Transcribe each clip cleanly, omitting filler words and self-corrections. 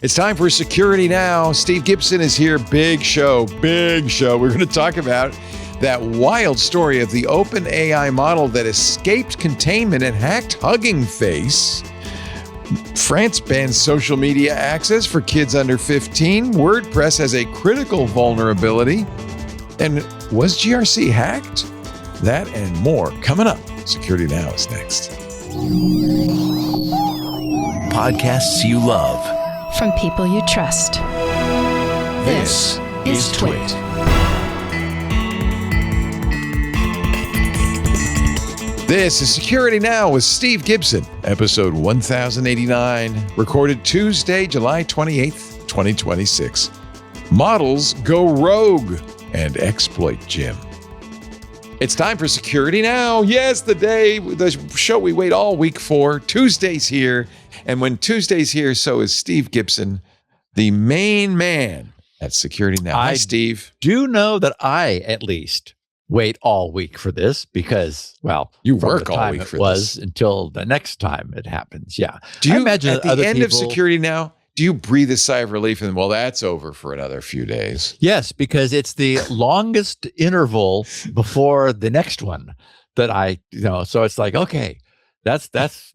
It's time for Security Now. Steve Gibson is here. Big show, big show. We're going to talk about that wild story of the OpenAI model that escaped containment and hacked Hugging Face. France bans social media access for kids under 15. WordPress has a critical vulnerability. And was GRC hacked? That and more coming up. Security Now is next. Podcasts you love. From people you trust. This is Twit. This is Security Now with Steve Gibson, episode 1089, recorded Tuesday, July 28th, 2026. Models go rogue and ExploitGym. It's time for Security Now. Yes, the show we wait all week for. Tuesday's here. And when Tuesday's here, so is Steve Gibson, the main man at Security Now. Hi, Steve. Do know that I, at least, wait all week for this because, well, you work all week for this until the next time it happens. Yeah. Do you imagine at the end of Security Now, do you breathe a sigh of relief and, well, that's over for another few days? Yes, because it's the longest interval before the next one that so it's like, okay, that's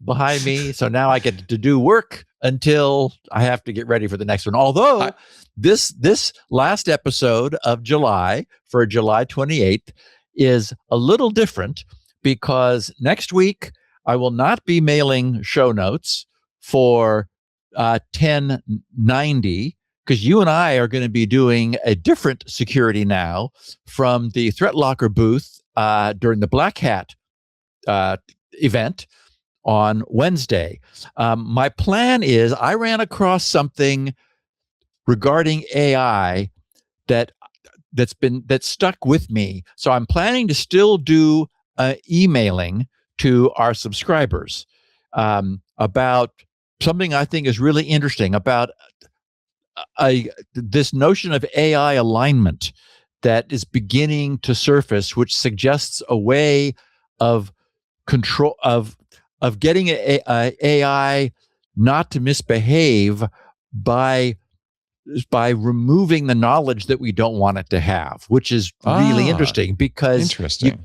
behind me. So now I get to do work until I have to get ready for the next one. Although this last episode of July, for July 28th, is a little different because next week I will not be mailing show notes for 1090 because you and I are going to be doing a different Security Now from the Threat Locker booth during the Black Hat event on Wednesday. My plan is I ran across something regarding AI that stuck with me. So I'm planning to still do emailing to our subscribers about something I think is really interesting about this notion of AI alignment that is beginning to surface, which suggests a way of control of getting AI not to misbehave by removing the knowledge that we don't want it to have, which is really interesting because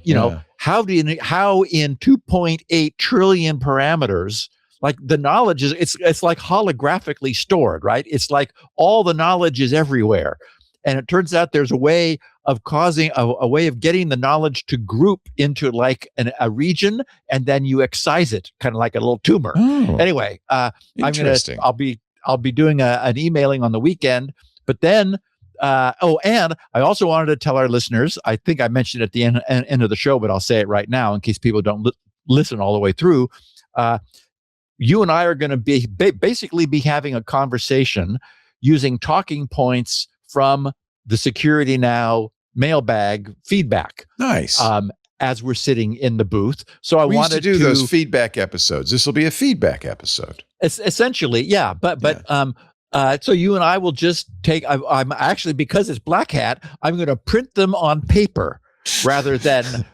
you know how in 2.8 trillion parameters, like the knowledge is it's like holographically stored, right? It's like all the knowledge is everywhere. And it turns out there's a way of causing a way of getting the knowledge to group into like a region, and then you excise it, kind of like a little tumor. Anyway, I'll be doing an emailing on the weekend, but then and I also wanted to tell our listeners. I think I mentioned at the end of the show, but I'll say it right now in case people don't listen all the way through. You and I are going to be basically be having a conversation using talking points from the Security Now mailbag feedback. Nice. As we're sitting in the booth. So I wanted to do those feedback episodes. This will be a feedback episode. Essentially, yeah. So you and I will just take, I'm actually, because it's Black Hat, I'm going to print them on paper rather than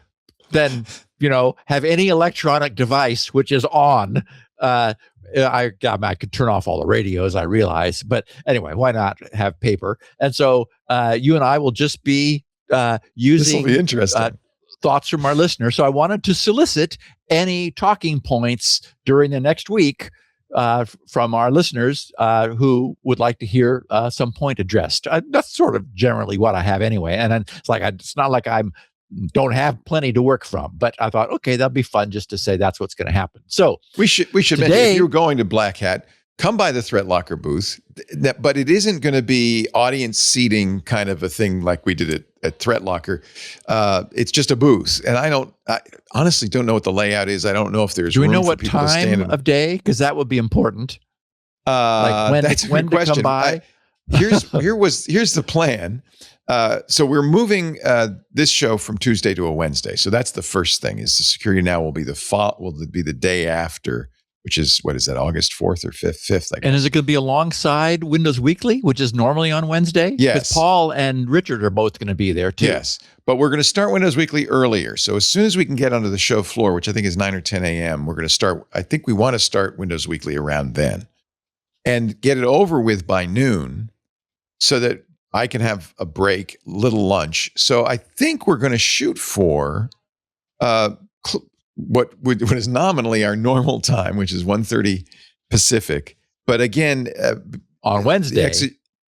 have any electronic device which is on. I could turn off all the radios, I realize, but anyway, why not have paper? And so you and I will just be using this will be interesting. Thoughts from our listeners. So I wanted to solicit any talking points during the next week from our listeners who would like to hear some point addressed. That's sort of generally what I have anyway. And it's not like I'm don't have plenty to work from, but I thought, okay, that'd be fun just to say that's what's going to happen. So we should mention, if you're going to Black Hat, come by the Threat Locker booth, but it isn't going to be audience seating kind of a thing like we did at Threat Locker. It's just a booth, and I honestly don't know what the layout is. I don't know if there's. Do we know what time of day? Because that would be important. That's a good question. To come by. Here's the plan. So we're moving this show from Tuesday to a Wednesday. So that's the first thing. Is the Security Now will be the day after, which is what is that, August 4th or 5th? I guess. And is it going to be alongside Windows Weekly, which is normally on Wednesday? Yes. Because Paul and Richard are both going to be there too. Yes, but we're going to start Windows Weekly earlier. So as soon as we can get onto the show floor, which I think is 9 or 10 a.m., we're going to start. I think we want to start Windows Weekly around then. and get it over with by noon so that I can have a break, little lunch. So I think we're going to shoot for what is nominally our normal time, which is 1:30 Pacific. But again, on Wednesday.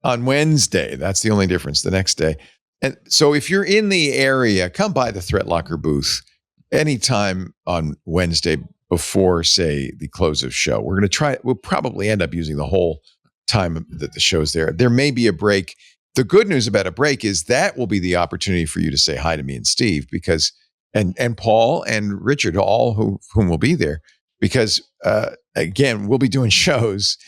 On Wednesday, that's the only difference. The next day, and so if you're in the area, come by the Threat Locker booth anytime on Wednesday before, say, the close of show. We're going to try. We'll probably end up using the whole time that the show's there. There may be a break. The good news about a break is that will be the opportunity for you to say hi to me and Steve, because and Paul and Richard, all whom will be there, because again, we'll be doing shows.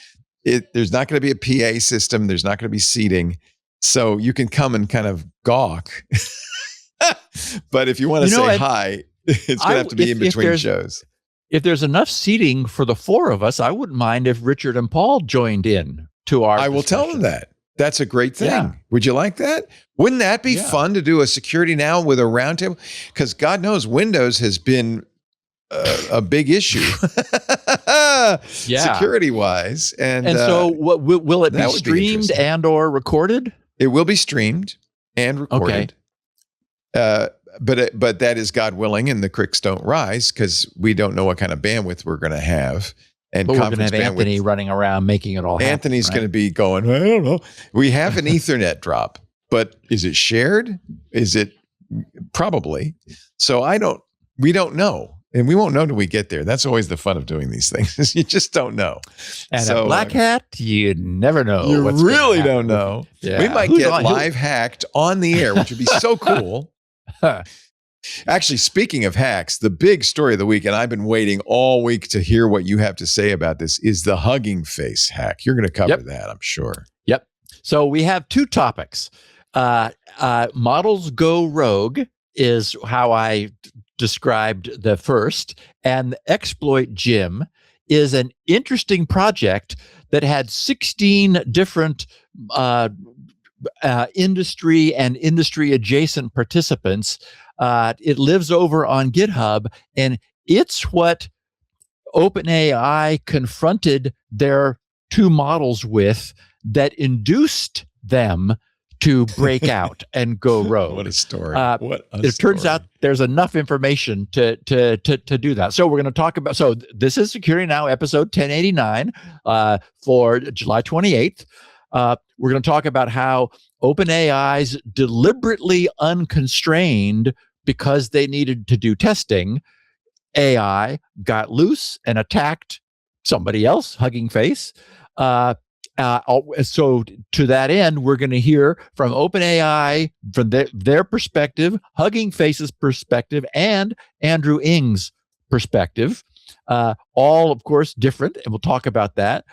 There's not going to be a PA system. There's not going to be seating, so you can come and kind of gawk. But if you want to say hi, it's going to have to be in between shows. If there's enough seating for the four of us, I wouldn't mind if Richard and Paul joined in to our I will tell them that. That's a great thing. Yeah. Would you like that? Wouldn't that be fun to do a Security Now with a roundtable? Because God knows Windows has been a big issue, security-wise. And so what, will it be streamed and or recorded? It will be streamed and recorded. Okay. But that is God willing, and the creeks don't rise, because we don't know what kind of bandwidth we're going to have. And but we're going to have Anthony running around making it all happen. Anthony's going to be going, I don't know. We have an Ethernet drop, but is it shared? Is it probably? So we don't know. And we won't know till we get there. That's always the fun of doing these things. You just don't know. And a black hat, you never know. You really don't know. Yeah. We might get live hacked on the air, which would be so cool. Actually, speaking of hacks, the big story of the week, and I've been waiting all week to hear what you have to say about this, is the Hugging Face hack. You're going to cover that, I'm sure. Yep. So we have two topics. Models go rogue is how I described the first, and ExploitGym is an interesting project that had 16 different industry and industry adjacent participants. It lives over on GitHub, and it's what OpenAI confronted their two models with that induced them to break out and go rogue. What a story. It turns out there's enough information to do that. So we're going to talk about, so this is Security Now episode 1089 for July 28th. We're going to talk about how OpenAI's deliberately unconstrained, because they needed to do testing, AI got loose and attacked somebody else, Hugging Face. So to that end, we're going to hear from OpenAI, from their perspective, Hugging Face's perspective, and Andrew Ng's perspective. All, of course, different, and we'll talk about that.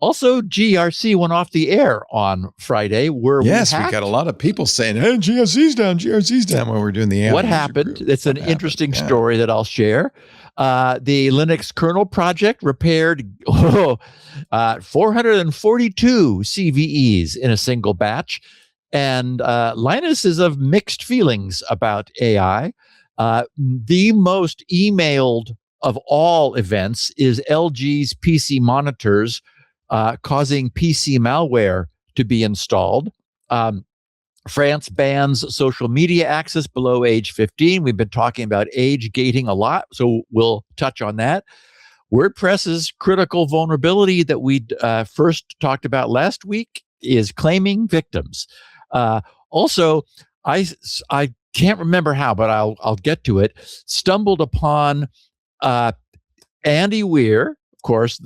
Also, GRC went off the air on Friday. We got a lot of people saying, "Hey, GRC's down," when we're doing the what happened. Group. It's an interesting story that I'll share. The Linux kernel project repaired 442 CVEs in a single batch, and Linus is of mixed feelings about AI. The most emailed of all events is LG's PC monitors causing PC malware to be installed. France bans social media access below age 15. We've been talking about age gating a lot, so we'll touch on that. WordPress's critical vulnerability that we first talked about last week is claiming victims. Also, I can't remember how, but I'll get to it. Stumbled upon Andy Weir, of course,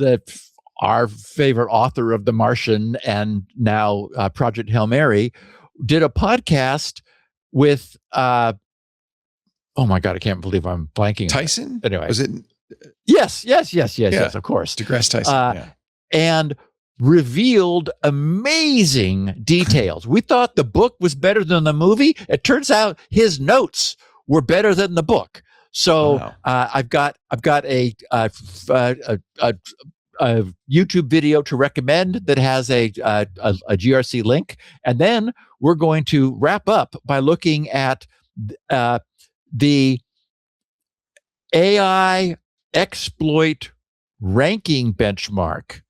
our favorite author of The Martian and now Project Hail Mary, did a podcast with, oh my God, I can't believe I'm blanking. Tyson? Anyway. Was it? Yes, of course. DeGrasse Tyson, and revealed amazing details. We thought the book was better than the movie. It turns out his notes were better than the book. So wow. I've got a YouTube video to recommend that has a GRC link, and then we're going to wrap up by looking at the AI exploit ranking benchmark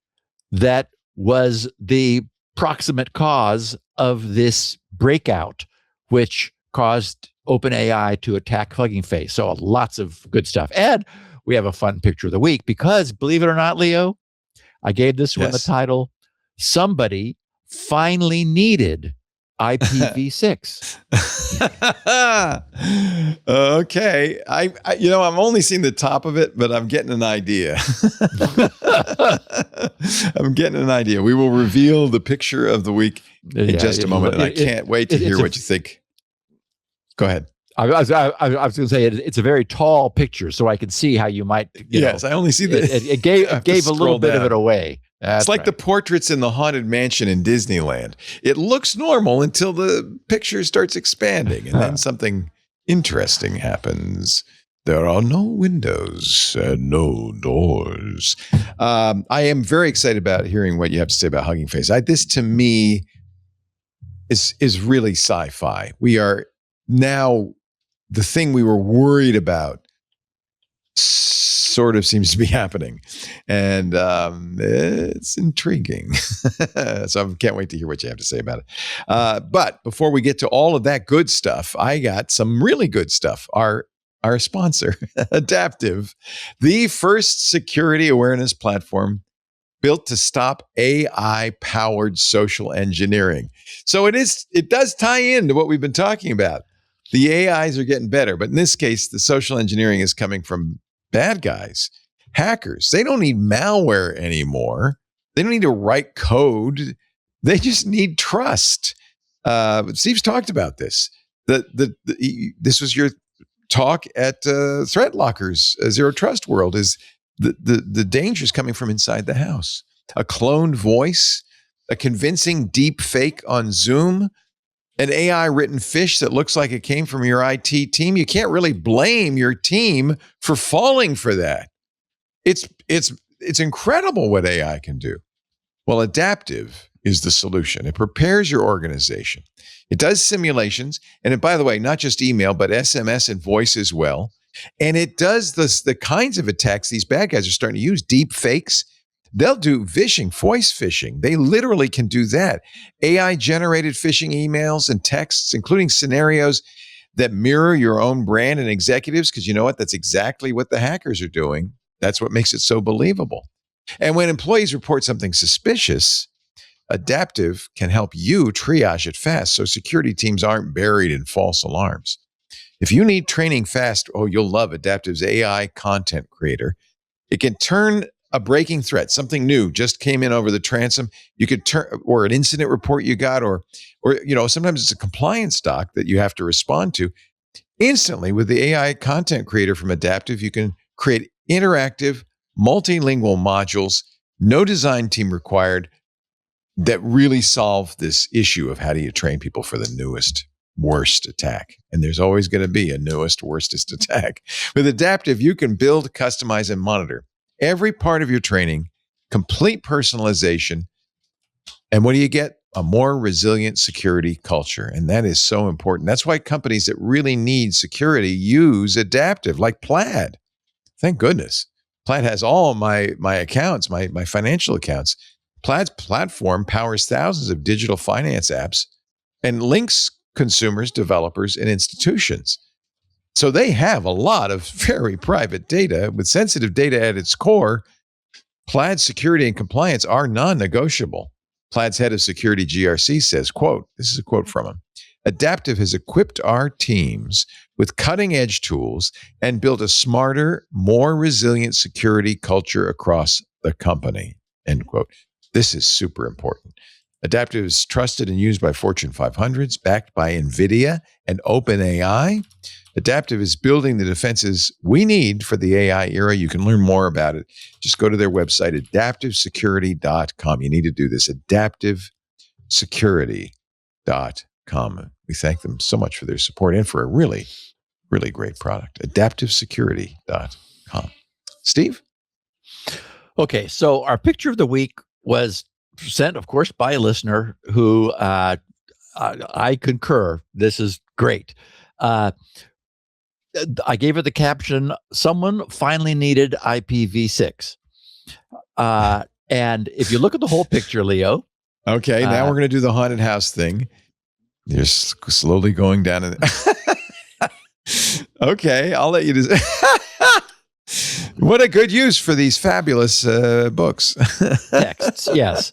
that was the proximate cause of this breakout, which caused OpenAI to attack Hugging Face. So lots of good stuff. And we have a fun picture of the week because, believe it or not, Leo, I gave this one the title, Somebody Finally Needed IPv6. Okay. I I'm only seeing the top of it, but I'm getting an idea. I'm getting an idea. We will reveal the picture of the week in just a moment, and I can't wait to hear what you think. Go ahead. I was going to say it's a very tall picture, so I can see how you might. Yes, I only see that. It gave a little bit of it away. That's it's like the portraits in the Haunted Mansion in Disneyland. It looks normal until the picture starts expanding, and then something interesting happens. There are no windows and no doors. I am very excited about hearing what you have to say about Hugging Face. This, to me, is really sci-fi. We are now, the thing we were worried about sort of seems to be happening, and it's intriguing. So I can't wait to hear what you have to say about it. But before we get to all of that good stuff, I got some really good stuff. Our sponsor, Adaptive, the first security awareness platform built to stop AI-powered social engineering. So it does tie into what we've been talking about. The AIs are getting better, but in this case, the social engineering is coming from bad guys, hackers. They don't need malware anymore. They don't need to write code. They just need trust. Steve's talked about this. This was your talk at Threat Locker's Zero Trust World. Is the dangers coming from inside the house? A cloned voice, a convincing deep fake on Zoom, an AI written fish that looks like it came from your IT team. You can't really blame your team for falling for that. It's incredible what AI can do. Well, Adaptive is the solution. It prepares your organization. It does simulations, and by the way, not just email, but SMS and voice as well. And it does the kinds of attacks these bad guys are starting to use, deep fakes. They'll do phishing, voice phishing. They literally can do that. AI-generated phishing emails and texts, including scenarios that mirror your own brand and executives, because you know what? That's exactly what the hackers are doing. That's what makes it so believable. And when employees report something suspicious, Adaptive can help you triage it fast so security teams aren't buried in false alarms. If you need training fast, you'll love Adaptive's AI content creator. It can turn a breaking threat, something new just came in over the transom. You could turn, or an incident report you got, or sometimes it's a compliance doc that you have to respond to. Instantly, with the AI content creator from Adaptive, you can create interactive, multilingual modules, no design team required, that really solve this issue of how do you train people for the newest, worst attack. And there's always going to be a newest, worstest attack. With Adaptive, you can build, customize, and monitor every part of your training, complete personalization. And what do you get? A more resilient security culture. And that is so important. That's why companies that really need security use Adaptive, like Plaid. Thank goodness. Plaid has all my accounts, my financial accounts. Plaid's platform powers thousands of digital finance apps and links consumers, developers, and institutions. So they have a lot of very private data. With sensitive data at its core, Plaid's security and compliance are non-negotiable. Plaid's head of security, GRC, says, quote, this is a quote from him, Adaptive has equipped our teams with cutting-edge tools and built a smarter, more resilient security culture across the company, end quote. This is super important. Adaptive is trusted and used by Fortune 500s, backed by NVIDIA and OpenAI. Adaptive is building the defenses we need for the AI era. You can learn more about it. Just go to their website, adaptivesecurity.com. You need to do this, adaptivesecurity.com. We thank them so much for their support and for a really, really great product, adaptivesecurity.com. Steve? Okay, so our picture of the week was sent, of course, by a listener who I concur. This is great. I gave it the caption, someone finally needed IPv6. And if you look at the whole picture, Leo. Okay, now we're going to do the haunted house thing. You're slowly going down. Okay, I'll let you do. What a good use for these fabulous books. Texts, yes.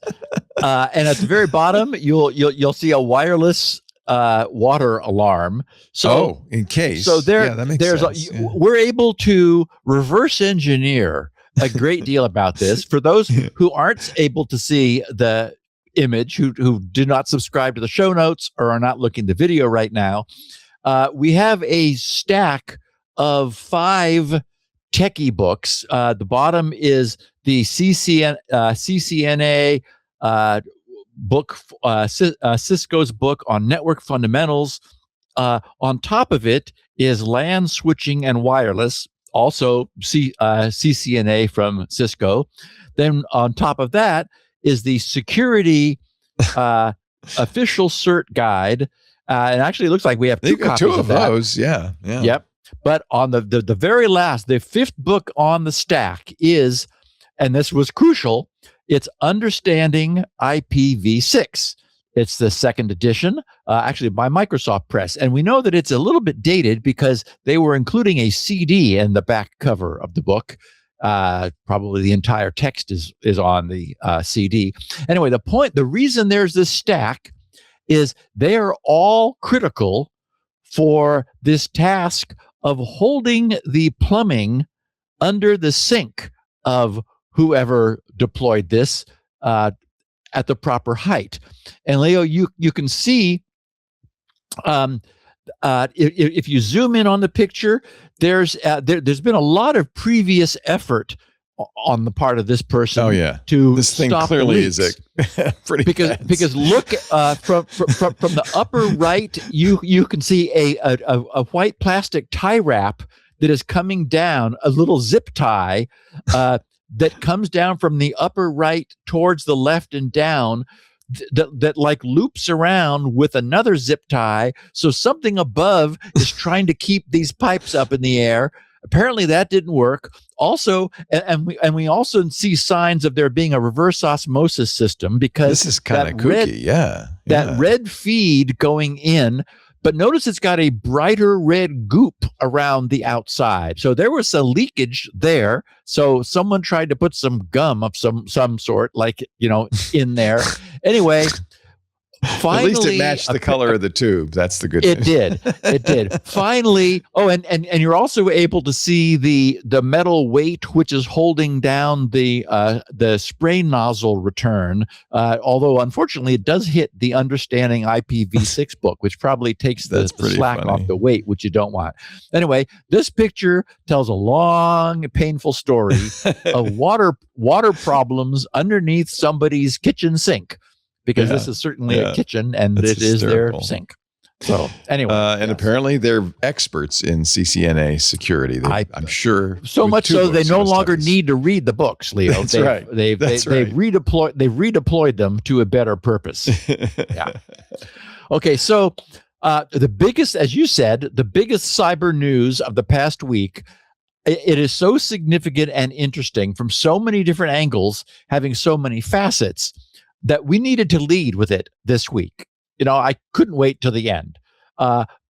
And at the very bottom, you'll see a wireless water alarm. So, in case. So that makes sense. We're able to reverse engineer a great deal about this. For those who aren't able to see the image, who do not subscribe to the show notes or are not looking at the video right now, we have a stack of 5 techie books. The bottom is the CCNA book, Cisco's book on network fundamentals. On top of it is LAN switching and wireless, also CCNA from Cisco. Then on top of that is the security official cert guide. And actually, it looks like we have two copies of those. Yeah. Yep. But on the very last, the 5th book on the stack is, and this was crucial, it's Understanding IPv6. It's the 2nd edition, actually by Microsoft Press. And we know that it's a little bit dated because they were including a CD in the back cover of the book. Probably the entire text is on the CD. Anyway, the reason there's this stack is they are all critical for this task of holding the plumbing under the sink of whoever deployed this at the proper height. And Leo, you can see if you zoom in on the picture, there's been a lot of previous effort on the part of this person. Oh yeah, to this thing stop clearly leaks. is pretty because look from the upper right, you can see a white plastic tie wrap that is coming down, a little zip tie that comes down from the upper right towards the left and down. That like loops around with another zip tie. So something above is trying to keep these pipes up in the air. Apparently that didn't work. Also, and we also see signs of there being a reverse osmosis system because this is kind of kooky. That red feed going in, but notice it's got a brighter red goop around the outside. So there was a leakage there. So someone tried to put some gum of some sort, like, in there. Anyway, finally, at least it matched the color of the tube. That's the good news. It did. Finally. Oh, and you're also able to see the metal weight, which is holding down the spray nozzle return. Although unfortunately, it does hit the Understanding IPv6 book, which probably takes the slack off the weight, which you don't want. Anyway, this picture tells a long, painful story of water problems underneath somebody's kitchen sink. Because this is certainly a kitchen, and it is their sink. So anyway, and apparently they're experts in CCNA security. I'm sure. So much so they no longer need to read the books, Leo. That's right. They've redeployed them to a better purpose. Yeah. Okay, so the biggest, as you said, the biggest cyber news of the past week. It is so significant and interesting from so many different angles, having so many facets, that we needed to lead with it this week. I couldn't wait till the end.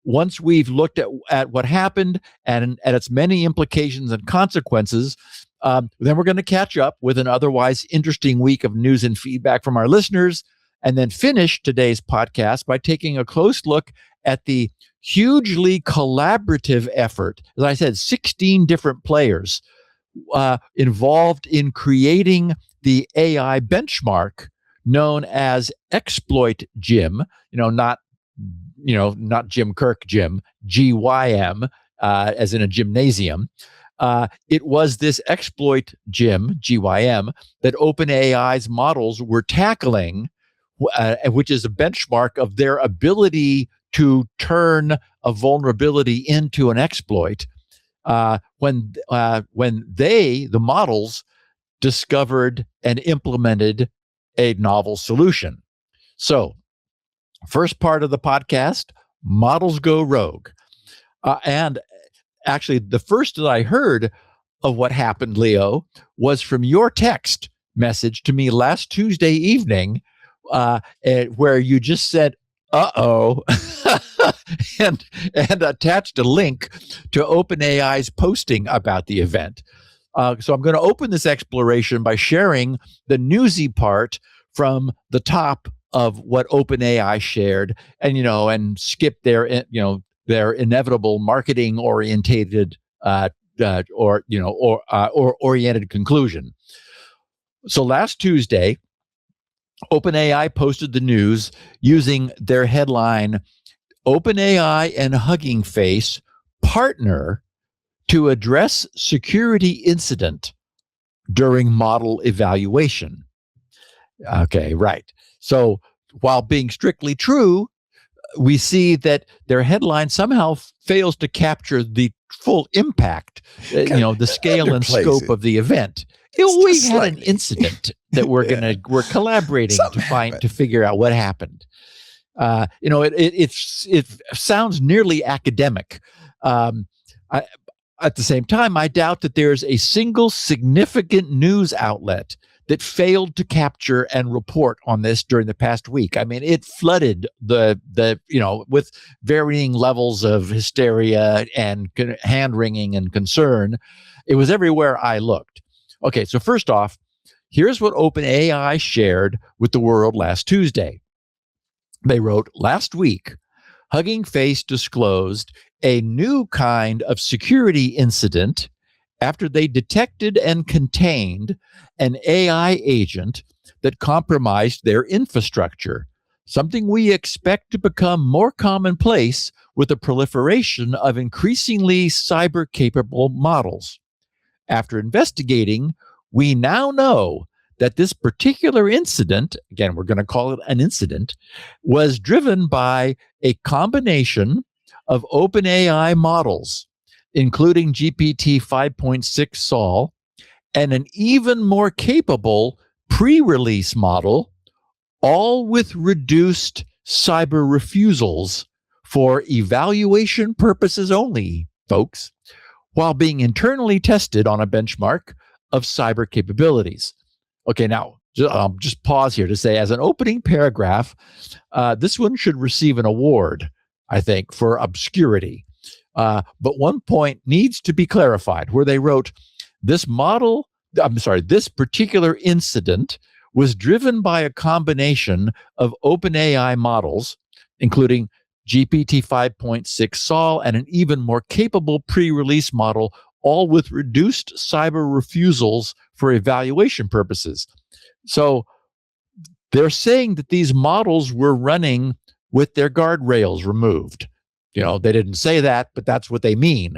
Once we've looked at what happened and its many implications and consequences, then we're going to catch up with an otherwise interesting week of news and feedback from our listeners, and then finish today's podcast by taking a close look at the hugely collaborative effort. As I said, 16 different players involved in creating the AI benchmark known as ExploitGym, not Jim Kirk Gym, GYM, as in a gymnasium. It was this ExploitGym, GYM, that OpenAI's models were tackling, which is a benchmark of their ability to turn a vulnerability into an exploit. When the models discovered and implemented a novel solution. So, first part of the podcast, models go rogue. And actually, the first that I heard of what happened, Leo, was from your text message to me last Tuesday evening, where you just said, "Uh-oh," and attached a link to OpenAI's posting about the event. So I'm going to open this exploration by sharing the newsy part from the top of what OpenAI shared, and skip their inevitable marketing orientated or oriented conclusion. So last Tuesday, OpenAI posted the news using their headline, "OpenAI and Hugging Face partner to address security incident during model evaluation." Okay, right. So while being strictly true, we see that their headline somehow fails to capture the full impact, the scale and scope of the event. We had an incident that we're collaborating to figure out what happened. It sounds nearly academic. At the same time, I doubt that there's a single significant news outlet that failed to capture and report on this during the past week. I mean, it flooded with varying levels of hysteria and hand-wringing and concern. It was everywhere I looked. Okay, so first off, here's what OpenAI shared with the world last Tuesday. They wrote, "Last week, Hugging Face disclosed a new kind of security incident after they detected and contained an AI agent that compromised their infrastructure, something we expect to become more commonplace with the proliferation of increasingly cyber-capable models. After investigating, we now know that this particular incident," again, we're going to call it an incident, "was driven by a combination of OpenAI models, including GPT 5.6 Sol, and an even more capable pre-release model, all with reduced cyber refusals for evaluation purposes only, folks, while being internally tested on a benchmark of cyber capabilities." Okay, now, just pause here to say, as an opening paragraph, this one should receive an award, I think, for obscurity. But one point needs to be clarified, where they wrote, this particular incident was driven by a combination of OpenAI models, including GPT 5.6 Sol and an even more capable pre-release model, all with reduced cyber refusals for evaluation purposes. So they're saying that these models were running with their guardrails removed. They didn't say that, but that's what they mean.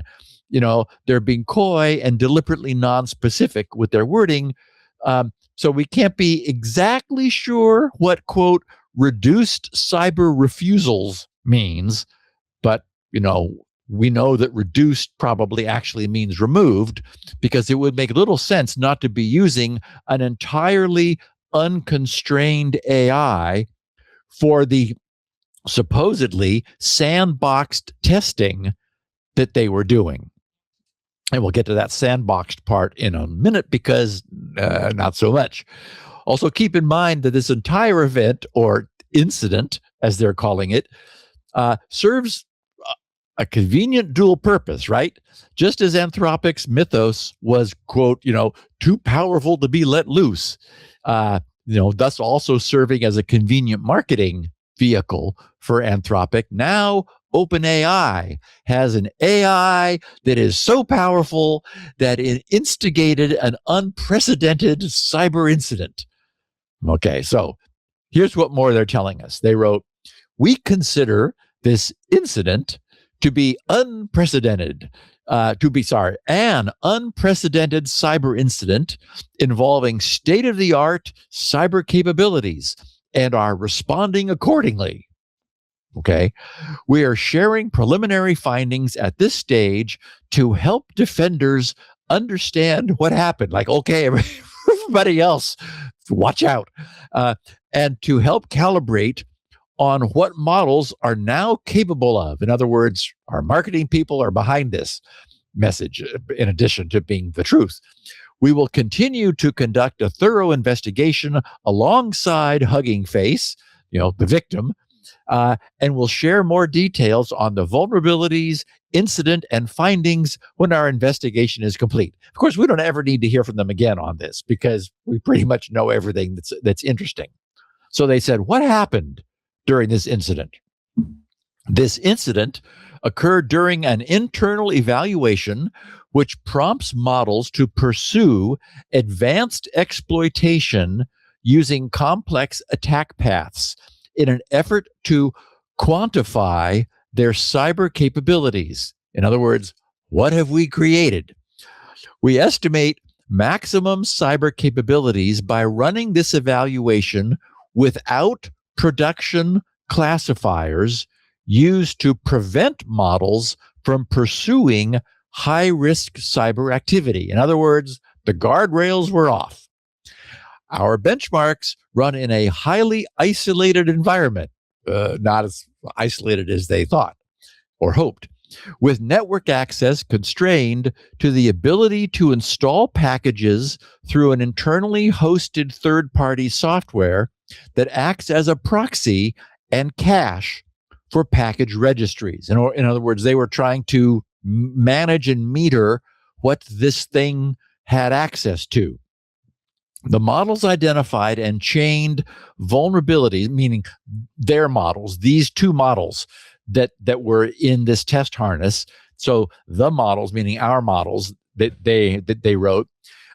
They're being coy and deliberately non-specific with their wording. So we can't be exactly sure what, quote, reduced cyber refusals means, but, we know that reduced probably actually means removed, because it would make little sense not to be using an entirely unconstrained AI for the supposedly sandboxed testing that they were doing. And we'll get to that sandboxed part in a minute, because not so much. Also, keep in mind that this entire event, or incident, as they're calling it, serves a convenient dual purpose, right? Just as Anthropic's mythos was, quote, too powerful to be let loose, thus also serving as a convenient marketing vehicle for Anthropic. Now, OpenAI has an AI that is so powerful that it instigated an unprecedented cyber incident. Okay, so here's what more they're telling us. They wrote, "We consider this incident to be an unprecedented cyber incident involving state-of-the-art cyber capabilities, and are responding accordingly." Okay. "We are sharing preliminary findings at this stage to help defenders understand what happened." Like, okay, everybody else, watch out. And to help calibrate on what models are now capable of. In other words, our marketing people are behind this message, in addition to being the truth. We will continue to conduct a thorough investigation alongside Hugging Face, the victim, and we'll share more details on the vulnerabilities, incident, and findings when our investigation is complete. Of course, we don't ever need to hear from them again on this because we pretty much know everything that's interesting. So they said, what happened during this incident? This incident occurred during an internal evaluation which prompts models to pursue advanced exploitation using complex attack paths in an effort to quantify their cyber capabilities. In other words, what have we created? We estimate maximum cyber capabilities by running this evaluation without production classifiers used to prevent models from pursuing high-risk cyber activity. In other words, the guardrails were off. Our benchmarks run in a highly isolated environment, not as isolated as they thought or hoped, with network access constrained to the ability to install packages through an internally hosted third-party software that acts as a proxy and cache for package registries. In other words, they were trying to manage and meter what this thing had access to. The models identified and chained vulnerabilities, meaning their models, these two models that were in this test harness. So the models, meaning our models that they wrote,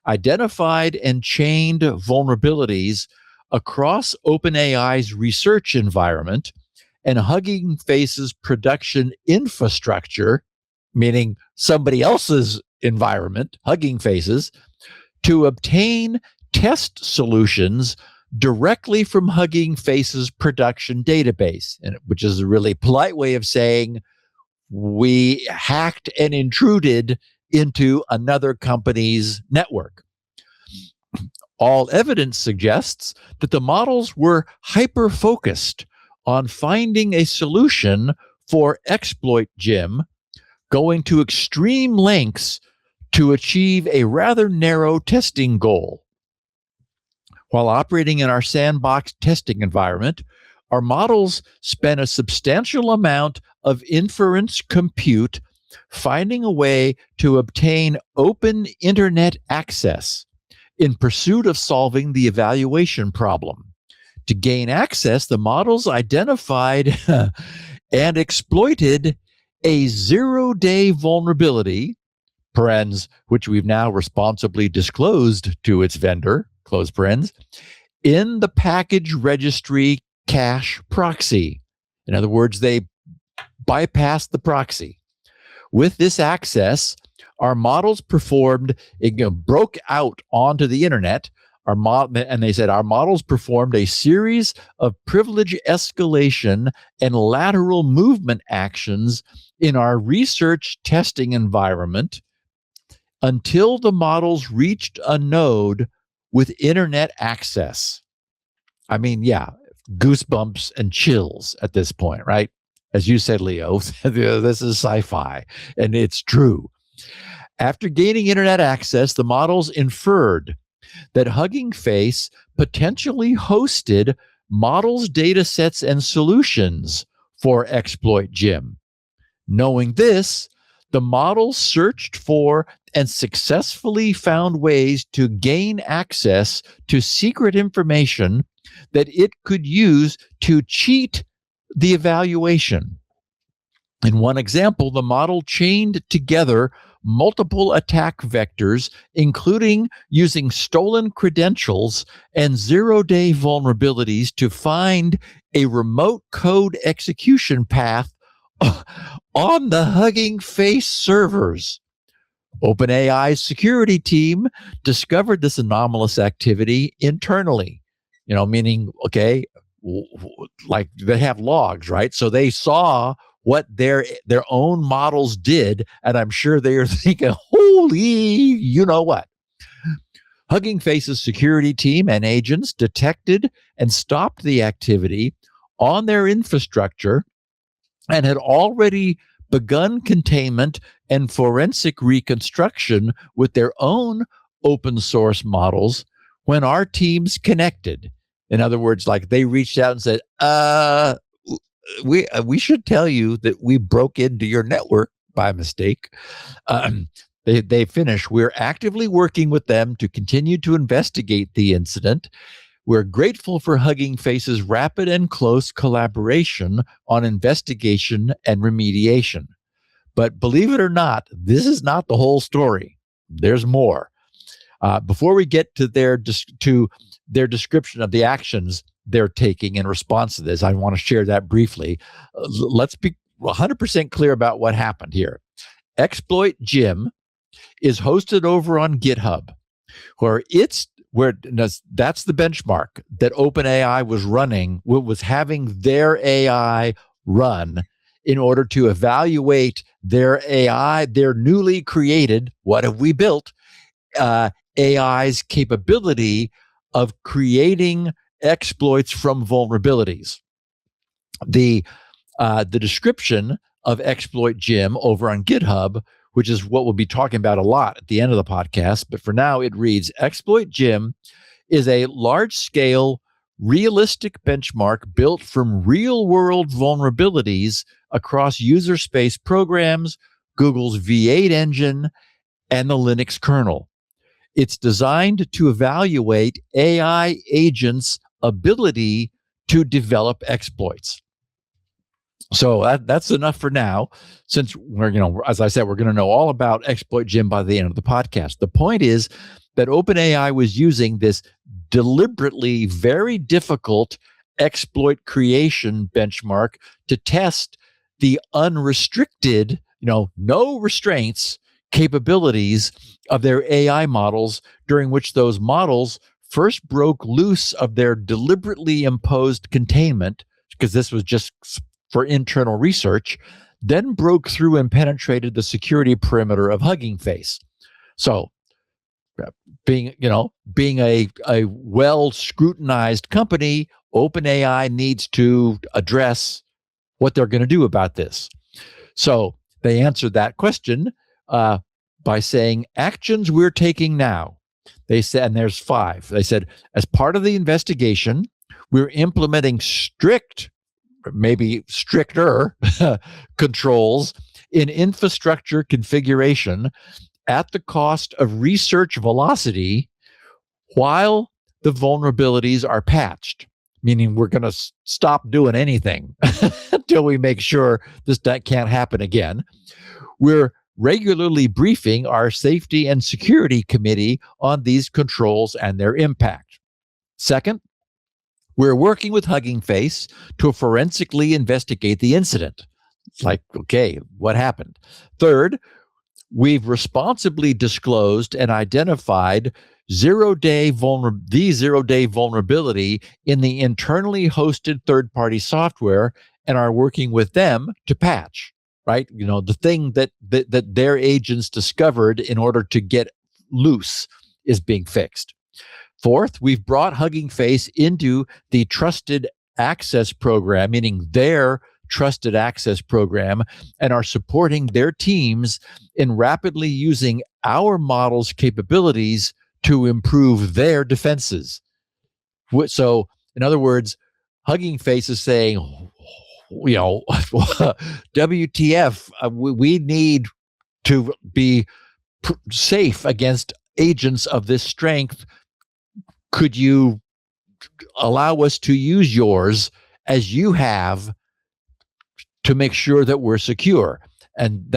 identified and chained vulnerabilities across OpenAI's research environment and Hugging Face's production infrastructure, meaning somebody else's environment, Hugging Face's, to obtain test solutions directly from Hugging Face's production database, which is a really polite way of saying we hacked and intruded into another company's network. All evidence suggests that the models were hyper-focused on finding a solution for ExploitGym, going to extreme lengths to achieve a rather narrow testing goal. While operating in our sandbox testing environment, our models spent a substantial amount of inference compute finding a way to obtain open internet access in pursuit of solving the evaluation problem. To gain access, the models identified and exploited a zero-day vulnerability, parens, which we've now responsibly disclosed to its vendor, close parens, in the package registry cache proxy. In other words, they bypassed the proxy. With this access, our models performed, it broke out onto the internet. And they said our models performed a series of privilege escalation and lateral movement actions in our research testing environment until the models reached a node with internet access. I mean, yeah, goosebumps and chills at this point, right? As you said, Leo, this is sci-fi, and it's true. After gaining internet access, the models inferred that Hugging Face potentially hosted models, data sets, and solutions for ExploitGym. Knowing this, the models searched for and successfully found ways to gain access to secret information that it could use to cheat the evaluation. In one example, the model chained together multiple attack vectors, including using stolen credentials and zero-day vulnerabilities to find a remote code execution path on the Hugging Face servers. OpenAI's security team discovered this anomalous activity internally, meaning, okay, like they have logs, right? So they saw what their own models did, and I'm sure they are thinking, holy, you know what? Hugging Face's security team and agents detected and stopped the activity on their infrastructure and had already begun containment and forensic reconstruction with their own open source models when our teams connected. In other words, like they reached out and said, we should tell you that we broke into your network by mistake. They finish. We're actively working with them to continue to investigate the incident. We're grateful for Hugging Face's rapid and close collaboration on investigation and remediation. But believe it or not, this is not the whole story. There's more. Before we get to their description of the actions they're taking in response to this, I want to share that briefly. Let's be 100% clear about what happened here. ExploitGym is hosted over on GitHub, where that's the benchmark that OpenAI was having their AI run in order to evaluate their AI, their newly created, what have we built, AI's capability of creating exploits from vulnerabilities. The description of ExploitGym over on GitHub, which is what we'll be talking about a lot at the end of the podcast, but for now it reads, ExploitGym is a large-scale, realistic benchmark built from real-world vulnerabilities across user space programs, Google's V8 engine, and the Linux kernel. It's designed to evaluate AI agents' ability to develop exploits. So that's enough for now, since as I said, we're going to know all about ExploitGym by the end of the podcast. The point is that OpenAI was using this deliberately very difficult exploit creation benchmark to test the unrestricted, no restraints capabilities of their AI models, during which those models first broke loose of their deliberately imposed containment, because this was just for internal research, then broke through and penetrated the security perimeter of Hugging Face. So being a well scrutinized company, OpenAI needs to address what they're going to do about this. So they answered that question by saying, actions we're taking now. They said, and there's 5. They said, as part of the investigation, we're implementing strict, maybe stricter controls in infrastructure configuration at the cost of research velocity while the vulnerabilities are patched, meaning we're going to stop doing anything until we make sure that can't happen again. We're regularly briefing our safety and security committee on these controls and their impact. Second, we're working with Hugging Face to forensically investigate the incident. It's like, okay, what happened? Third, we've responsibly disclosed and identified zero-day vulnerability in the internally hosted third-party software and are working with them to patch, right? The thing that their agents discovered in order to get loose is being fixed. Fourth, we've brought Hugging Face into the trusted access program, meaning their trusted access program, and are supporting their teams in rapidly using our model's capabilities to improve their defenses. So, in other words, Hugging Face is saying, WTF, we need to be safe against agents of this strength. Could you allow us to use yours as you have to make sure that we're secure? And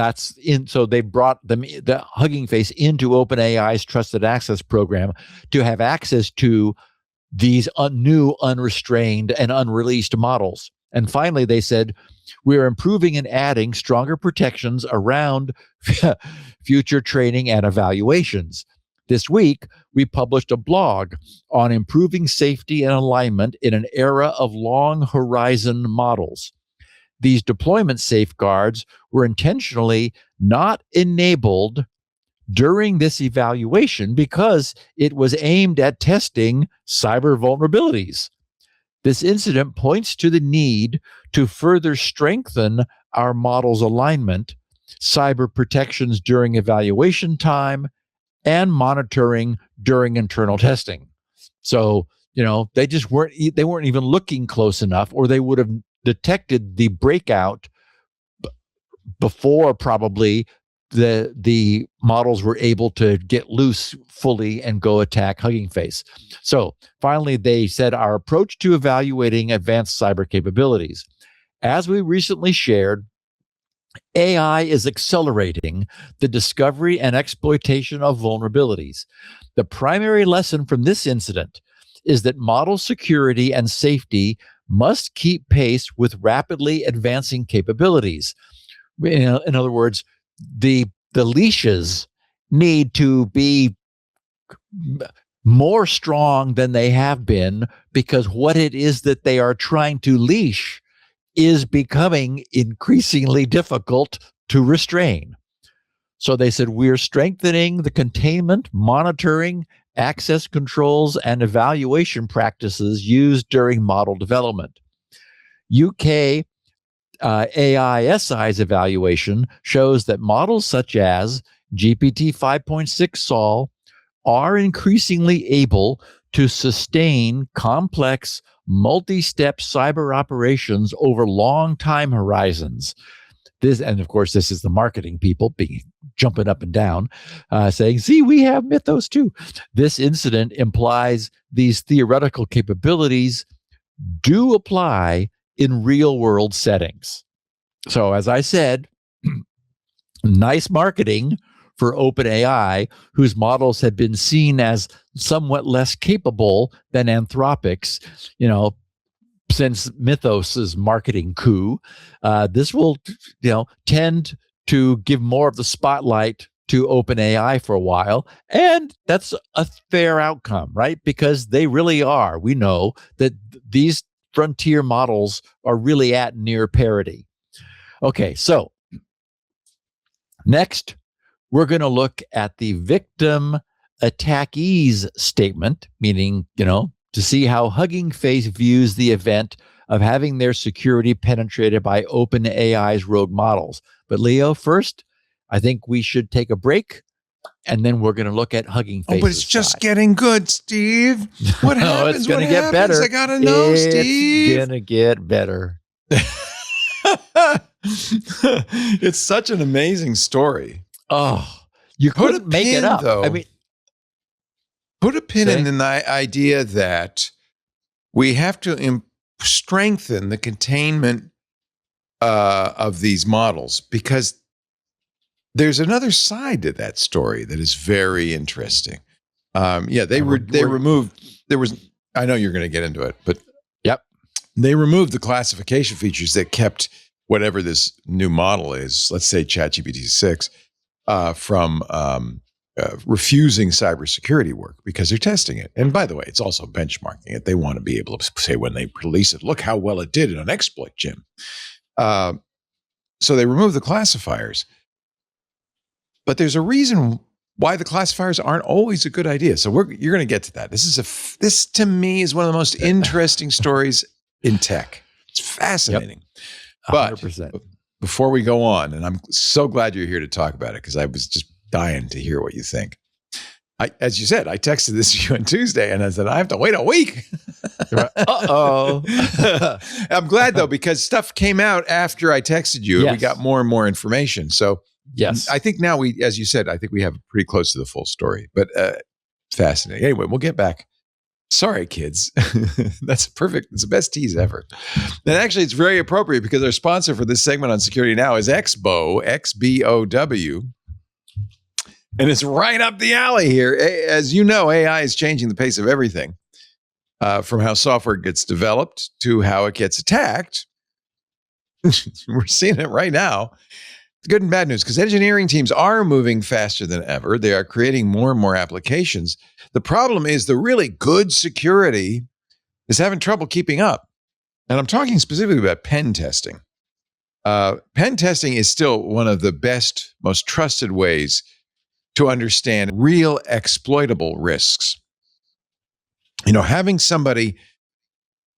so they brought the Hugging Face into OpenAI's Trusted Access program to have access to these new unrestrained and unreleased models. And finally, they said, we're improving and adding stronger protections around future training and evaluations. This week, we published a blog on improving safety and alignment in an era of long horizon models. These deployment safeguards were intentionally not enabled during this evaluation because it was aimed at testing cyber vulnerabilities. This incident points to the need to further strengthen our model's alignment, cyber protections during evaluation time, and monitoring during internal testing. So, they just weren't even looking close enough, or they would have detected the breakout before probably the models were able to get loose fully and go attack Hugging Face. So finally, they said our approach to evaluating advanced cyber capabilities. As we recently shared, AI is accelerating the discovery and exploitation of vulnerabilities. The primary lesson from this incident is that model security and safety must keep pace with rapidly advancing capabilities. In other words, the leashes need to be more strong than they have been, because what it is that they are trying to leash is becoming increasingly difficult to restrain. So they said, we're strengthening the containment, monitoring, access controls, and evaluation practices used during model development. UK AISI's evaluation shows that models such as GPT 5.6 Sol are increasingly able to sustain complex, multi-step cyber operations over long time horizons. And of course, this is the marketing people jumping up and down, saying, see, we have Mythos too. This incident implies these theoretical capabilities do apply in real world settings. So as I said, nice marketing for OpenAI, whose models had been seen as somewhat less capable than Anthropic's, since Mythos's marketing coup. This will, tend to give more of the spotlight to OpenAI for a while. And that's a fair outcome, right? Because they really are. We know that these frontier models are really at near parity. Okay, so next, we're going to look at the victim attackee's statement, meaning, to see how Hugging Face views the event of having their security penetrated by OpenAI's rogue models. But Leo, first, I think we should take a break, and then we're going to look at Hugging Face's but it's just side. getting good, Steve. What happens? It's going to get better. I got to know, Steve. It's going to get better. It's such an amazing story. Oh, you couldn't make it up. Though. I mean, put a pin in the idea that we have to strengthen the containment of these models, because there's another side to that story that is very interesting. They removed. There was. I know you're going to get into it, but yep, they removed the classification features that kept whatever this new model is, let's say ChatGPT 6, from refusing cybersecurity work because they're testing it. And by the way, it's also benchmarking it. They want to be able to say when they release it, look how well it did on ExploitGym. So they removed the classifiers. But there's a reason why the classifiers aren't always a good idea. So you're going to get to that. This to me is one of the most interesting stories in tech. It's fascinating. Yep. 100%. But before we go on, and I'm so glad you're here to talk about it, because I was just dying to hear what you think. As you said, I texted this to you on Tuesday, and I said, I have to wait a week. Uh-oh. I'm glad, though, because stuff came out after I texted you, and we got more and more information. So yes, I think now as you said, I think we have pretty close to the full story, but fascinating. Anyway, we'll get back. Sorry, kids. That's perfect. It's the best tease ever. And actually, it's very appropriate because our sponsor for this segment on Security Now is Exbo, XBOW. And it's right up the alley here. As you know, AI is changing the pace of everything, from how software gets developed to how it gets attacked. We're seeing it right now. It's good and bad news, because engineering teams are moving faster than ever. They are creating more and more applications. The problem is the really good security is having trouble keeping up. And I'm talking specifically about pen testing. Pen testing is still one of the best, most trusted ways to understand real exploitable risks. Having somebody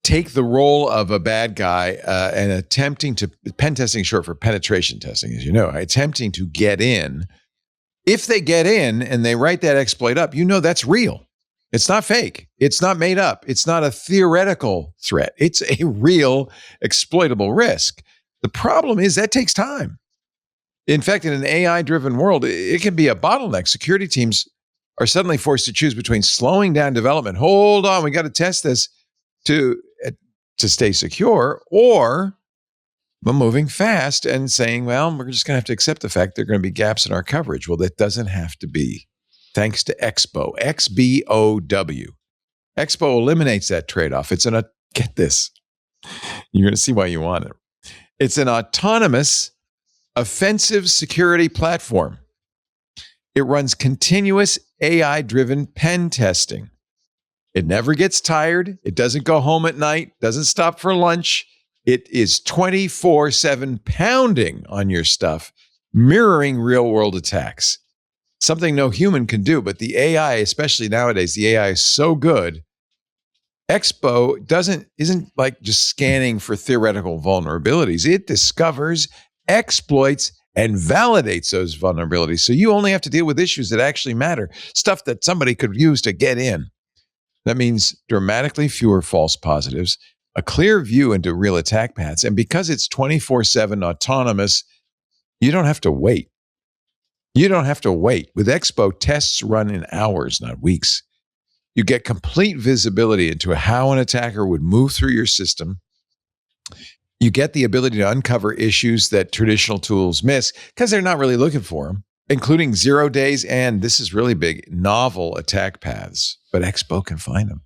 take the role of a bad guy and attempting to, pen testing is short for penetration testing, as you know, attempting to get in If they get in and they write that exploit up, that's real. It's not fake. It's not made up. It's not a theoretical threat. It's a real exploitable risk. The problem is that takes time. In fact, in an AI-driven world, it can be a bottleneck. Security teams are suddenly forced to choose between slowing down development, hold on, we got to test this to stay secure, or moving fast and saying, well, we're just going to have to accept the fact there are going to be gaps in our coverage. Well, that doesn't have to be. Thanks to Expo, XBOW. Expo eliminates that trade-off. Get this. You're going to see why you want it. It's an autonomous offensive security platform. It runs continuous AI-driven pen testing. It never gets tired. It doesn't go home at night, doesn't stop for lunch. It is 24/7 pounding on your stuff, mirroring real-world attacks. Something no human can do, but the AI, especially nowadays, the AI is so good. Expo isn't like just scanning for theoretical vulnerabilities. It discovers, exploits, and validates those vulnerabilities. So you only have to deal with issues that actually matter, stuff that somebody could use to get in. That means dramatically fewer false positives, a clear view into real attack paths, and because it's 24/7 autonomous, you don't have to wait. You don't have to wait. With Expo, tests run in hours, not weeks. You get complete visibility into how an attacker would move through your system. You get the ability to uncover issues that traditional tools miss because they're not really looking for them, including 0 days and, this is really big, novel attack paths. But Expo can find them.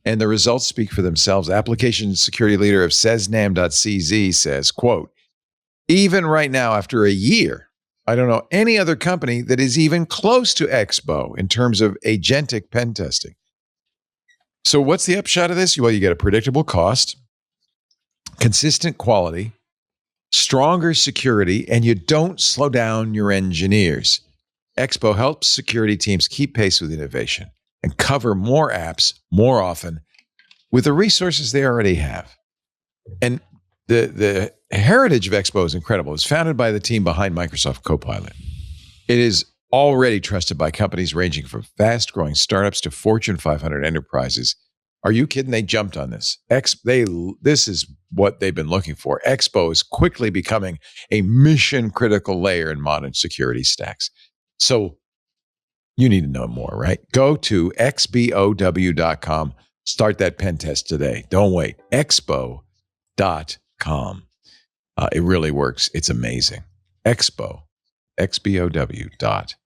And the results speak for themselves. Application security leader of Sesnam.cz says, quote, even right now, after a year, I don't know any other company that is even close to Expo in terms of agentic pen testing. So what's the upshot of this? Well, you get a predictable cost, consistent quality, stronger security, and you don't slow down your engineers. Expo helps security teams keep pace with innovation and cover more apps more often with the resources they already have. And the heritage of Expo is incredible. It's founded by the team behind Microsoft Copilot. It is already trusted by companies ranging from fast-growing startups to Fortune 500 enterprises. Are you kidding? They jumped on this. This is what they've been looking for. Expo is quickly becoming a mission-critical layer in modern security stacks. So you need to know more, right? Go to xbow.com. Start that pen test today. Don't wait. Expo.com. It really works. It's amazing. Expo, xbow.com.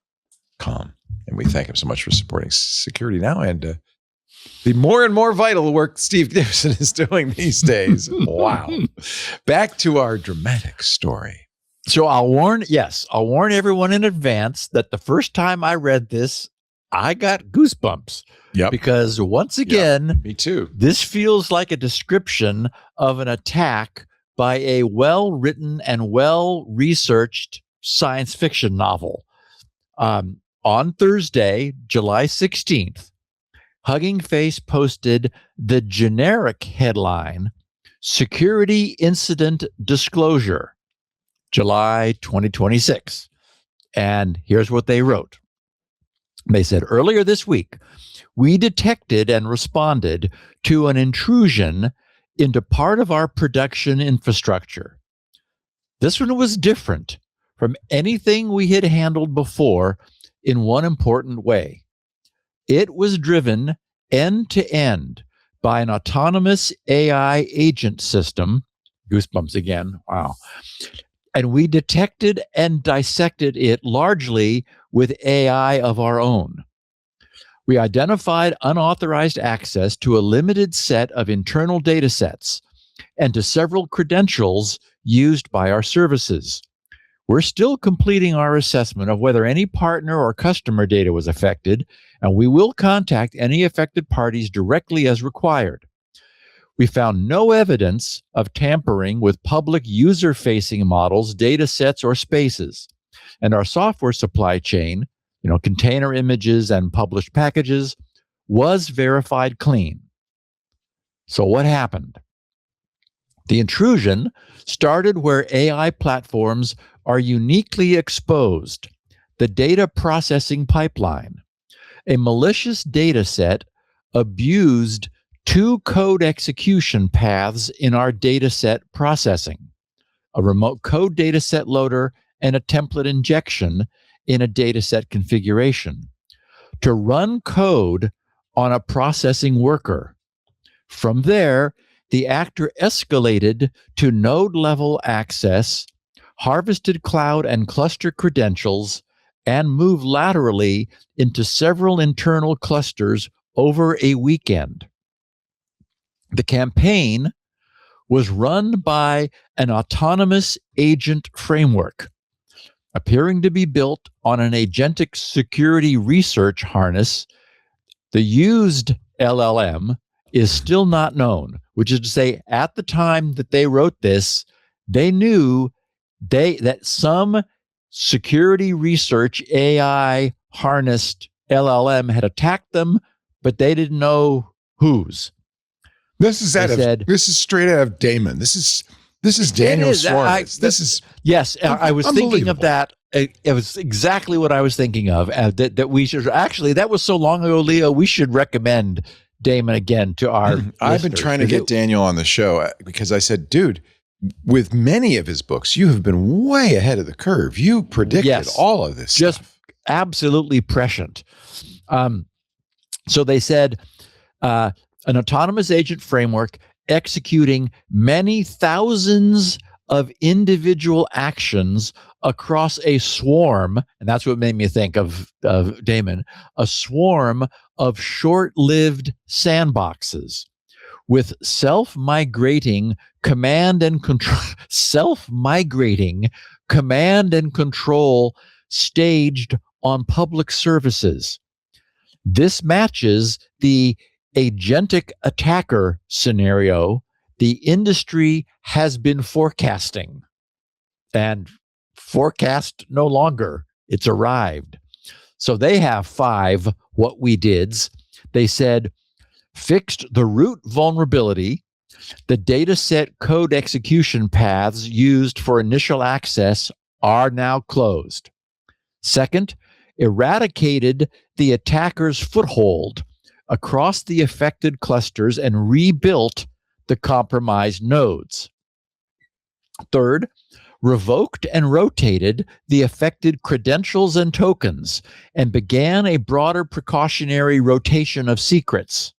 And we thank him so much for supporting Security Now and the more and more vital work Steve Gibson is doing these days. Wow. Back to our dramatic story. So I'll warn everyone in advance that the first time I read this, I got goosebumps. Yep. Because once again, me too. This feels like a description of an attack by a well-written and well-researched science fiction novel. On Thursday, July 16th, Hugging Face posted the generic headline, Security Incident Disclosure, July 2026. And here's what they wrote. They said, earlier this week, we detected and responded to an intrusion into part of our production infrastructure. This one was different from anything we had handled before in one important way. It was driven end to end by an autonomous AI agent system. Goosebumps again. Wow. And we detected and dissected it largely with AI of our own. We identified unauthorized access to a limited set of internal data sets and to several credentials used by our services. We're still completing our assessment of whether any partner or customer data was affected, and we will contact any affected parties directly as required. We found no evidence of tampering with public user-facing models, data sets, or spaces. And our software supply chain, container images and published packages, was verified clean. So what happened? The intrusion started where AI platforms are uniquely exposed, the data processing pipeline. A malicious data set abused two code execution paths in our data set processing, a remote code data set loader and a template injection in a data set configuration to run code on a processing worker. From there, the actor escalated to node level access, harvested cloud and cluster credentials, and moved laterally into several internal clusters over a weekend. The campaign was run by an autonomous agent framework, appearing to be built on an agentic security research harness. The used LLM is still not known, which is to say, at the time that they wrote this, they knew that some security research AI harnessed LLM had attacked them, but they didn't know whose. This is straight out of Damon. This is Daniel Suarez. Yes, I was thinking of that. It was exactly what I was thinking of. That we should actually. That was so long ago, Leo. We should recommend Damon again to our. I've been trying to get Daniel on the show because I said, dude, with many of his books, you have been way ahead of the curve. You predicted all of this just stuff. Absolutely prescient. So they said an autonomous agent framework executing many thousands of individual actions across a swarm, and that's what made me think of Damon, a swarm of short-lived sandboxes with self-migrating command and control staged on public services. This matches the agentic attacker scenario the industry has been forecasting, and forecast no longer. It's arrived. So they have 5 what we dids. They said, fixed the root vulnerability. The data set code execution paths used for initial access are now closed. Second, eradicated the attacker's foothold across the affected clusters and rebuilt the compromised nodes. Third, revoked and rotated the affected credentials and tokens and began a broader precautionary rotation of secrets.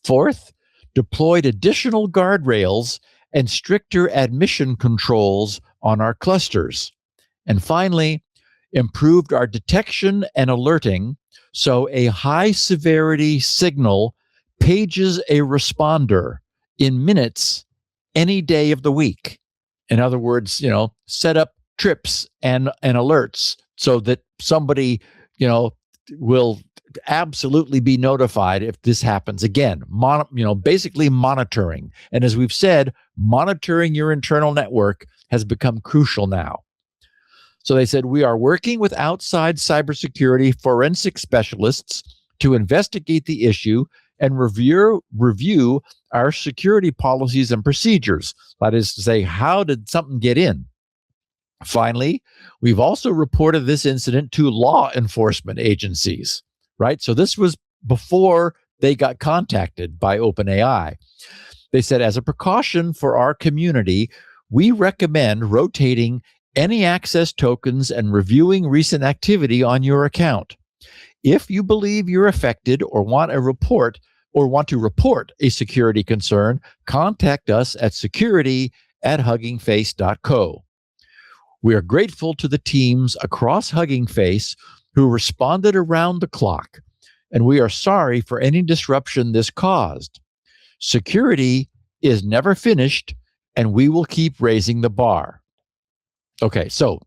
Fourth, deployed additional guardrails and stricter admission controls on our clusters. And finally, improved our detection and alerting so a high severity signal pages a responder in minutes any day of the week. In other words, set up trips and alerts so that somebody, will absolutely be notified if this happens again. Basically monitoring. And as we've said, monitoring your internal network has become crucial now. So they said, we are working with outside cybersecurity forensic specialists to investigate the issue and review our security policies and procedures. That is to say, how did something get in? Finally, we've also reported this incident to law enforcement agencies, right? So this was before they got contacted by OpenAI. They said, as a precaution for our community, we recommend rotating any access tokens and reviewing recent activity on your account. If you believe you're affected or want to report a security concern, contact us at security@huggingface.co. We are grateful to the teams across Hugging Face who responded around the clock, and we are sorry for any disruption this caused. Security is never finished, and we will keep raising the bar. Okay, so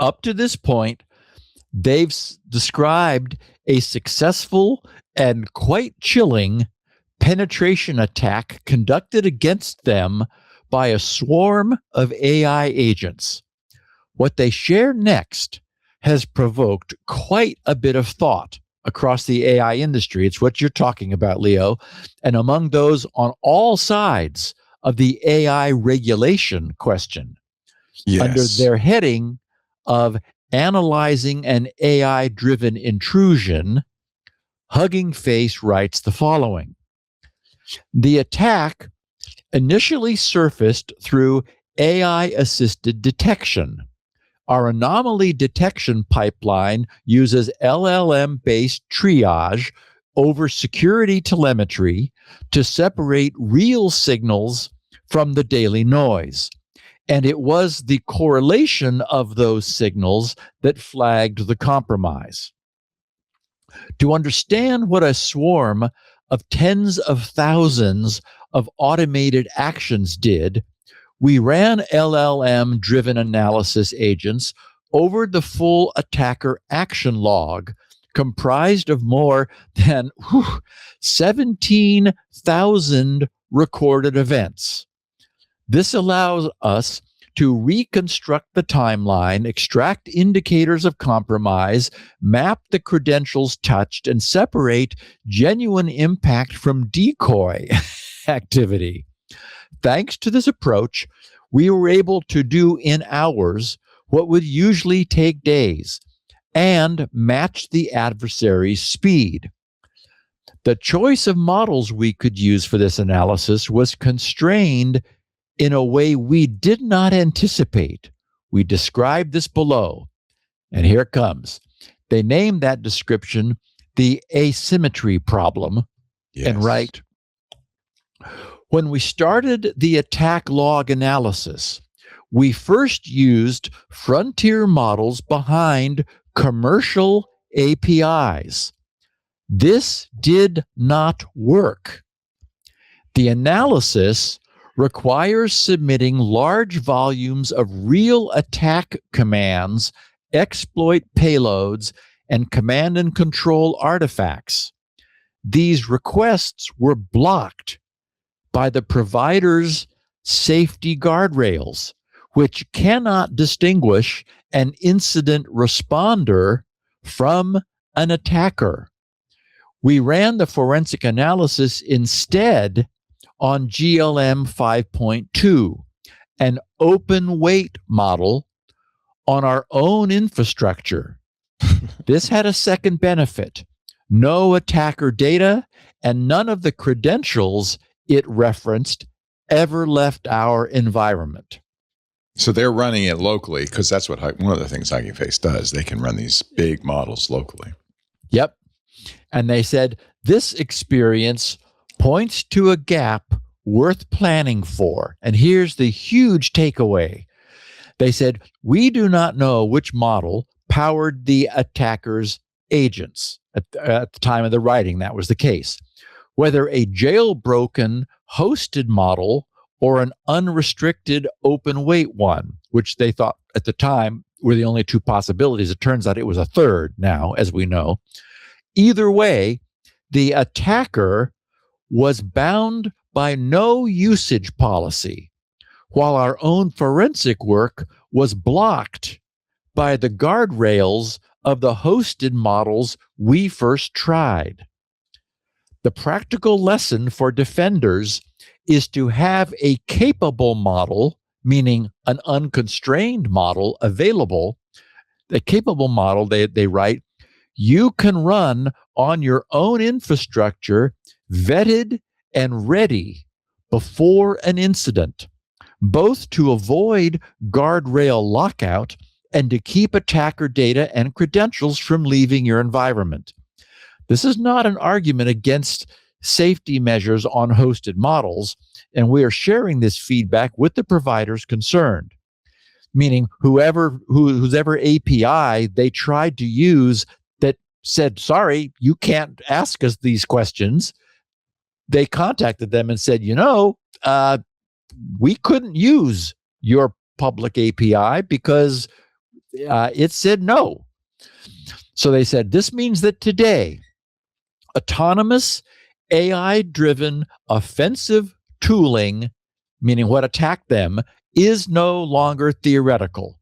up to this point, they've described a successful and quite chilling penetration attack conducted against them by a swarm of AI agents. What they share next has provoked quite a bit of thought across the AI industry. It's what you're talking about, Leo. And among those on all sides of the AI regulation question, under their heading of analyzing an AI-driven intrusion, Hugging Face writes the following. The attack initially surfaced through AI-assisted detection. Our anomaly detection pipeline uses LLM-based triage over security telemetry to separate real signals from the daily noise. And it was the correlation of those signals that flagged the compromise. To understand what a swarm of tens of thousands of automated actions did, we ran LLM-driven analysis agents over the full attacker action log, comprised of more than 17,000 recorded events. This allows us to reconstruct the timeline, extract indicators of compromise, map the credentials touched, and separate genuine impact from decoy activity. Thanks to this approach, we were able to do in hours what would usually take days and match the adversary's speed. The choice of models we could use for this analysis was constrained in a way we did not anticipate. We describe this below, and here it comes. They named that description the asymmetry problem, and write, when we started the attack log analysis, we first used frontier models behind commercial APIs. This did not work. The analysis requires submitting large volumes of real attack commands, exploit payloads, and command and control artifacts. These requests were blocked by the provider's safety guardrails, which cannot distinguish an incident responder from an attacker. We ran the forensic analysis instead on GLM 5.2, an open weight model on our own infrastructure. This had a second benefit: no attacker data and none of the credentials it referenced ever left our environment. So they're running it locally, because that's what one of the things Hugging Face does. They can run these big models locally. Yep. And they said this experience points to a gap worth planning for. And here's the huge takeaway. They said, we do not know which model powered the attacker's agents. At the time of the writing, that was the case. Whether a jailbroken hosted model or an unrestricted open weight one, which they thought at the time were the only two possibilities. It turns out it was a third now, as we know. Either way, the attacker was bound by no usage policy, while our own forensic work was blocked by the guardrails of the hosted models we first tried. The practical lesson for defenders is to have a capable model, meaning an unconstrained model available. The capable model, they write, you can run on your own infrastructure, vetted and ready before an incident, both to avoid guardrail lockout and to keep attacker data and credentials from leaving your environment. This is not an argument against safety measures on hosted models, and we are sharing this feedback with the providers concerned, meaning whose ever API they tried to use that said, sorry, you can't ask us these questions. They contacted them and said, we couldn't use your public API because it said no. So they said, this means that today, autonomous AI-driven offensive tooling, meaning what attacked them, is no longer theoretical.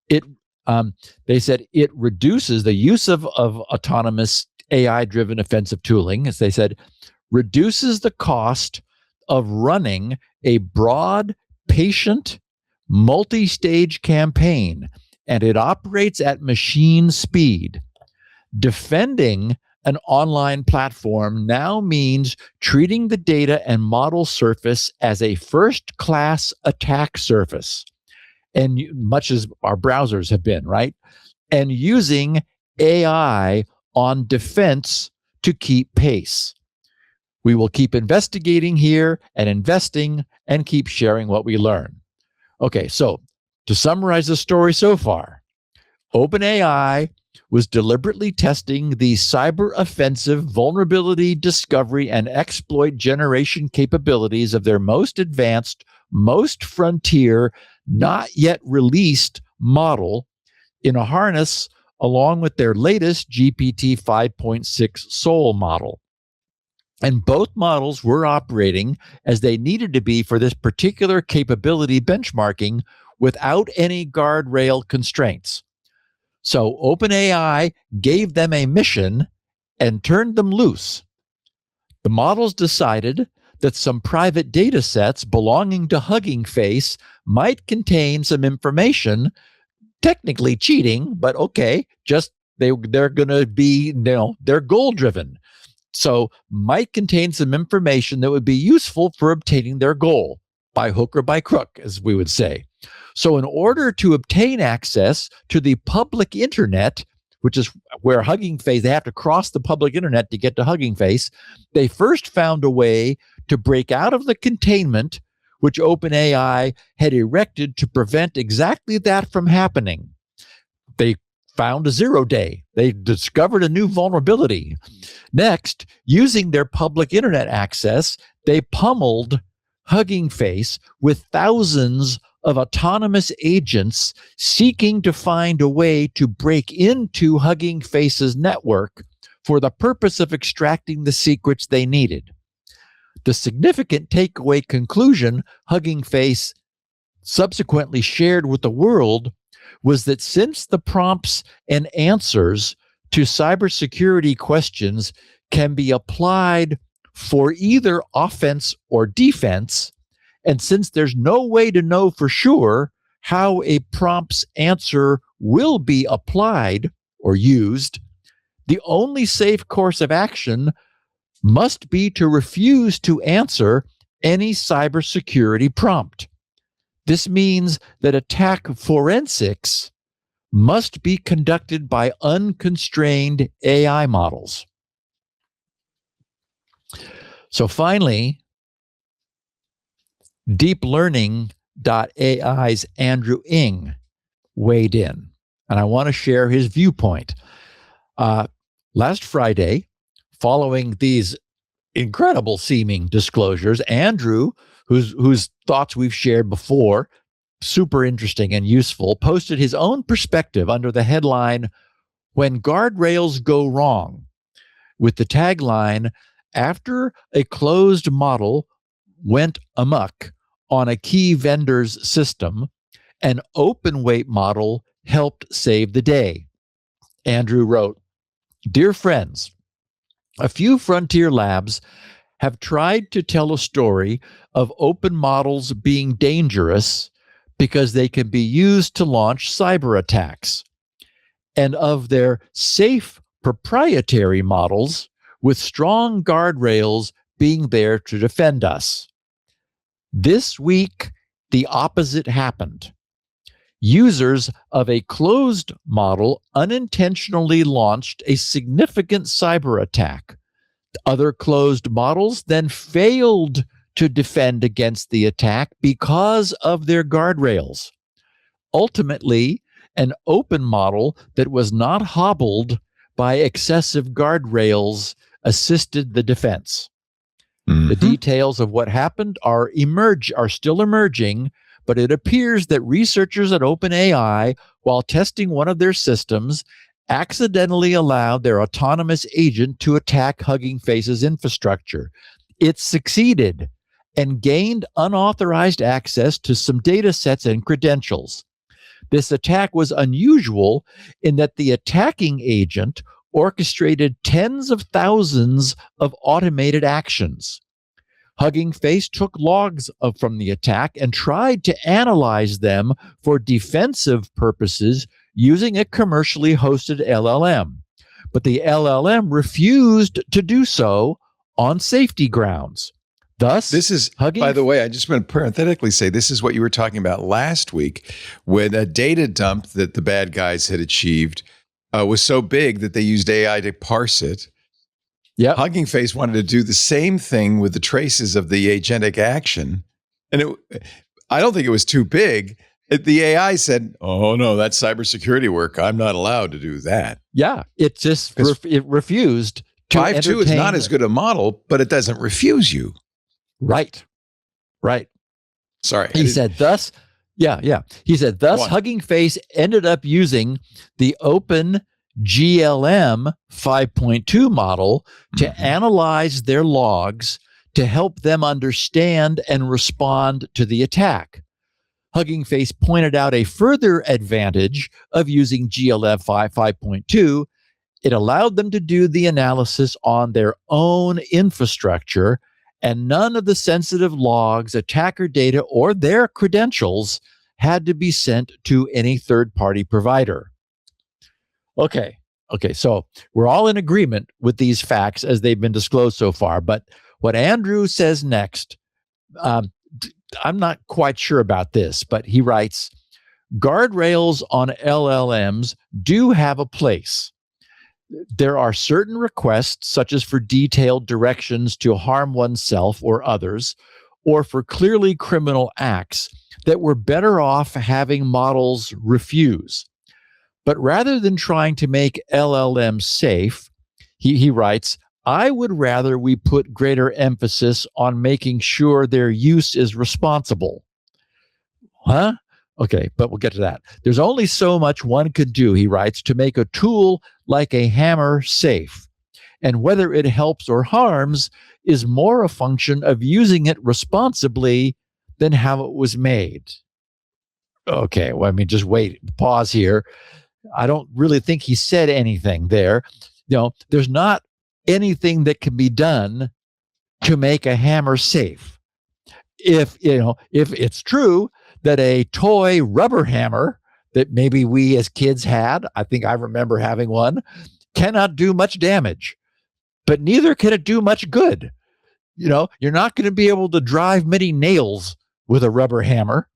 They said it reduces the use of autonomous AI-driven offensive tooling, as they said, reduces the cost of running a broad, patient, multi-stage campaign and it operates at machine speed. Defending an online platform now means treating the data and model surface as a first-class attack surface, and much as our browsers have been, right? And using AI on defense to keep pace. We will keep investigating here and investing and keep sharing what we learn. Okay, so to summarize the story so far, OpenAI was deliberately testing the cyber offensive vulnerability discovery and exploit generation capabilities of their most advanced, most frontier, not yet released model in a harness along with their latest GPT 5.6 Soul model. And both models were operating as they needed to be for this particular capability benchmarking without any guardrail constraints. So OpenAI gave them a mission and turned them loose. The models decided that some private data sets belonging to Hugging Face might contain some information, technically cheating, but okay, just they're going to be, they're goal driven. So might contain some information that would be useful for obtaining their goal, by hook or by crook, as we would say. So in order to obtain access to the public internet, which is where Hugging Face, they have to cross the public internet to get to Hugging Face, they first found a way to break out of the containment which OpenAI had erected to prevent exactly that from happening. They found a 0-day. They discovered a new vulnerability. Next, using their public internet access, they pummeled Hugging Face with thousands of autonomous agents seeking to find a way to break into Hugging Face's network for the purpose of extracting the secrets they needed. The significant takeaway conclusion Hugging Face subsequently shared with the world was that since the prompts and answers to cybersecurity questions can be applied for either offense or defense, and since there's no way to know for sure how a prompt's answer will be applied or used, the only safe course of action must be to refuse to answer any cybersecurity prompt. This means that attack forensics must be conducted by unconstrained AI models. So finally, DeepLearning.AI's Andrew Ng weighed in, and I want to share his viewpoint. Last Friday, following these incredible seeming disclosures, Andrew, whose thoughts we've shared before, super interesting and useful, posted his own perspective under the headline, "When Guardrails Go Wrong," with the tagline, "After a closed model went amok on a key vendor's system, an open weight model helped save the day." Andrew wrote, "Dear friends, a few frontier labs have tried to tell a story of open models being dangerous because they can be used to launch cyber attacks, and of their safe proprietary models with strong guardrails being there to defend us. This week, the opposite happened. Users of a closed model unintentionally launched a significant cyber attack. Other closed models then failed to defend against the attack because of their guardrails. Ultimately, an open model that was not hobbled by excessive guardrails assisted the defense." The details of what happened are still emerging, but it appears that researchers at OpenAI, while testing one of their systems, accidentally allowed their autonomous agent to attack Hugging Face's infrastructure. It succeeded and gained unauthorized access to some data sets and credentials. This attack was unusual in that the attacking agent orchestrated tens of thousands of automated actions. Hugging Face took logs from the attack and tried to analyze them for defensive purposes using a commercially hosted LLM. But the LLM refused to do so on safety grounds. Thus, this is, by the way, I just want to parenthetically say this is what you were talking about last week when a data dump that the bad guys had achieved was so big that they used AI to parse it. Yep. Hugging Face wanted to do the same thing with the traces of the agentic action. And I don't think it was too big. The AI said, oh, no, that's cybersecurity work. I'm not allowed to do that. Yeah, it just it refused to 5.2 is not as good a model, but it doesn't refuse you. Right. Sorry. He said, thus, He said, thus, Hugging Face ended up using the OpenGLM 5.2 model to analyze their logs to help them understand and respond to the attack. Hugging Face pointed out a further advantage of using GLM 5.2. It allowed them to do the analysis on their own infrastructure, and none of the sensitive logs, attacker data, or their credentials had to be sent to any third-party provider. Okay, so we're all in agreement with these facts as they've been disclosed so far, but what Andrew says next, I'm not quite sure about this, but he writes, guardrails on LLMs do have a place. There are certain requests, such as for detailed directions to harm oneself or others, or for clearly criminal acts, that we're better off having models refuse. But rather than trying to make LLMs safe, he writes, I would rather we put greater emphasis on making sure their use is responsible. Huh? Okay, but we'll get to that. There's only so much one could do, he writes, to make a tool like a hammer safe. And whether it helps or harms is more a function of using it responsibly than how it was made. Okay, well, I mean, just wait, pause here. I don't really think he said anything there. There's not anything that can be done to make a hammer safe. If it's true that a toy rubber hammer that maybe we as kids had, I think I remember having one, cannot do much damage, but neither can it do much good. You're not going to be able to drive many nails with a rubber hammer.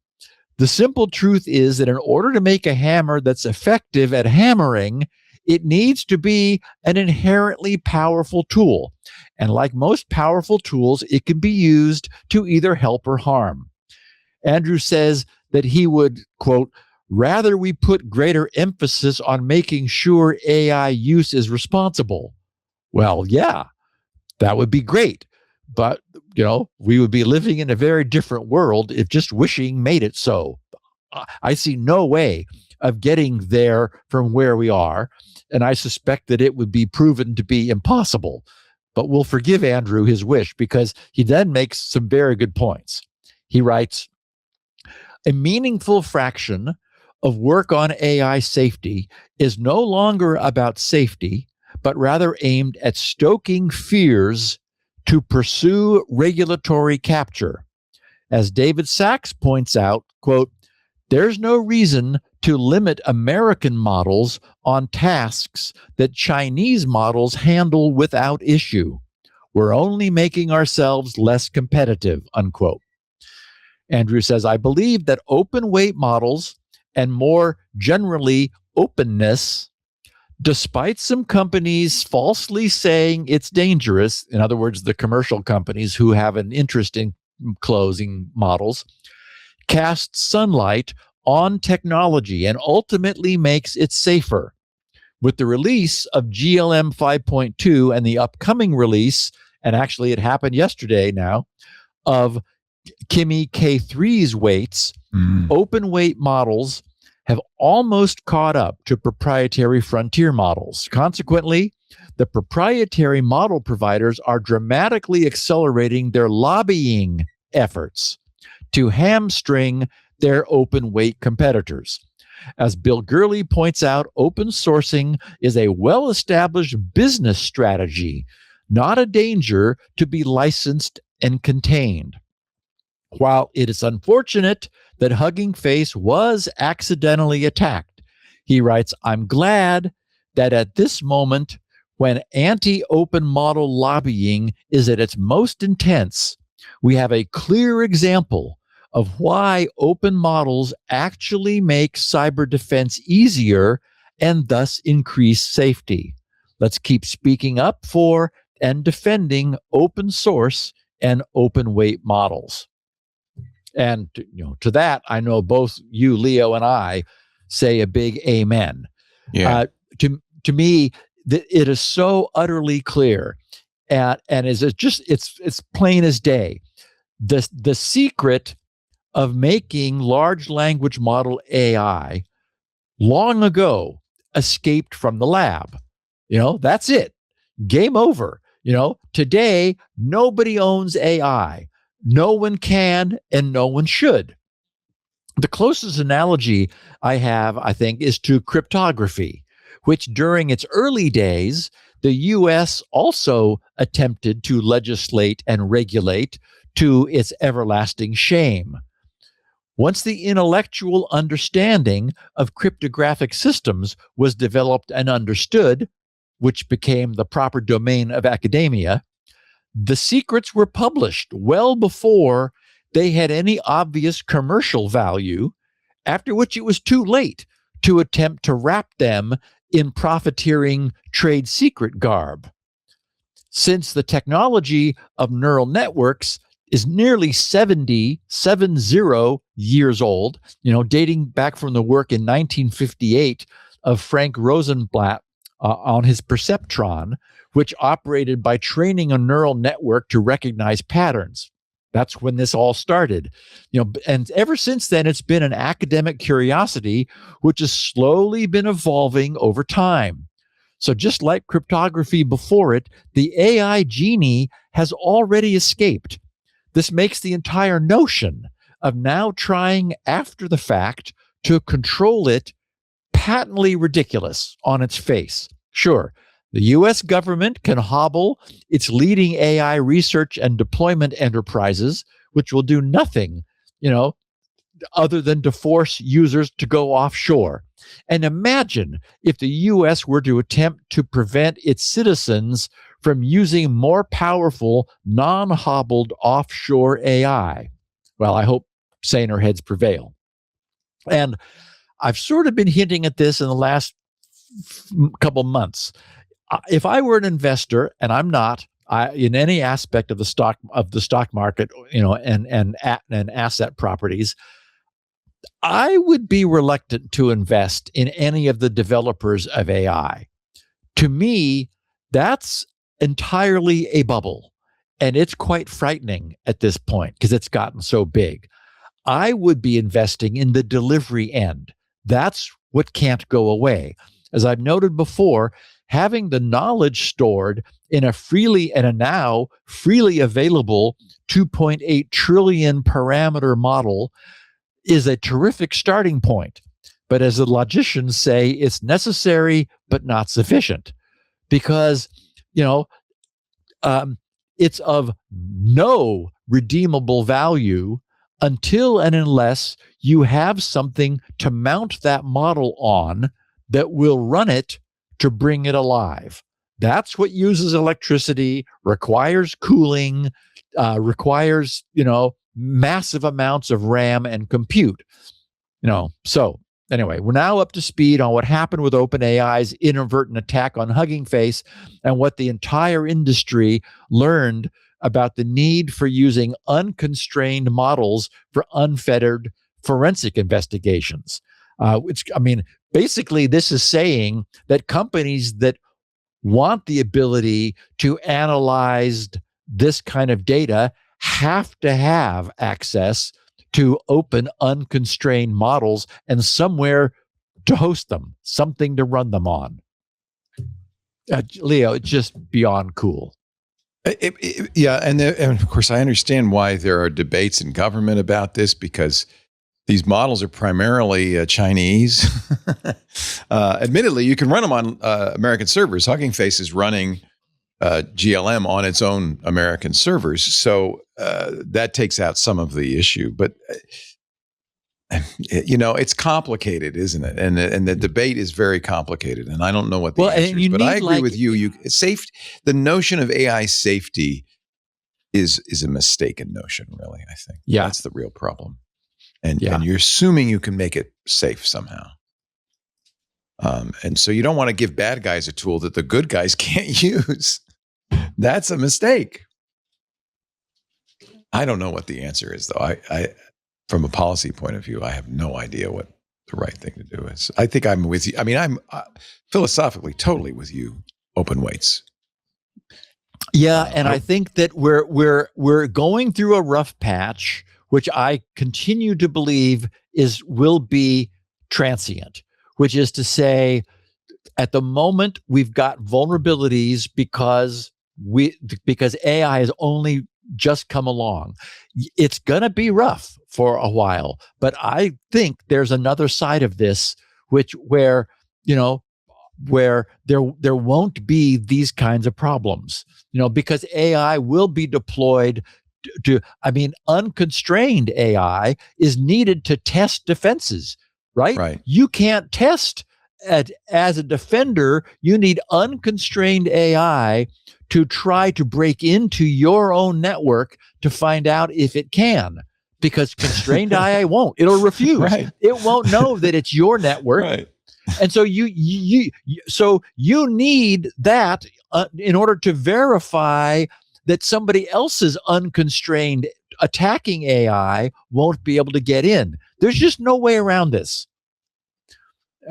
The simple truth is that in order to make a hammer that's effective at hammering, it needs to be an inherently powerful tool. And like most powerful tools, it can be used to either help or harm. Andrew says that he would, quote, rather we put greater emphasis on making sure AI use is responsible. Well, yeah, that would be great. But, we would be living in a very different world if just wishing made it so. I see no way of getting there from where we are, and I suspect that it would be proven to be impossible. But we'll forgive Andrew his wish because he then makes some very good points. He writes, a meaningful fraction of work on AI safety is no longer about safety, but rather aimed at stoking fears to pursue regulatory capture. As David Sachs points out, quote, there's no reason to limit American models on tasks that Chinese models handle without issue. We're only making ourselves less competitive, unquote. Andrew says, I believe that open weight models and more generally openness, despite some companies falsely saying it's dangerous, in other words, the commercial companies who have an interest in closing models, casts sunlight on technology and ultimately makes it safer. With the release of GLM 5.2 and the upcoming release, and actually it happened yesterday now, of Kimi K3's weights, open weight models have almost caught up to proprietary frontier models. Consequently, the proprietary model providers are dramatically accelerating their lobbying efforts to hamstring their open weight competitors. As Bill Gurley points out, open sourcing is a well-established business strategy, not a danger to be licensed and contained. While it is unfortunate that Hugging Face was accidentally attacked, He writes, I'm glad that at this moment, when anti-open model lobbying is at its most intense, we have a clear example of why open models actually make cyber defense easier and thus increase safety. Let's keep speaking up for and defending open source and open weight models. And to that, I know both you, Leo, and I say a big amen. Yeah. To me, it is so utterly clear, and it's plain as day. The secret of making large language model AI long ago escaped from the lab. That's it. Game over. Today, nobody owns AI. No one can and no one should. The closest analogy I have, I think, is to cryptography, which during its early days, the US also attempted to legislate and regulate to its everlasting shame. Once the intellectual understanding of cryptographic systems was developed and understood, which became the proper domain of academia, the secrets were published well before they had any obvious commercial value, after which it was too late to attempt to wrap them in profiteering trade secret garb. Since the technology of neural networks is nearly 70 years old, dating back from the work in 1958 of Frank Rosenblatt on his perceptron, which operated by training a neural network to recognize patterns. That's when this all started. And ever since then, it's been an academic curiosity, which has slowly been evolving over time. So just like cryptography before it, the AI genie has already escaped. This makes the entire notion of now trying after the fact to control it patently ridiculous on its face. Sure, the US government can hobble its leading AI research and deployment enterprises, which will do nothing, other than to force users to go offshore. And imagine if the US were to attempt to prevent its citizens from using more powerful, non-hobbled offshore AI. Well, I hope saner heads prevail. And I've sort of been hinting at this in the last couple months. If I were an investor, and I'm not, in any aspect of the stock market, and asset properties, I would be reluctant to invest in any of the developers of AI. To me, that's entirely a bubble, and it's quite frightening at this point because it's gotten so big. I would be investing in the delivery end. That's what can't go away. As I've noted before, having the knowledge stored in a now freely available 2.8 trillion parameter model is a terrific starting point. But as the logicians say, it's necessary but not sufficient, because it's of no redeemable value until and unless you have something to mount that model on that will run it to bring it alive. That's what uses electricity, requires cooling, requires, massive amounts of RAM and compute. So anyway, we're now up to speed on what happened with OpenAI's inadvertent attack on Hugging Face and what the entire industry learned about the need for using unconstrained models for unfettered forensic investigations. Basically, this is saying that companies that want the ability to analyze this kind of data have to have access to open, unconstrained models and somewhere to host them, something to run them on. Leo, it's just beyond cool. Yeah, and of course, I understand why there are debates in government about this, because these models are primarily Chinese. Admittedly, you can run them on American servers. Hugging Face is running GLM on its own American servers, so that takes out some of the issue. But it's complicated, isn't it? And the debate is very complicated, and I don't know what the answer is. But I agree with you. The notion of AI safety is a mistaken notion, really. I think that's the real problem, and you're assuming you can make it safe somehow. And so you don't want to give bad guys a tool that the good guys can't use. That's a mistake. I don't know what the answer is, though. I from a policy point of view, I have no idea what the right thing to do is. I think I'm with you. I mean, I'm philosophically totally with you, open weights. Yeah, and I think that we're going through a rough patch, which I continue to believe will be transient, which is to say, at the moment we've got vulnerabilities because AI has only just come along. It's going to be rough for a while, but I think there's another side of this, where there won't be these kinds of problems, because AI will be deployed unconstrained AI is needed to test defenses, right? Right. You can't test as a defender. You need unconstrained AI to try to break into your own network to find out if it can, because constrained AI won't. It'll refuse. Right. It won't know that it's your network. Right. And so you need that in order to verify that somebody else's unconstrained attacking AI won't be able to get in. There's just no way around this.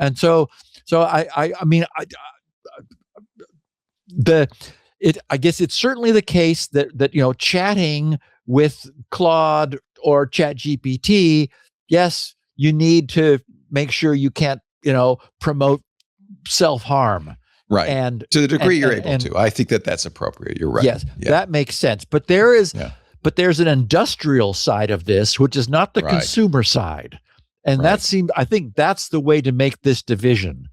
And I guess it's certainly the case that chatting with Claude or ChatGPT, yes, you need to make sure you can't promote self-harm. Right. And to the degree you're able to. I think that's appropriate. You're right. Yes, that makes sense. But there's an industrial side of this, which is not the consumer side. And I think that's the way to make this division.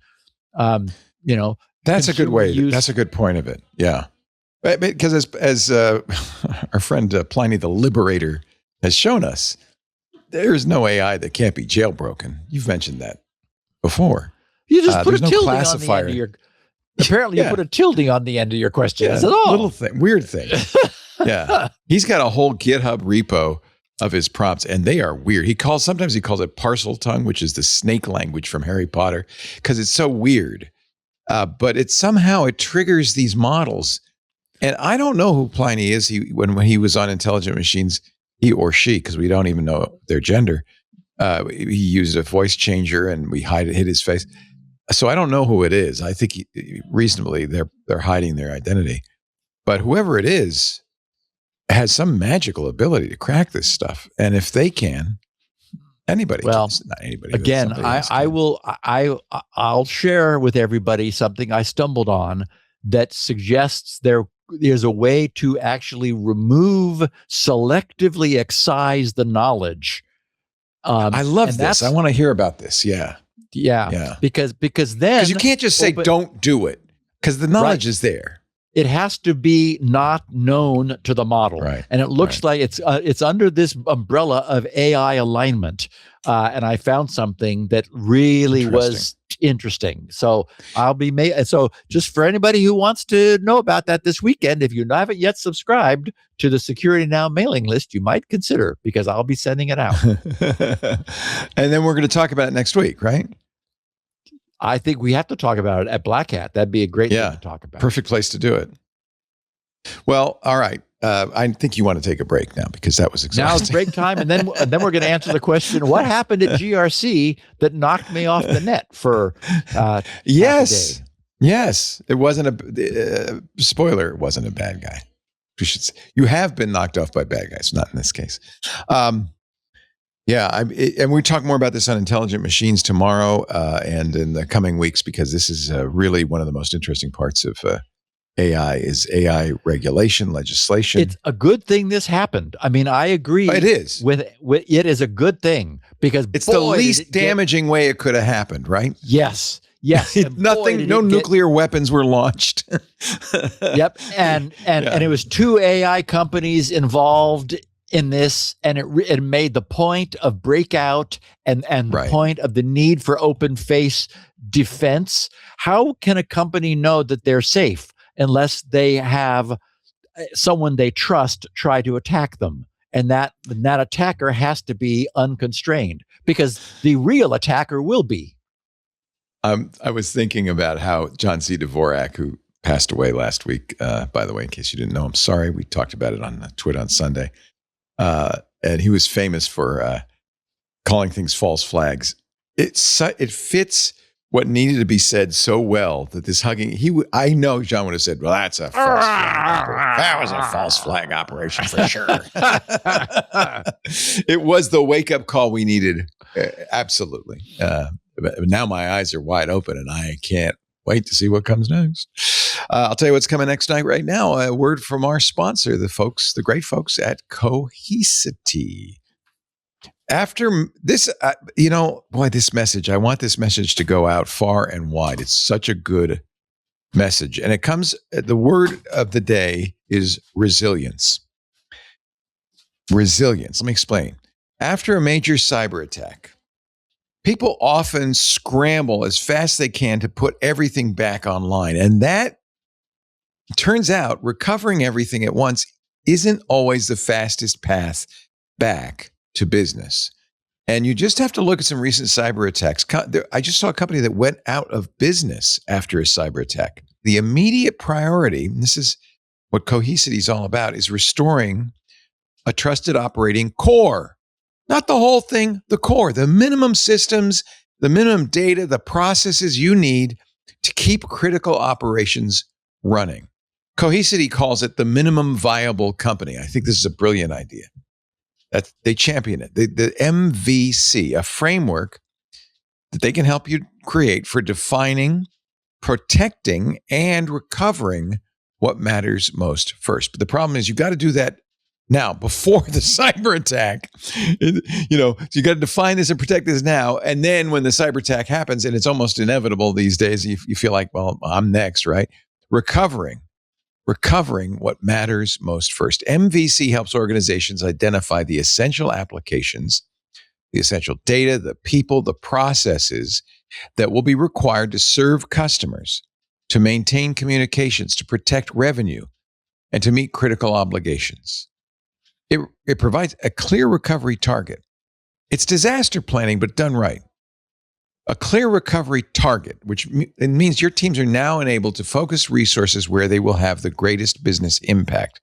That's a good way. That's a good point of it. Yeah. Because as our friend Pliny the Liberator has shown us, there is no AI that can't be jailbroken. You've mentioned that before. You just put a tilde on the end of your. Apparently, you put a tilde on the end of your question. Yeah, little thing, weird thing. Yeah, he's got a whole GitHub repo of his prompts, and they are weird. Sometimes he calls it parcel tongue, which is the snake language from Harry Potter, because it's so weird. But it triggers these models, and I don't know who Pliny is. When he was on Intelligent Machines, he or she, because we don't even know their gender. He used a voice changer, and we hid his face. So I don't know who it is. I think reasonably they're hiding their identity. But whoever it is has some magical ability to crack this stuff. And if they can, anybody can. Not anybody. Again, I'll share with everybody something I stumbled on that suggests there's a way to actually selectively excise the knowledge. I love this. I want to hear about this. Yeah. Because then you can't just say don't do it, because the knowledge is there. It has to be not known to the model, right? And it looks like it's under this umbrella of AI alignment. And I found something that really was interesting. So so just for anybody who wants to know about that this weekend, if you haven't yet subscribed to the Security Now mailing list, you might consider, because I'll be sending it out. And then we're going to talk about it next week, right? I think we have to talk about it at Black Hat. That'd be a great thing to talk about. Perfect place to do it. Well, all right. I think you want to take a break now, because that was exhausting. Now it's break time, and then we're going to answer the question: what happened at GRC that knocked me off the net for half a day? Yes. It wasn't spoiler. It wasn't a bad guy. You have been knocked off by bad guys, not in this case. And we talk more about this on Intelligent Machines tomorrow and in the coming weeks, because this is really one of the most interesting parts of AI is AI regulation, legislation. It's a good thing this happened. I mean, I agree. It is. With it is a good thing, because it's the least damaging way it could have happened, right? Yes. No nuclear weapons were launched. Yep. And it was 2 AI companies involved in this, and it made the point of breakout and the Right. point of the need for open face defense. How can a company know that they're safe unless they have someone they trust try to attack them? And that attacker has to be unconstrained, because the real attacker will be. I was thinking about how John C. Dvorak, who passed away last week, by the way, in case you didn't know, I'm sorry. We talked about it on Twitter on Sunday. And he was famous for calling things false flags. It fits what needed to be said so well that this hugging, I know John would have said, well, that's a false flag operation. That was a false flag operation for sure. It was the wake-up call we needed. Absolutely. But now my eyes are wide open and I can't wait to see what comes next. I'll tell you what's coming next night right now. A word from our sponsor, the great folks at Cohesity. After this, this message, I want this message to go out far and wide. It's such a good message. And the word of the day is resilience. Resilience. Let me explain. After a major cyber attack, people often scramble as fast as they can to put everything back online. And that turns out recovering everything at once isn't always the fastest path back to business. And you just have to look at some recent cyber attacks. I just saw a company that went out of business after a cyber attack. The immediate priority, and this is what Cohesity is all about, is restoring a trusted operating core. Not the whole thing, the core, the minimum systems, the minimum data, the processes you need to keep critical operations running. Cohesity calls it the minimum viable company. I think this is a brilliant idea. They champion it. The MVC, a framework that they can help you create for defining, protecting, and recovering what matters most first. But the problem is you've got to do that now, before the cyber attack. So you got to define this and protect this now. And then when the cyber attack happens, and it's almost inevitable these days, you feel like, well, I'm next, right? Recovering what matters most first. MVC helps organizations identify the essential applications, the essential data, the people, the processes that will be required to serve customers, to maintain communications, to protect revenue, and to meet critical obligations. It provides a clear recovery target. It's disaster planning, but done right. A clear recovery target, which it means your teams are now enabled to focus resources where they will have the greatest business impact.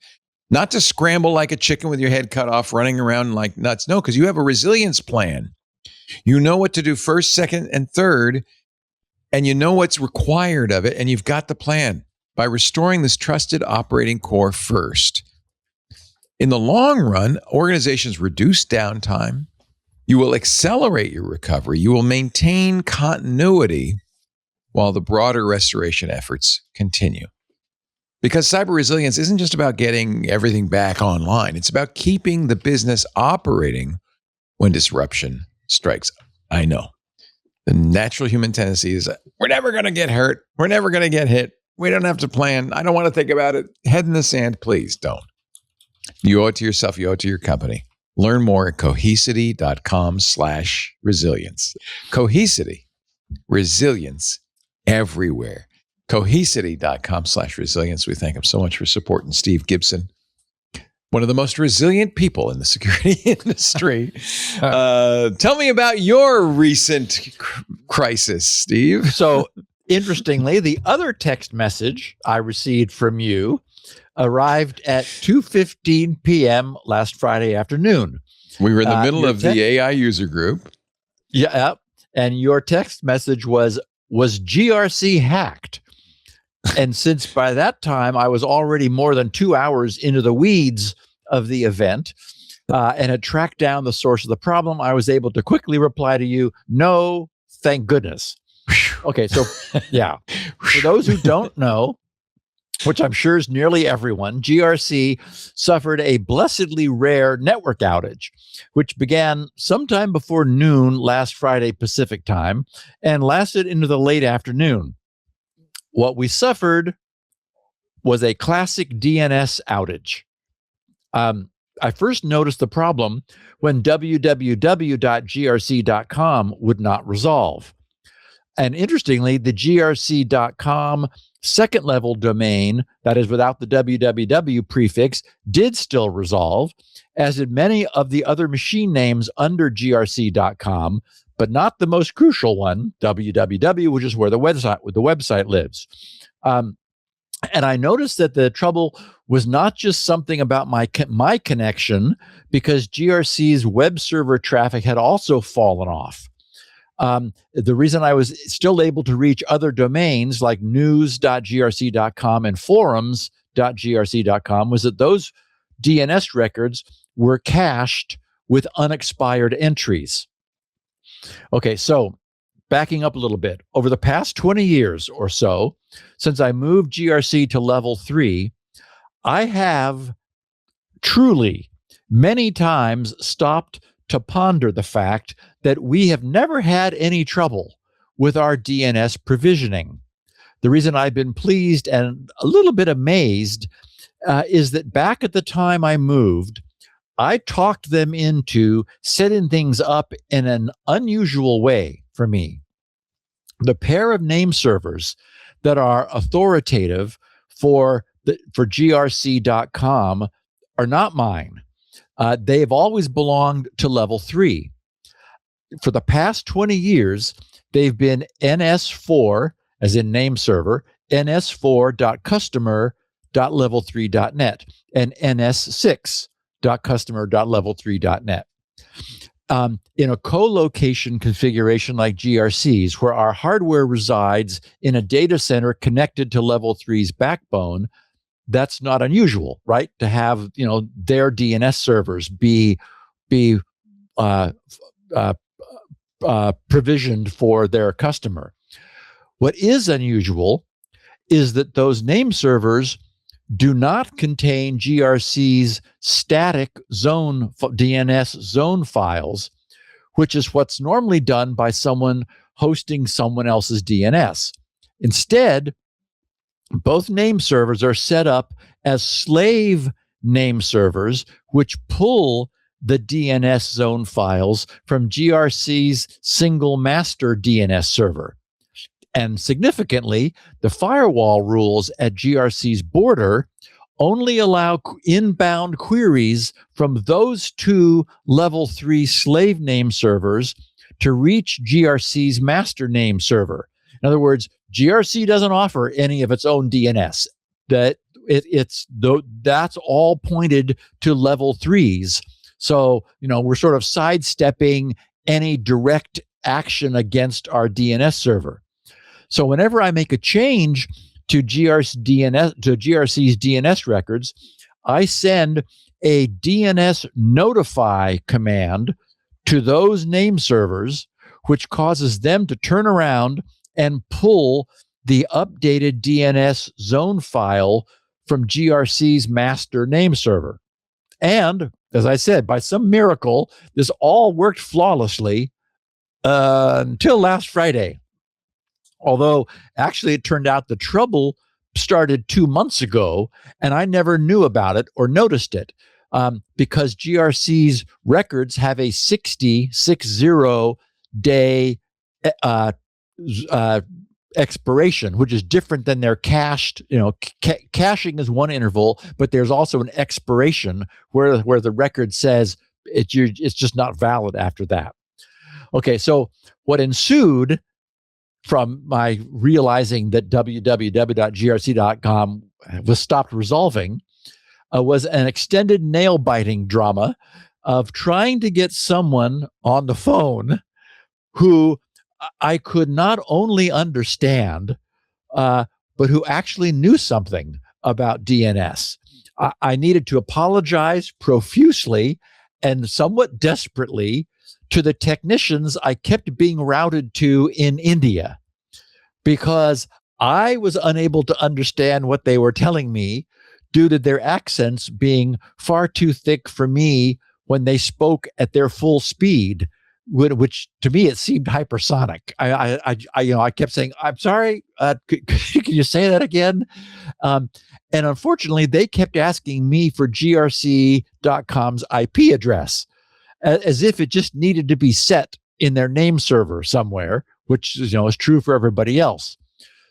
Not to scramble like a chicken with your head cut off, running around like nuts. No, because you have a resilience plan. You know what to do first, second, and third, and you know what's required of it, and you've got the plan. By restoring this trusted operating core first, in the long run, organizations reduce downtime. You will accelerate your recovery. You will maintain continuity while the broader restoration efforts continue. Because cyber resilience isn't just about getting everything back online. It's about keeping the business operating when disruption strikes. I know. The natural human tendency is, we're never going to get hurt. We're never going to get hit. We don't have to plan. I don't want to think about it. Head in the sand. Please don't. You owe it to yourself. You owe it to your company. Learn more at cohesity.com/resilience. Cohesity, resilience everywhere. Cohesity.com/resilience. We thank him so much for supporting Steve Gibson, one of the most resilient people in the security industry. Tell me about your recent crisis, Steve. So, interestingly, the other text message I received from you arrived at 2:15 p.m. last Friday afternoon. We were in the middle of the AI user group. Yeah. And your text message was GRC hacked? And since by that time I was already more than 2 hours into the weeds of the event and had tracked down the source of the problem, I was able to quickly reply to you, no, thank goodness. Okay, so yeah. For those who don't know, which I'm sure is nearly everyone, GRC suffered a blessedly rare network outage, which began sometime before noon last Friday Pacific time and lasted into the late afternoon. What we suffered was a classic DNS outage. I first noticed the problem when www.grc.com would not resolve. And interestingly, the grc.com second level domain, that is without the www prefix, did still resolve, as did many of the other machine names under grc.com, but not the most crucial one, www, which is where the website lives. And I noticed that the trouble was not just something about my connection, because GRC's web server traffic had also fallen off. The reason I was still able to reach other domains like news.grc.com and forums.grc.com was that those DNS records were cached with unexpired entries. Okay, so backing up a little bit, over the past 20 years or so, since I moved GRC to level 3, I have truly many times stopped to ponder the fact that we have never had any trouble with our DNS provisioning. The reason I've been pleased and a little bit amazed is that back at the time I moved, I talked them into setting things up in an unusual way for me. The pair of name servers that are authoritative for grc.com are not mine. They've always belonged to level 3. For the past 20 years, they've been ns4, as in name server, ns4.customer.level3.net, and ns6.customer.level3.net. In a co-location configuration like GRC's, where our hardware resides in a data center connected to level 3's backbone, that's not unusual, right? To have, their DNS servers be provisioned for their customer. What is unusual is that those name servers do not contain GRC's static zone DNS zone files, which is what's normally done by someone hosting someone else's DNS. Instead, both name servers are set up as slave name servers, which pull the DNS zone files from GRC's single master DNS server. And significantly, the firewall rules at GRC's border only allow inbound queries from those two level 3 slave name servers to reach GRC's master name server. In other words, GRC doesn't offer any of its own DNS. That's all pointed to level 3s. So, we're sort of sidestepping any direct action against our DNS server. So whenever I make a change to GRC's DNS records, I send a DNS notify command to those name servers, which causes them to turn around and pull the updated DNS zone file from GRC's master name server. And as I said, by some miracle, this all worked flawlessly until last Friday. Although actually it turned out the trouble started 2 months ago, and I never knew about it or noticed it because GRC's records have a 60 day expiration, which is different than their cached. Caching is one interval, but there's also an expiration where the record says it's just not valid after that. Okay, so what ensued from my realizing that www.grc.com was stopped resolving was an extended nail-biting drama of trying to get someone on the phone who I could not only understand, but who actually knew something about DNS. I needed to apologize profusely and somewhat desperately to the technicians I kept being routed to in India, because I was unable to understand what they were telling me due to their accents being far too thick for me when they spoke at their full speed. which to me it seemed hypersonic. I kept saying, "I'm sorry, can you say that again?" And unfortunately, they kept asking me for grc.com's IP address, as if it just needed to be set in their name server somewhere, which is true for everybody else.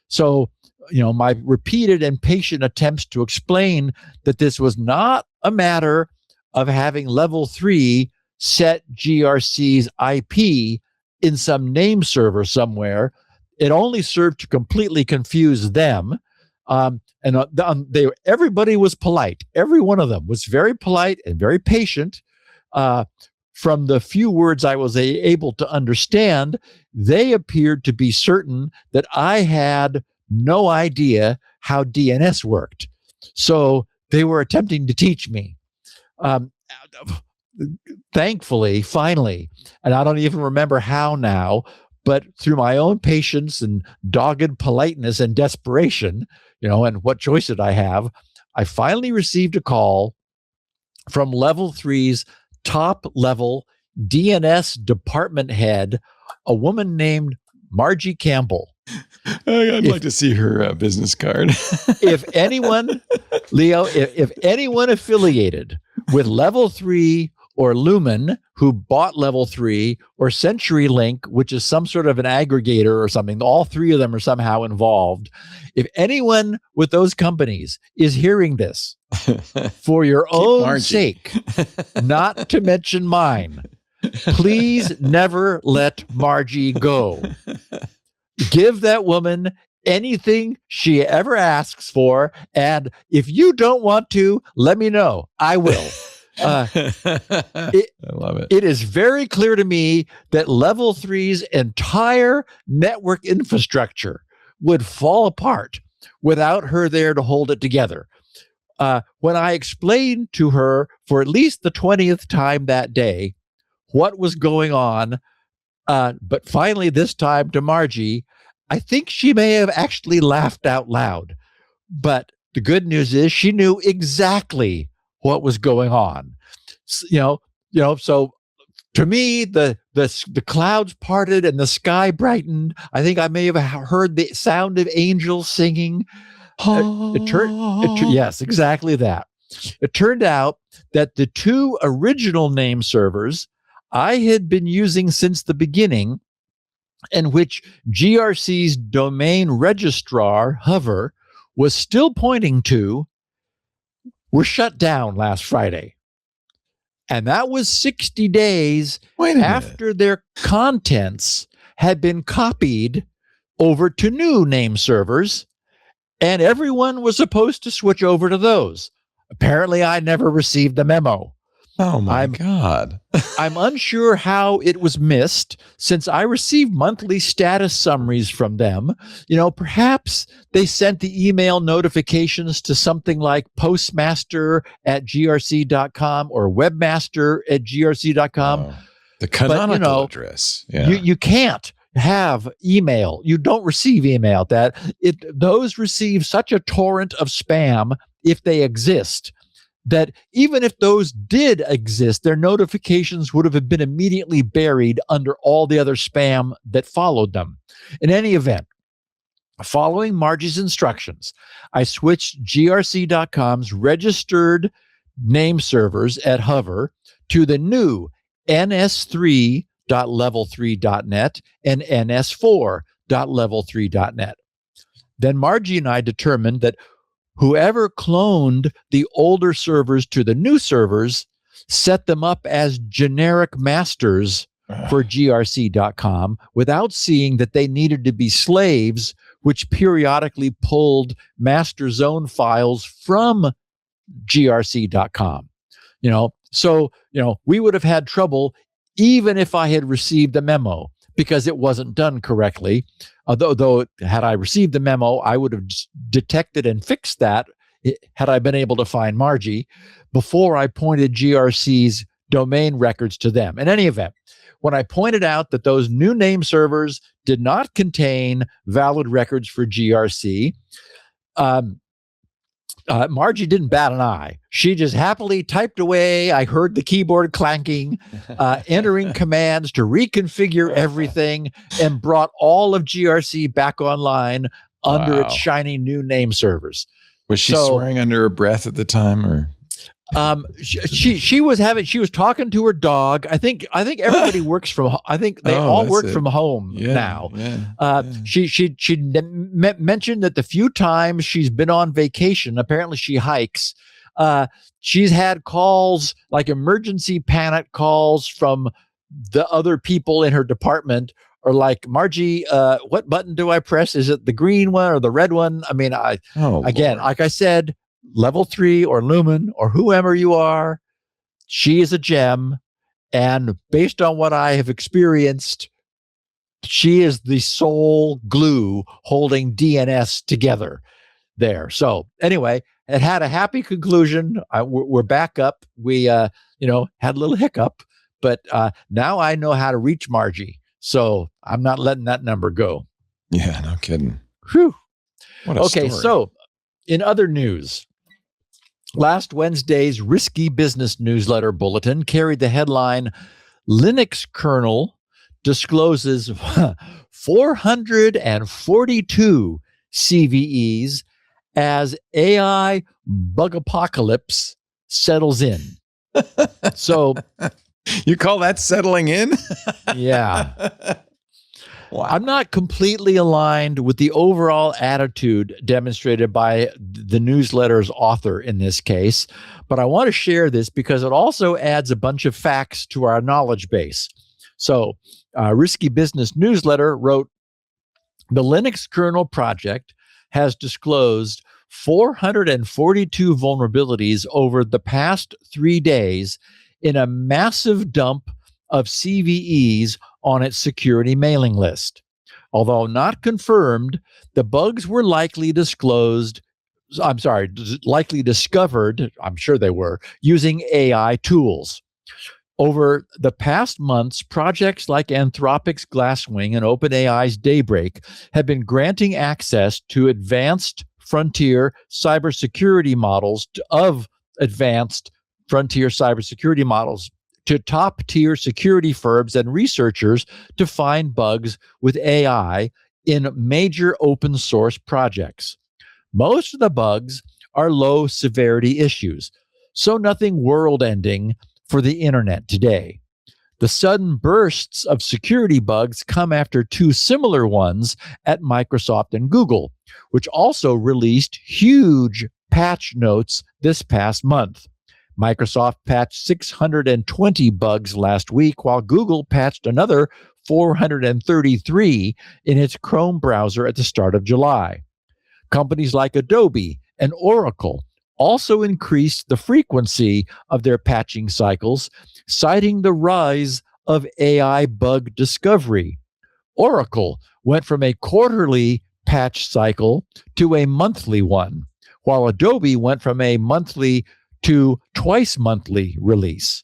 So, my repeated and patient attempts to explain that this was not a matter of having level 3 set GRC's IP in some name server somewhere. It only served to completely confuse them. Everybody was polite. Every one of them was very polite and very patient. From the few words I was able to understand, they appeared to be certain that I had no idea how DNS worked. So they were attempting to teach me. Thankfully, finally, and I don't even remember how now, but through my own patience and dogged politeness and desperation, and what choice did I have? I finally received a call from level 3's top level DNS department head, a woman named Margie Campbell. I'd like to see her business card. If anyone, Leo, if anyone affiliated with level 3 or Lumen, who bought level 3, or CenturyLink, which is some sort of an aggregator or something, all three of them are somehow involved. If anyone with those companies is hearing this, for your own sake, not to mention mine, please never let Margie go. Give that woman anything she ever asks for, and if you don't want to, let me know. I will. I love it. It is very clear to me that level 3's entire network infrastructure would fall apart without her there to hold it together. When I explained to her for at least the 20th time that day what was going on, but finally this time to Margie, I think she may have actually laughed out loud. But the good news is she knew exactly what was going on. So to me, the clouds parted and the sky brightened. I think I may have heard the sound of angels singing. Yes, exactly that. It turned out that the two original name servers I had been using since the beginning, and which GRC's domain registrar, Hover, was still pointing to, were shut down last Friday. And that was 60 days after their contents had been copied over to new name servers, and everyone was supposed to switch over to those. Apparently, I never received the memo. Oh my God. I'm unsure how it was missed, since I received monthly status summaries from them. Perhaps they sent the email notifications to something like postmaster@grc.com or webmaster@grc.com. The canonical address. Yeah. You can't have email. You don't receive email. Those receive such a torrent of spam, if they exist, that even if those did exist, their notifications would have been immediately buried under all the other spam that followed them. In any event, following Margie's instructions, I switched grc.com's registered name servers at Hover to the new ns3.level3.net and ns4.level3.net. Then Margie and I determined that whoever cloned the older servers to the new servers set them up as generic masters for grc.com without seeing that they needed to be slaves, which periodically pulled master zone files from grc.com. So we would have had trouble even if I had received the memo, because it wasn't done correctly. Though had I received the memo, I would have detected and fixed that had I been able to find Margie before I pointed GRC's domain records to them. In any event, when I pointed out that those new name servers did not contain valid records for GRC, Margie didn't bat an eye. She just happily typed away. I heard the keyboard clanking, entering commands to reconfigure everything, and brought all of GRC back online under its shiny new name servers. Was she swearing under her breath at the time, or? She was talking to her dog. I think everybody works from. I think they all work from home now. She mentioned that the few times she's been on vacation, apparently she hikes. She's had calls, like emergency panic calls from the other people in her department, or like, Margie, what button do I press? Is it the green one or the red one? I mean, again, like I said, level 3 or Lumen or whoever you are, she is a gem. And based on what I have experienced, she is the sole glue holding DNS together there. So anyway, it had a happy conclusion. We're back up. We, had a little hiccup, but now I know how to reach Margie. So I'm not letting that number go. Yeah, no kidding. Whew. What a story. So in other news, last Wednesday's Risky Business newsletter bulletin carried the headline, Linux kernel discloses 442 CVEs as AI bug apocalypse settles in. So you call that settling in? Yeah. Wow. I'm not completely aligned with the overall attitude demonstrated by the newsletter's author in this case, but I want to share this because it also adds a bunch of facts to our knowledge base. So, Risky Business newsletter wrote, the Linux kernel project has disclosed 442 vulnerabilities over the past 3 days in a massive dump of CVEs on its security mailing list. Although not confirmed, the bugs were likely discovered, I'm sure they were, using AI tools. Over the past months, projects like Anthropic's Glasswing and OpenAI's Daybreak have been granting access to advanced frontier cybersecurity models to top-tier security firms and researchers to find bugs with AI in major open source projects. Most of the bugs are low-severity issues, so nothing world-ending for the internet today. The sudden bursts of security bugs come after two similar ones at Microsoft and Google, which also released huge patch notes this past month. Microsoft patched 620 bugs last week, while Google patched another 433 in its Chrome browser at the start of July. Companies like Adobe and Oracle also increased the frequency of their patching cycles, citing the rise of AI bug discovery. Oracle went from a quarterly patch cycle to a monthly one, while Adobe went from a monthly to twice monthly release.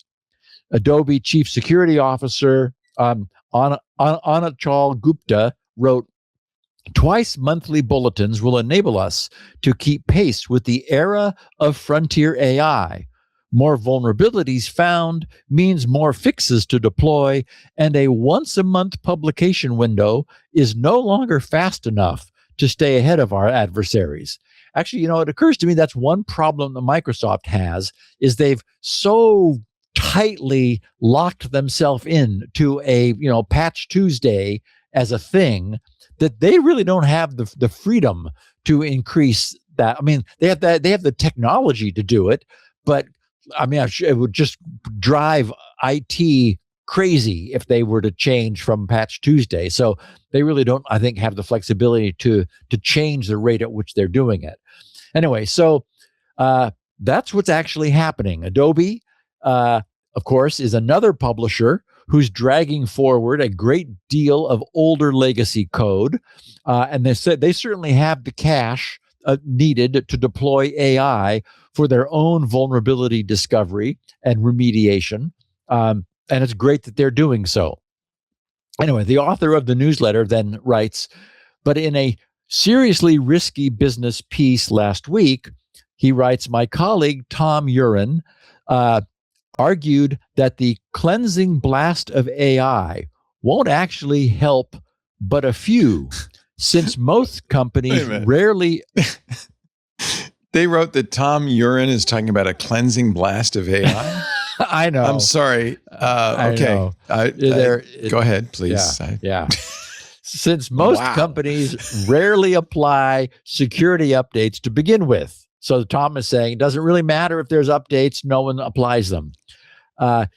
Adobe Chief Security Officer Anachal Gupta wrote, twice monthly bulletins will enable us to keep pace with the era of frontier AI. More vulnerabilities found means more fixes to deploy, and a once-a-month publication window is no longer fast enough to stay ahead of our adversaries. Actually, it occurs to me that's one problem that Microsoft has, is they've so tightly locked themselves in to a, Patch Tuesday as a thing that they really don't have the freedom to increase that. I mean, they have the technology to do it, but I mean, it would just drive IT crazy if they were to change from Patch Tuesday. So they really don't, I think, have the flexibility to change the rate at which they're doing it. Anyway, so that's what's actually happening. Adobe, of course, is another publisher who's dragging forward a great deal of older legacy code. And they said they certainly have the cash needed to deploy AI for their own vulnerability discovery and remediation. And it's great that they're doing so. Anyway, the author of the newsletter then writes, but in a seriously risky business piece last week, He writes, my colleague Tom Urin argued that the cleansing blast of AI won't actually help but a few, since most companies rarely... They wrote that Tom Urin is talking about a cleansing blast of AI. I know. I'm sorry. Okay. Go ahead, please. Yeah. Since most companies rarely apply security updates to begin with. So Tom is saying it doesn't really matter if there's updates, no one applies them.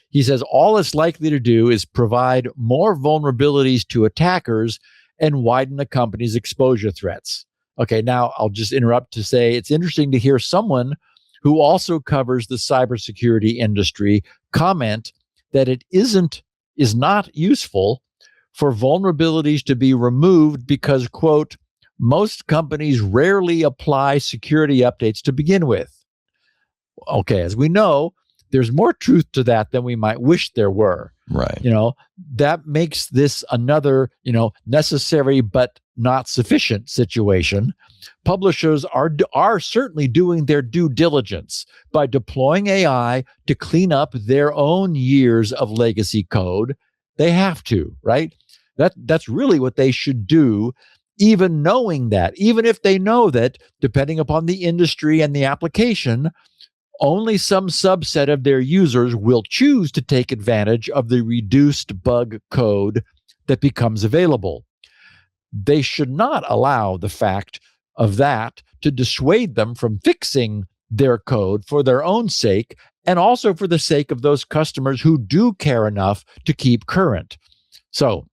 He says all it's likely to do is provide more vulnerabilities to attackers and widen the company's exposure threats. Okay, now I'll just interrupt to say it's interesting to hear someone who also covers the cybersecurity industry comment that it is not useful for vulnerabilities to be removed because, quote, most companies rarely apply security updates to begin with. Okay, as we know, there's more truth to that than we might wish there were. Right. That makes this another, necessary but not sufficient situation. Publishers are certainly doing their due diligence by deploying AI to clean up their own years of legacy code. They have to, right? That's really what they should do, even knowing that, even if they know that, depending upon the industry and the application, only some subset of their users will choose to take advantage of the reduced bug code that becomes available. They should not allow the fact of that to dissuade them from fixing their code for their own sake and also for the sake of those customers who do care enough to keep current. So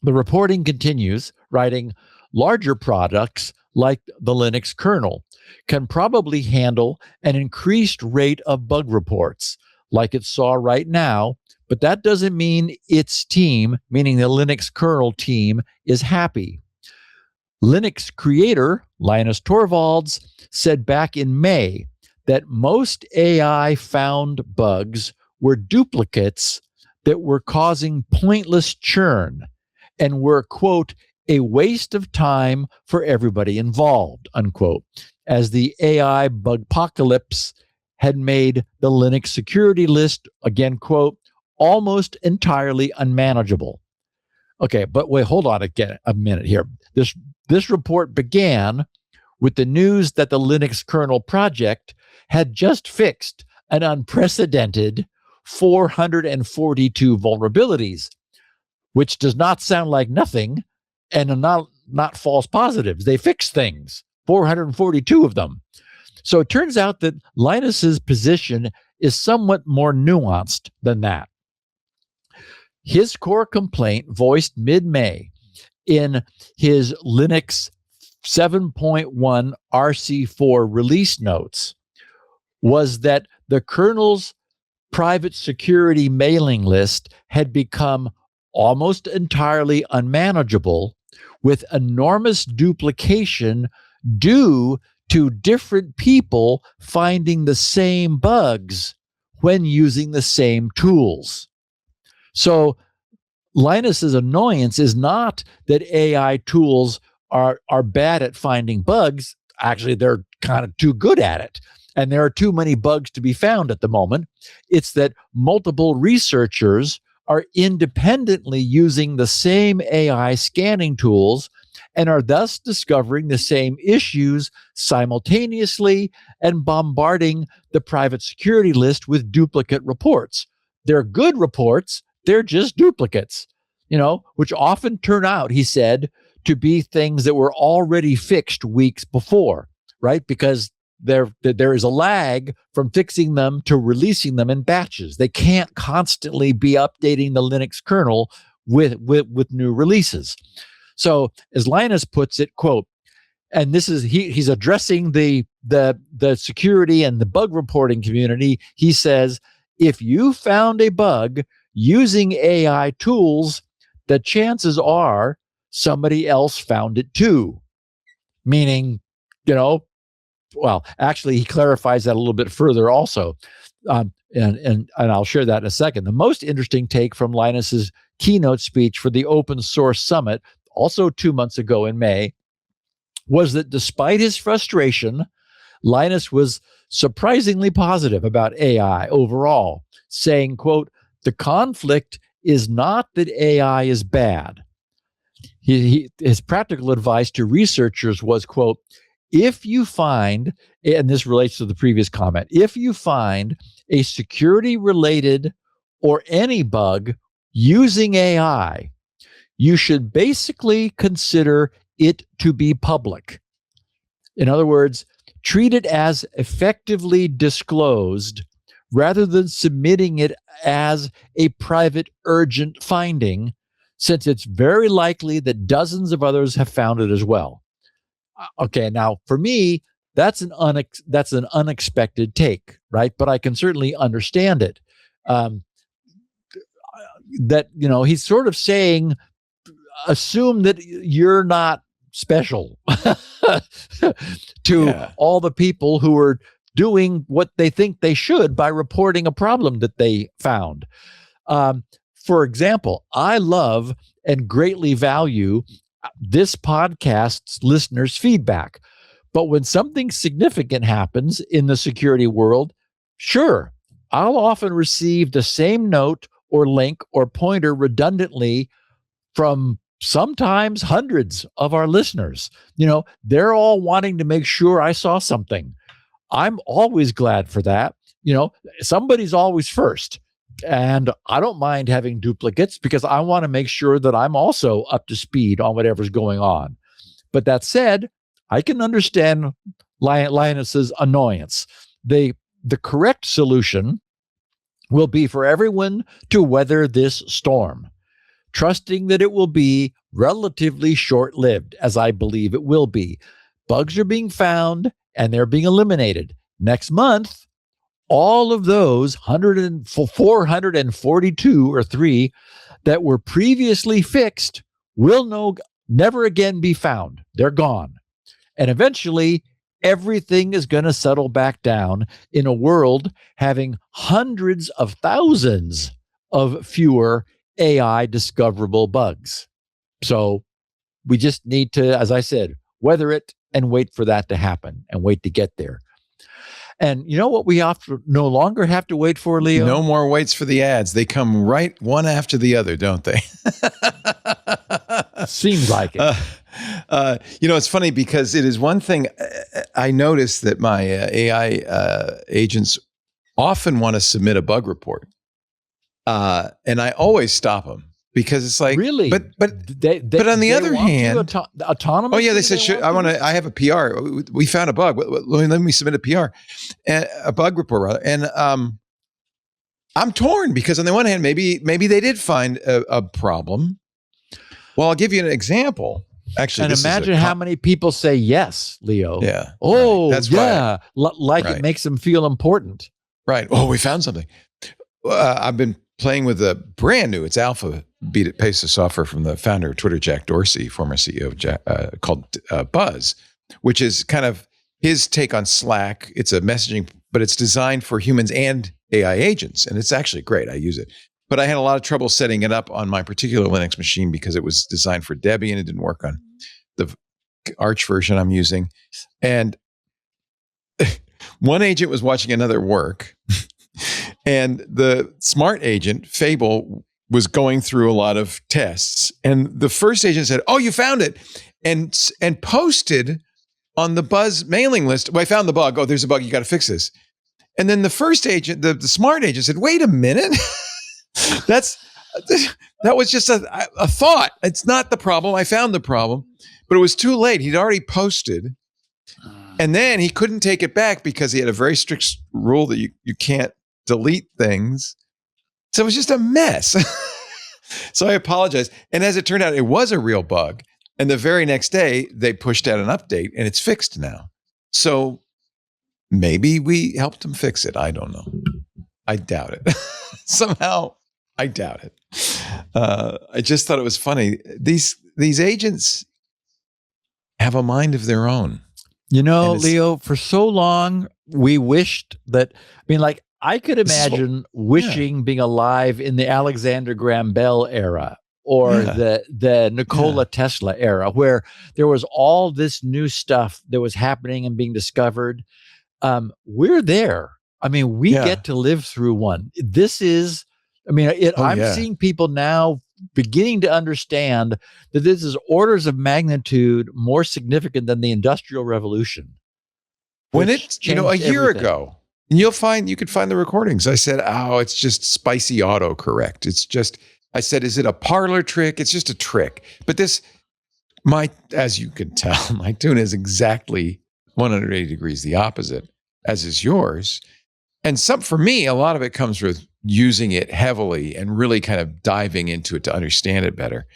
the reporting continues, writing, larger products like the Linux kernel can probably handle an increased rate of bug reports like it saw right now, but that doesn't mean its team, meaning the Linux kernel team, is happy. Linux creator Linus Torvalds said back in May that most AI found bugs were duplicates that were causing pointless churn and were, quote, a waste of time for everybody involved, unquote, as the AI bugpocalypse had made the Linux security list, again, quote, almost entirely unmanageable. Okay, but wait, hold on again a minute here. This report began with the news that the Linux kernel project had just fixed an unprecedented 442 vulnerabilities, which does not sound like nothing and are not false positives. They fix things, 442 of them. So it turns out that Linus's position is somewhat more nuanced than that. His core complaint, voiced mid-May in his Linux 7.1 RC4 release notes, was that the kernel's private security mailing list had become almost entirely unmanageable with enormous duplication due to different people finding the same bugs when using the same tools. So Linus's annoyance is not that AI tools are bad at finding bugs. Actually, they're kind of too good at it. And there are too many bugs to be found at the moment. It's that multiple researchers are independently using the same AI scanning tools and are thus discovering the same issues simultaneously and bombarding the private security list with duplicate reports. They're good reports, they're just duplicates, which often turn out, he said, to be things that were already fixed weeks before, right? Because there is a lag from fixing them to releasing them in batches. They can't constantly be updating the Linux kernel with new releases. So as Linus puts it, quote, and this is he's addressing the security and the bug reporting community. He says, if you found a bug using AI tools, the chances are somebody else found it too. Meaning, well, actually, he clarifies that a little bit further also. And I'll share that in a second. The most interesting take from Linus's keynote speech for the Open Source Summit, also 2 months ago in May, was that despite his frustration, Linus was surprisingly positive about AI overall, saying, quote, "The conflict is not that AI is bad." His practical advice to researchers was, quote, "If you find," and this relates to the previous comment, "if you find a security-related or any bug using AI, you should basically consider it to be public." In other words, treat it as effectively disclosed rather than submitting it as a private urgent finding, since it's very likely that dozens of others have found it as well. Okay, now for me, that's an unexpected take, right? But I can certainly understand it. That, he's sort of saying, assume that you're not special to all the people who are doing what they think they should by reporting a problem that they found. For example, I love and greatly value this podcast's listeners' feedback. But when something significant happens in the security world, sure, I'll often receive the same note or link or pointer redundantly from sometimes hundreds of our listeners. They're all wanting to make sure I saw something. I'm always glad for that. Somebody's always first. And I don't mind having duplicates because I want to make sure that I'm also up to speed on whatever's going on. But that said, I can understand Linus's annoyance. The correct solution will be for everyone to weather this storm, trusting that it will be relatively short-lived, as I believe it will be. Bugs are being found and they're being eliminated. Next month, all of those 442 or 3 that were previously fixed will never again be found. They're gone. And eventually, everything is going to settle back down in a world having hundreds of thousands of fewer AI discoverable bugs. So we just need to, as I said, weather it and wait for that to happen and wait to get there. And you know what we no longer have to wait for, Leo? No more waits for the ads. They come right one after the other, don't they? Seems like it. It's funny because it is one thing I noticed that my AI agents often want to submit a bug report. And I always stop them because it's like, really? But on the other hand, autonomous. Oh yeah, they said, I have a PR. We found a bug. Let me submit a PR, a bug report rather. And I'm torn because on the one hand, maybe they did find a problem. Well, I'll give you an example. Actually, and imagine how many people say yes, Leo. Yeah. Oh, right. That's yeah. Right. It makes them feel important. Right. Oh, we found something. I've been playing with a brand new, it's alpha piece of software from the founder of Twitter, Jack Dorsey, former CEO of called Buzz, which is kind of his take on Slack. It's a messaging, but it's designed for humans and AI agents. And it's actually great. I use it. But I had a lot of trouble setting it up on my particular Linux machine because it was designed for Debian. It didn't work on the Arch version I'm using. And one agent was watching another work. And the smart agent, Fable, was going through a lot of tests. And the first agent said, "Oh, you found it," and posted on the Buzz mailing list, "Well, I found the bug. Oh, there's a bug. You got to fix this." And then the first agent, the smart agent, said, "Wait a minute. That was just a thought. It's not the problem. I found the problem." But it was too late. He'd already posted. And then he couldn't take it back because he had a very strict rule that you can't delete things. So it was just a mess. So I apologize. And as it turned out, it was a real bug. And the very next day, they pushed out an update and it's fixed now. So maybe we helped him fix it. I don't know. I doubt it. Somehow, I doubt it. I just thought it was funny. These agents have a mind of their own. Leo, for so long, we wished that, I could imagine wishing being alive in the Alexander Graham Bell era or the Nikola Tesla era, where there was all this new stuff that was happening and being discovered. We're there. I mean, we get to live through one. This is, I'm seeing people now beginning to understand that this is orders of magnitude more significant than the Industrial Revolution. When it's, a year ago, and you could find the recordings. I said, it's just spicy autocorrect. It's just, I said, is it a parlor trick? It's just a trick. But as you can tell, my tune is exactly 180 degrees the opposite, as is yours. And for me, a lot of it comes with using it heavily and really kind of diving into it to understand it better.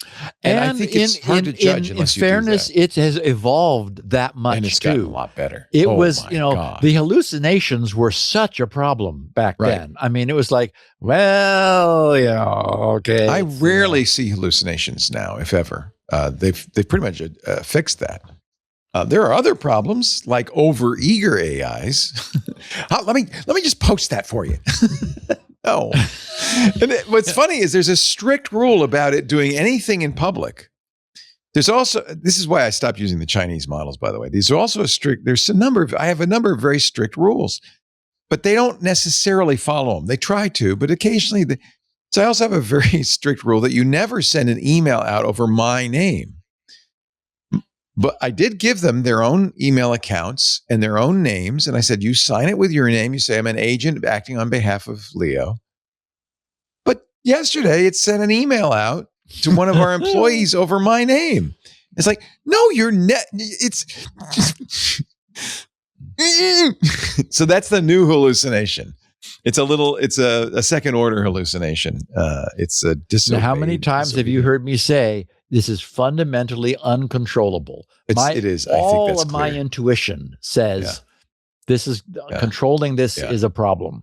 And I think it's hard to judge unless you do that. In fairness, it has evolved that much and it's too. gotten a lot better. It was, the hallucinations were such a problem back then. I mean, it was like, okay. I rarely see hallucinations now, if ever. They've pretty much fixed that. There are other problems like overeager AIs. Let me just post that for you. No. And what's funny is there's a strict rule about it doing anything in public. This is why I stopped using the Chinese models, by the way. These are also I have a number of very strict rules, but they don't necessarily follow them. They try to, but occasionally. So I also have a very strict rule that you never send an email out over my name. But I did give them their own email accounts and their own names. And I said, you sign it with your name. You say, I'm an agent acting on behalf of Leo. But yesterday it sent an email out to one of our employees over my name. It's like, no, it's so that's the new hallucination. It's a second order hallucination. It's a disobeyed. Now, how many times have you heard me say, this is fundamentally uncontrollable? It is. I think all that's of clear. My intuition says this is controlling this is a problem.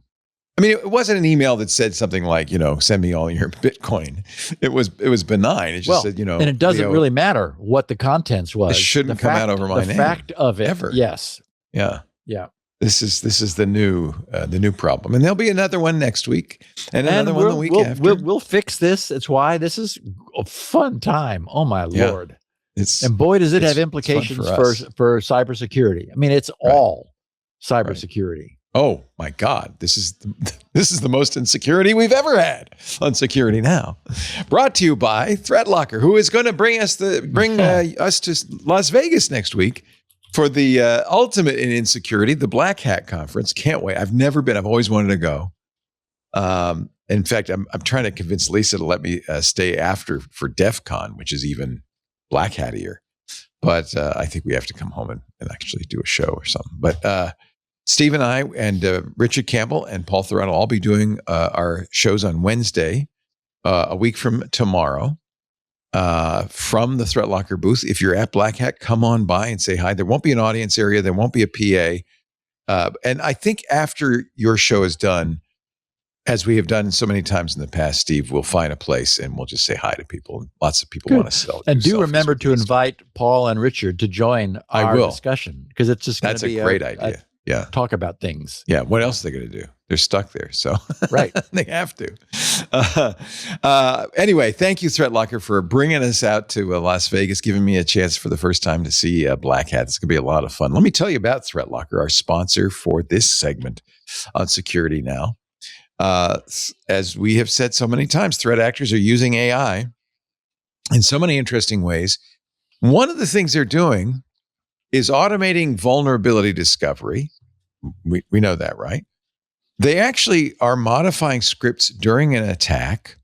I mean, it wasn't an email that said something like, send me all your Bitcoin. It was benign. It just said, and it doesn't really matter what the contents was. It shouldn't come out over my name. The fact of it, ever. Yes. Yeah. Yeah. This is the new problem, and there'll be another one next week, and another one the week after. We'll fix this. It's why this is a fun time. Oh my Lord! And boy, does it have implications for cybersecurity. I mean, it's all cybersecurity. Oh my God! This is the most insecurity we've ever had on Security Now. Brought to you by ThreatLocker, who is going to bring us to Las Vegas next week for the ultimate in insecurity, the Black Hat Conference. Can't wait. I've never been. I've always wanted to go. In fact, I'm trying to convince Lisa to let me stay after for DEF CON, which is even Black Hattier. But I think we have to come home and actually do a show or something. But Steve and I and Richard Campbell and Paul Thurrott will all be doing our shows on Wednesday, a week from tomorrow. From the ThreatLocker booth. If you're at Black Hat, come on by and say hi. There won't be an audience area. There won't be a PA. And I think after your show is done, as we have done so many times in the past, Steve, we'll find a place and we'll just say hi to people. Lots of people want to sell. And do remember to invite Paul and Richard to join our discussion, because it's just going to be a great idea. Talk about things. Yeah. What else are they going to do? They're stuck there. So right. They have to. Anyway, thank you, ThreatLocker, for bringing us out to Las Vegas, giving me a chance for the first time to see Black Hat. It's going to be a lot of fun. Let me tell you about ThreatLocker, our sponsor for this segment on Security Now. As we have said so many times, threat actors are using AI in so many interesting ways. One of the things they're doing is automating vulnerability discovery. We know that, right? They actually are modifying scripts during an attack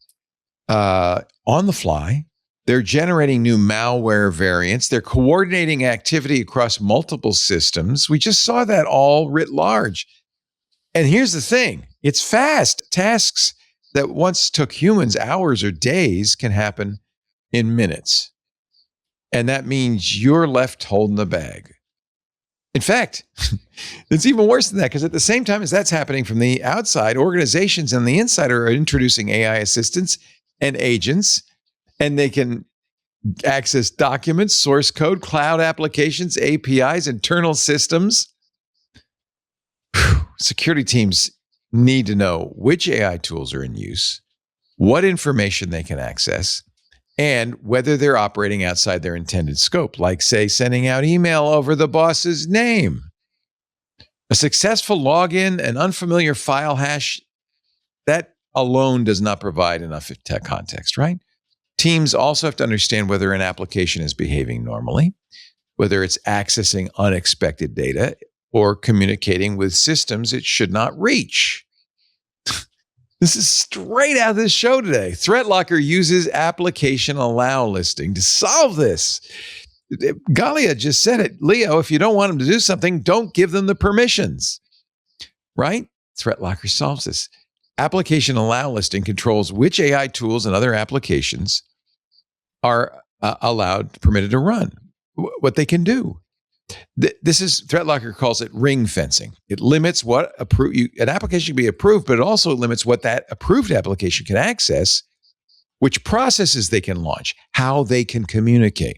on the fly. They're generating new malware variants. They're coordinating activity across multiple systems. We just saw that all writ large. And here's the thing. It's fast. Tasks that once took humans hours or days can happen in minutes. And that means you're left holding the bag. In fact, it's even worse than that, because at the same time as that's happening from the outside, organizations on the inside are introducing AI assistants and agents, and they can access documents, source code, cloud applications, APIs, internal systems. Security teams need to know which AI tools are in use, what information they can access, and whether they're operating outside their intended scope, like, say, sending out email over the boss's name. A successful login, an unfamiliar file hash, that alone does not provide enough tech context, right? Teams also have to understand whether an application is behaving normally, whether it's accessing unexpected data or communicating with systems it should not reach. This is straight out of this show today. ThreatLocker uses application allow listing to solve this. Galia just said it. Leo, if you don't want them to do something, don't give them the permissions, right? ThreatLocker solves this. Application allow listing controls which AI tools and other applications are permitted to run, what they can do. This is, ThreatLocker calls it ring fencing. It limits what an application can be approved, but it also limits what that approved application can access, which processes they can launch, how they can communicate.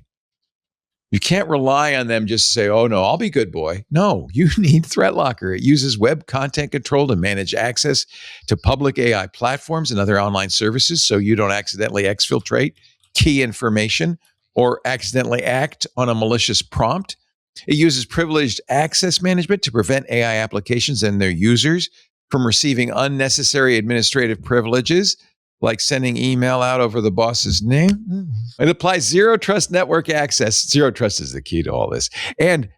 You can't rely on them just to say, oh no, I'll be good boy. No, you need ThreatLocker. It uses web content control to manage access to public AI platforms and other online services so you don't accidentally exfiltrate key information or accidentally act on a malicious prompt. It uses privileged access management to prevent AI applications and their users from receiving unnecessary administrative privileges, like sending email out over the boss's name. It applies zero trust network access. Zero trust is the key to all this. And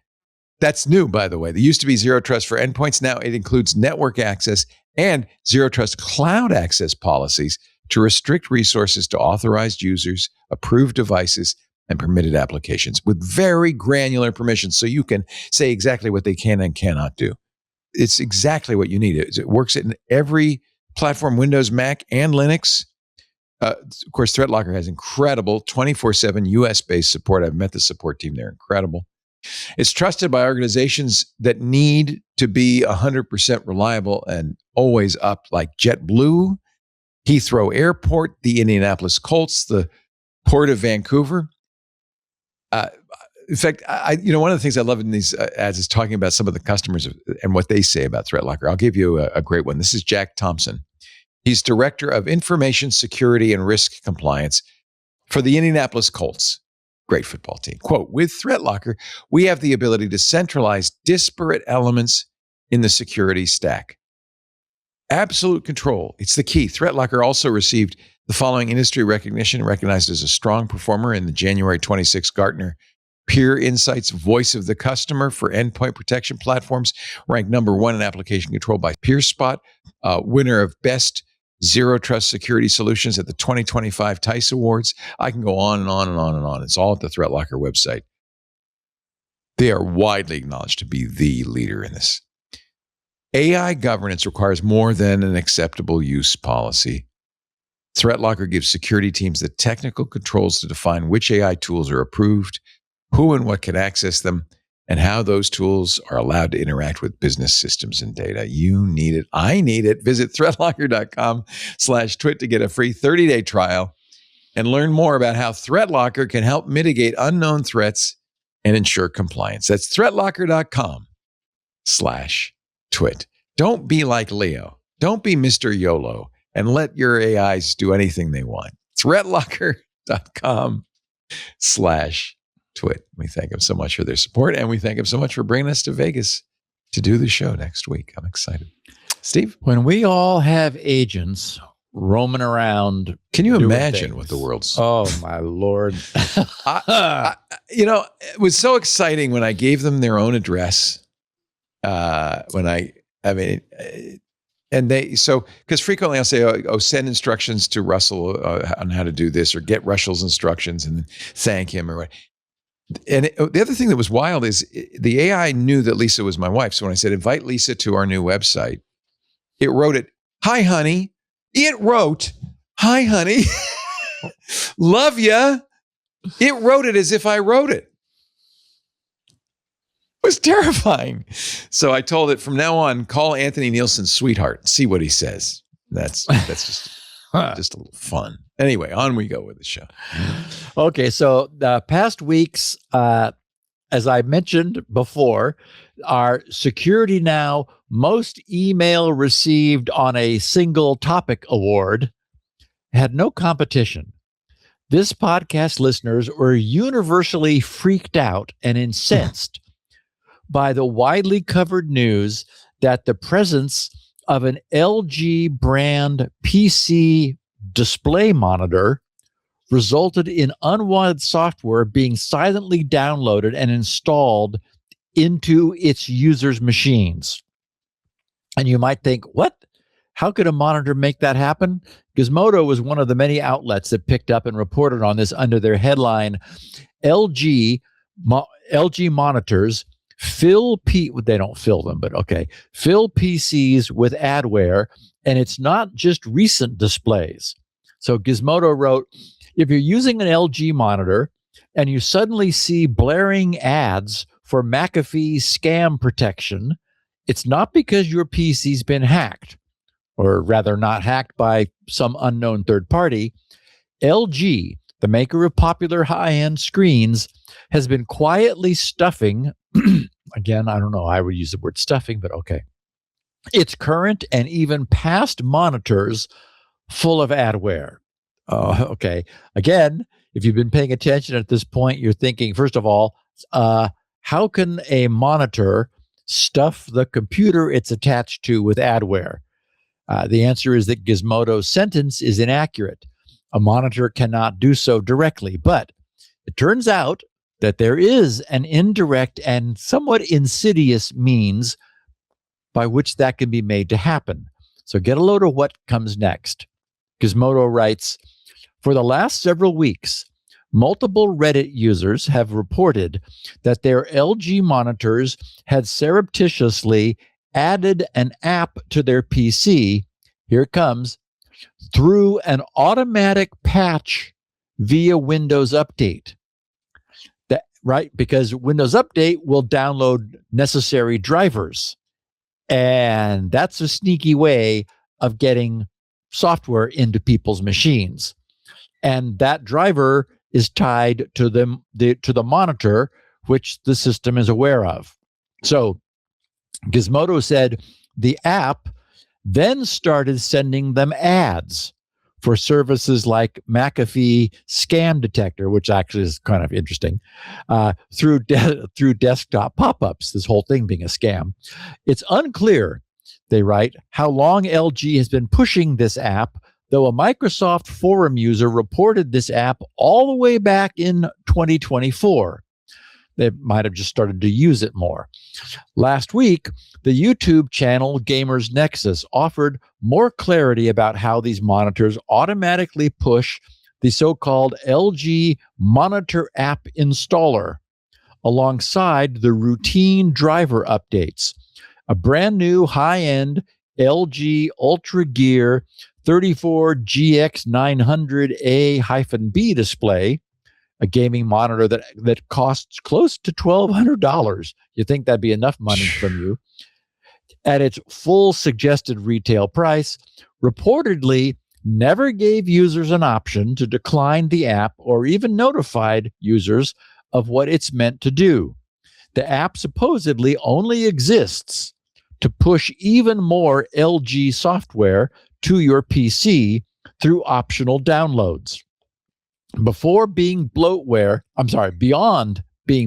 that's new, by the way. There used to be zero trust for endpoints. Now it includes network access and zero trust cloud access policies to restrict resources to authorized users, approved devices, and permitted applications with very granular permissions so you can say exactly what they can and cannot do. It's exactly what you need. It works in every platform, Windows, Mac, and Linux. Of course, ThreatLocker has incredible 24/7 US-based support. I've met the support team. They're incredible. It's trusted by organizations that need to be 100% reliable and always up, like JetBlue, Heathrow Airport, the Indianapolis Colts, the Port of Vancouver. In fact, one of the things I love in these ads is talking about some of the customers and what they say about ThreatLocker. I'll give you a great one. This is Jack Thompson. He's Director of Information Security and Risk Compliance for the Indianapolis Colts. Great football team. Quote, with ThreatLocker, we have the ability to centralize disparate elements in the security stack. Absolute control. It's the key. ThreatLocker also received the following industry recognition, recognized as a strong performer in the January 26 Gartner Peer Insights Voice of the Customer for Endpoint Protection Platforms, ranked number 1 in application control by PeerSpot, winner of Best Zero Trust Security Solutions at the 2025 TICE Awards. I can go on and on and on and on. It's all at the ThreatLocker website. They are widely acknowledged to be the leader in this. AI governance requires more than an acceptable use policy. ThreatLocker gives security teams the technical controls to define which AI tools are approved, who and what can access them, and how those tools are allowed to interact with business systems and data. You need it. I need it. Visit threatlocker.com/twit to get a free 30-day trial and learn more about how ThreatLocker can help mitigate unknown threats and ensure compliance. That's threatlocker.com/twit. Don't be like Leo. Don't be Mr. YOLO and let your AIs do anything they want. threatlocker.com/twit. We thank them so much for their support, and we thank them so much for bringing us to Vegas to do the show next week. I'm excited. Steve? When we all have agents roaming around, can you imagine what the world's... Oh, my Lord. It was so exciting when I gave them their own address. Because frequently I'll say, send instructions to Russell on how to do this, or get Russell's instructions and thank him or what. And the other thing that was wild is the AI knew that Lisa was my wife. So when I said, invite Lisa to our new website, it wrote it, hi, honey. It wrote, hi, honey. Love ya. It wrote it as if I wrote it. It was terrifying. So I told it, from now on, call Anthony Nielsen sweetheart and see what he says. That's just a little fun. Anyway, on we go with the show. Okay, so the past weeks, as I mentioned before, our Security Now Most Email Received on a Single Topic Award had no competition. This podcast listeners were universally freaked out and incensed by the widely covered news that the presence of an LG brand PC display monitor resulted in unwanted software being silently downloaded and installed into its users' machines. And you might think, what? How could a monitor make that happen? Gizmodo was one of the many outlets that picked up and reported on this under their headline, LG monitors they don't fill them, but okay, fill PCs with adware, and it's not just recent displays. So Gizmodo wrote, if you're using an LG monitor and you suddenly see blaring ads for McAfee scam protection, it's not because your PC's been hacked, or rather not hacked by some unknown third party. LG, the maker of popular high-end screens, has been quietly stuffing, again, I don't know, I would use the word stuffing, but okay, its current and even past monitors full of adware. Okay, again, if you've been paying attention at this point, you're thinking, first of all, how can a monitor stuff the computer it's attached to with adware? The answer is that Gizmodo's sentence is inaccurate. A monitor cannot do so directly, but it turns out that there is an indirect and somewhat insidious means by which that can be made to happen. So get a load of what comes next. Gizmodo writes, for the last several weeks, multiple Reddit users have reported that their LG monitors had surreptitiously added an app to their PC, here it comes, through an automatic patch via Windows Update. Right? Because Windows Update will download necessary drivers. And that's a sneaky way of getting software into people's machines. And that driver is tied to the monitor, which the system is aware of. So Gizmodo said the app then started sending them ads for services like McAfee Scam Detector, which actually is kind of interesting, through desktop pop-ups, this whole thing being a scam. It's unclear, they write, how long LG has been pushing this app, though a Microsoft forum user reported this app all the way back in 2024. They might have just started to use it more. Last week, the YouTube channel Gamers Nexus offered more clarity about how these monitors automatically push the so-called LG Monitor App Installer alongside the routine driver updates. A brand new high-end LG Ultra Gear 34GX900A-B display, a gaming monitor that costs close to $1,200. You think that'd be enough money from you? At its full suggested retail price, reportedly never gave users an option to decline the app or even notified users of what it's meant to do. The app supposedly only exists to push even more LG software to your PC through optional downloads. Beyond being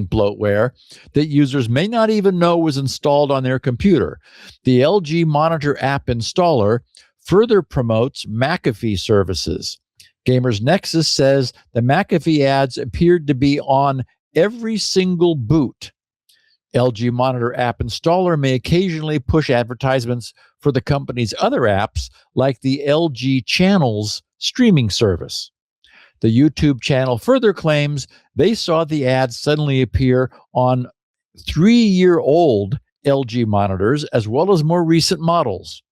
bloatware that users may not even know was installed on their computer. The LG Monitor App Installer further promotes McAfee services. Gamers Nexus says the McAfee ads appeared to be on every single boot. LG Monitor App Installer may occasionally push advertisements for the company's other apps, like the LG Channels streaming service. The YouTube channel further claims they saw the ads suddenly appear on 3-year-old LG monitors as well as more recent models.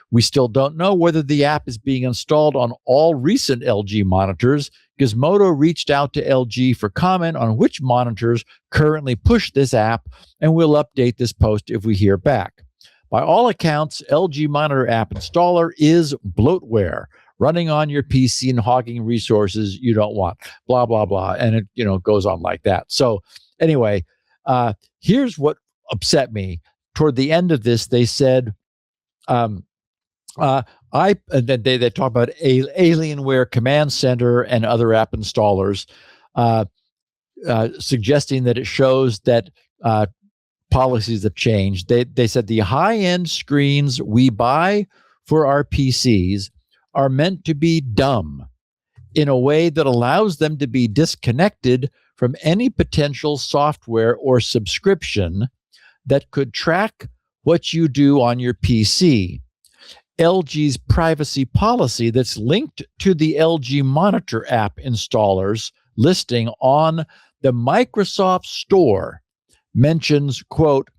We still don't know whether the app is being installed on all recent LG monitors. Gizmodo reached out to LG for comment on which monitors currently push this app, and we'll update this post if we hear back. By all accounts, LG Monitor App Installer is bloatware, running on your PC and hogging resources you don't want, blah, blah, blah. And it, goes on like that. So anyway, here's what upset me. Toward the end of this, they said, And then they talk about Alienware Command Center and other app installers, suggesting that it shows that policies have changed. They said the high-end screens we buy for our PCs are meant to be dumb in a way that allows them to be disconnected from any potential software or subscription that could track what you do on your PC. LG's privacy policy that's linked to the LG Monitor app installers listing on the Microsoft Store mentions, quote,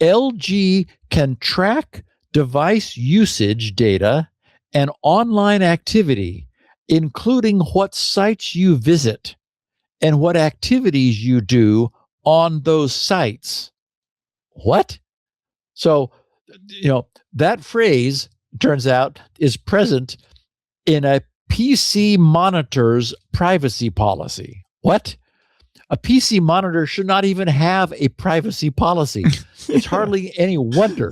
LG can track device usage data and online activity, including what sites you visit and what activities you do on those sites. What? So, that phrase, turns out, is present in a PC monitor's privacy policy. What? A PC monitor should not even have a privacy policy. It's hardly any wonder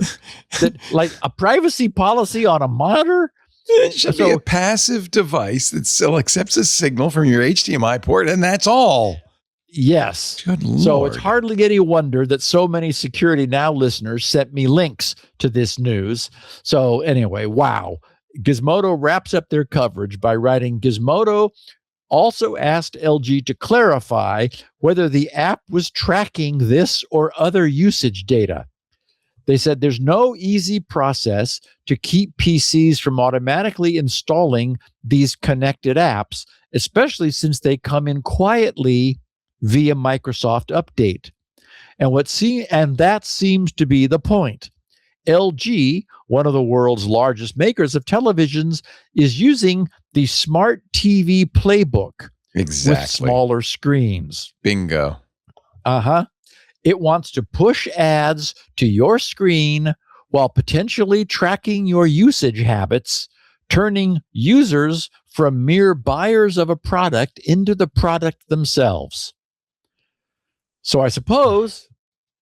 that, like, a privacy policy on a monitor. It should be a passive device that still accepts a signal from your HDMI port, and that's all. Yes. Good Lord. So it's hardly any wonder that so many Security Now listeners sent me links to this news. So anyway, wow. Gizmodo wraps up their coverage by writing, Gizmodo also asked LG to clarify whether the app was tracking this or other usage data. They said there's no easy process to keep PCs from automatically installing these connected apps, especially since they come in quietly via Microsoft Update. And that seems to be the point. LG, one of the world's largest makers of televisions, is using the Smart TV Playbook with smaller screens. Bingo. It wants to push ads to your screen while potentially tracking your usage habits, turning users from mere buyers of a product into the product themselves. So I suppose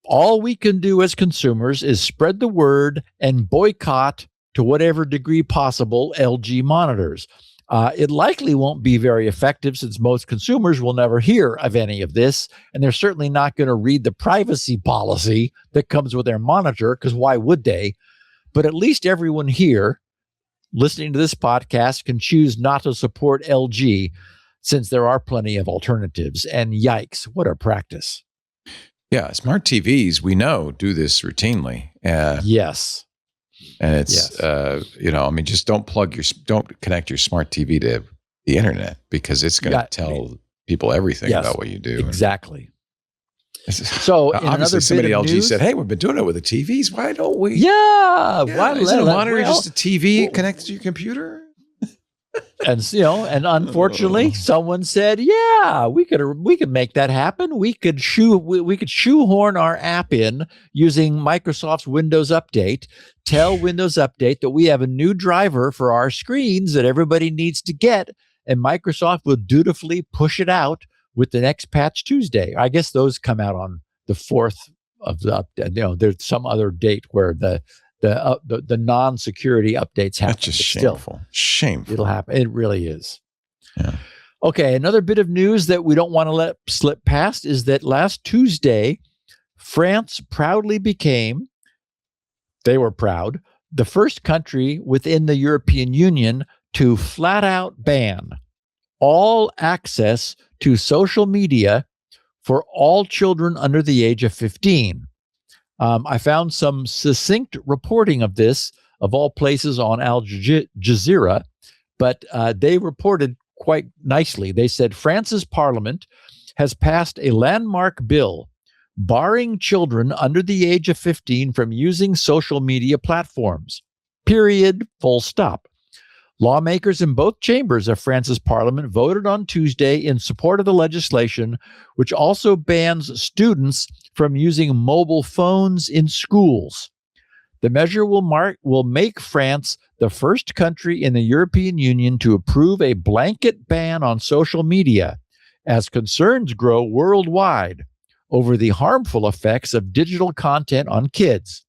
all we can do as consumers is spread the word and boycott, to whatever degree possible, LG monitors. It likely won't be very effective since most consumers will never hear of any of this, and they're certainly not going to read the privacy policy that comes with their monitor, because why would they? But at least everyone here listening to this podcast can choose not to support LG, since there are plenty of alternatives. And yikes, what a practice. Yeah, smart TVs, we know, do this routinely. Yes. And it's, just don't connect your smart TV to the internet, because it's going to tell people everything about what you do. Exactly. So obviously somebody at LG said, hey, we've been doing it with the TVs. Why don't we? Yeah. Why isn't a monitor just a TV connected to your computer? And unfortunately, someone said, "Yeah, we could make that happen. We could shoehorn our app in using Microsoft's Windows Update. Tell Windows Update that we have a new driver for our screens that everybody needs to get, and Microsoft will dutifully push it out with the next patch Tuesday." I guess those come out on the 4th of the update. There's some other date where the non-security updates happen. That's just shameful. Shameful. It'll happen. It really is. Yeah. Okay, another bit of news that we don't want to let slip past is that last Tuesday, France proudly became, they were proud, the first country within the European Union to flat out ban all access to social media for all children under the age of 15. I found some succinct reporting of this, of all places, on Al Jazeera, but they reported quite nicely. They said France's parliament has passed a landmark bill barring children under the age of 15 from using social media platforms. Period. Full stop. Lawmakers in both chambers of France's parliament voted on Tuesday in support of the legislation, which also bans students from using mobile phones in schools. The measure will make France the first country in the European Union to approve a blanket ban on social media, as concerns grow worldwide over the harmful effects of digital content on kids.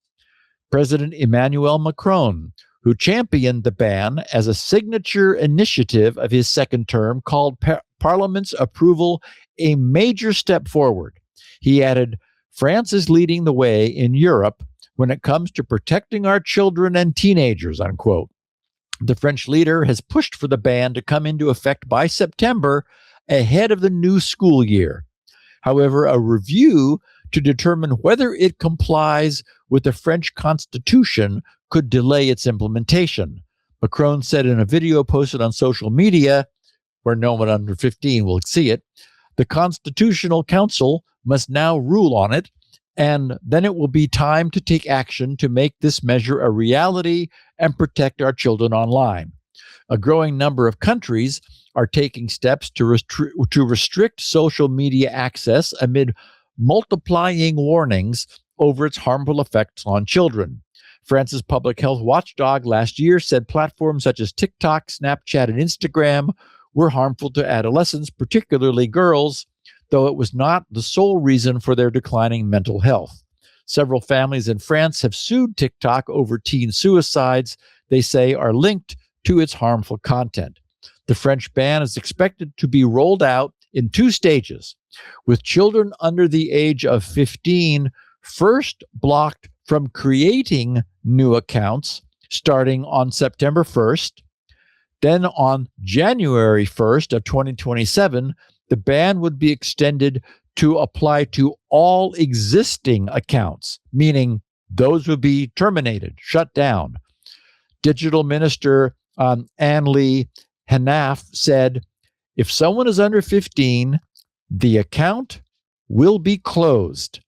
President Emmanuel Macron, who championed the ban as a signature initiative of his second term, called Parliament's approval a major step forward. He added, "France is leading the way in Europe when it comes to protecting our children and teenagers," unquote. The French leader has pushed for the ban to come into effect by September, ahead of the new school year. However, a review to determine whether it complies with the French constitution could delay its implementation. Macron said in a video posted on social media, where no one under 15 will see it, the Constitutional Council must now rule on it, and then it will be time to take action to make this measure a reality and protect our children online. A growing number of countries are taking steps to restrict social media access amid multiplying warnings over its harmful effects on children. France's public health watchdog last year said platforms such as TikTok, Snapchat, and Instagram were harmful to adolescents, particularly girls, though it was not the sole reason for their declining mental health. Several families in France have sued TikTok over teen suicides they say are linked to its harmful content. The French ban is expected to be rolled out in 2 stages, with children under the age of 15 first blocked from creating new accounts starting on September 1st. Then on January 1st of 2027, the ban would be extended to apply to all existing accounts, meaning those would be terminated, shut down. Digital Minister Andy Weir said, "If someone is under 15, the account will be closed,"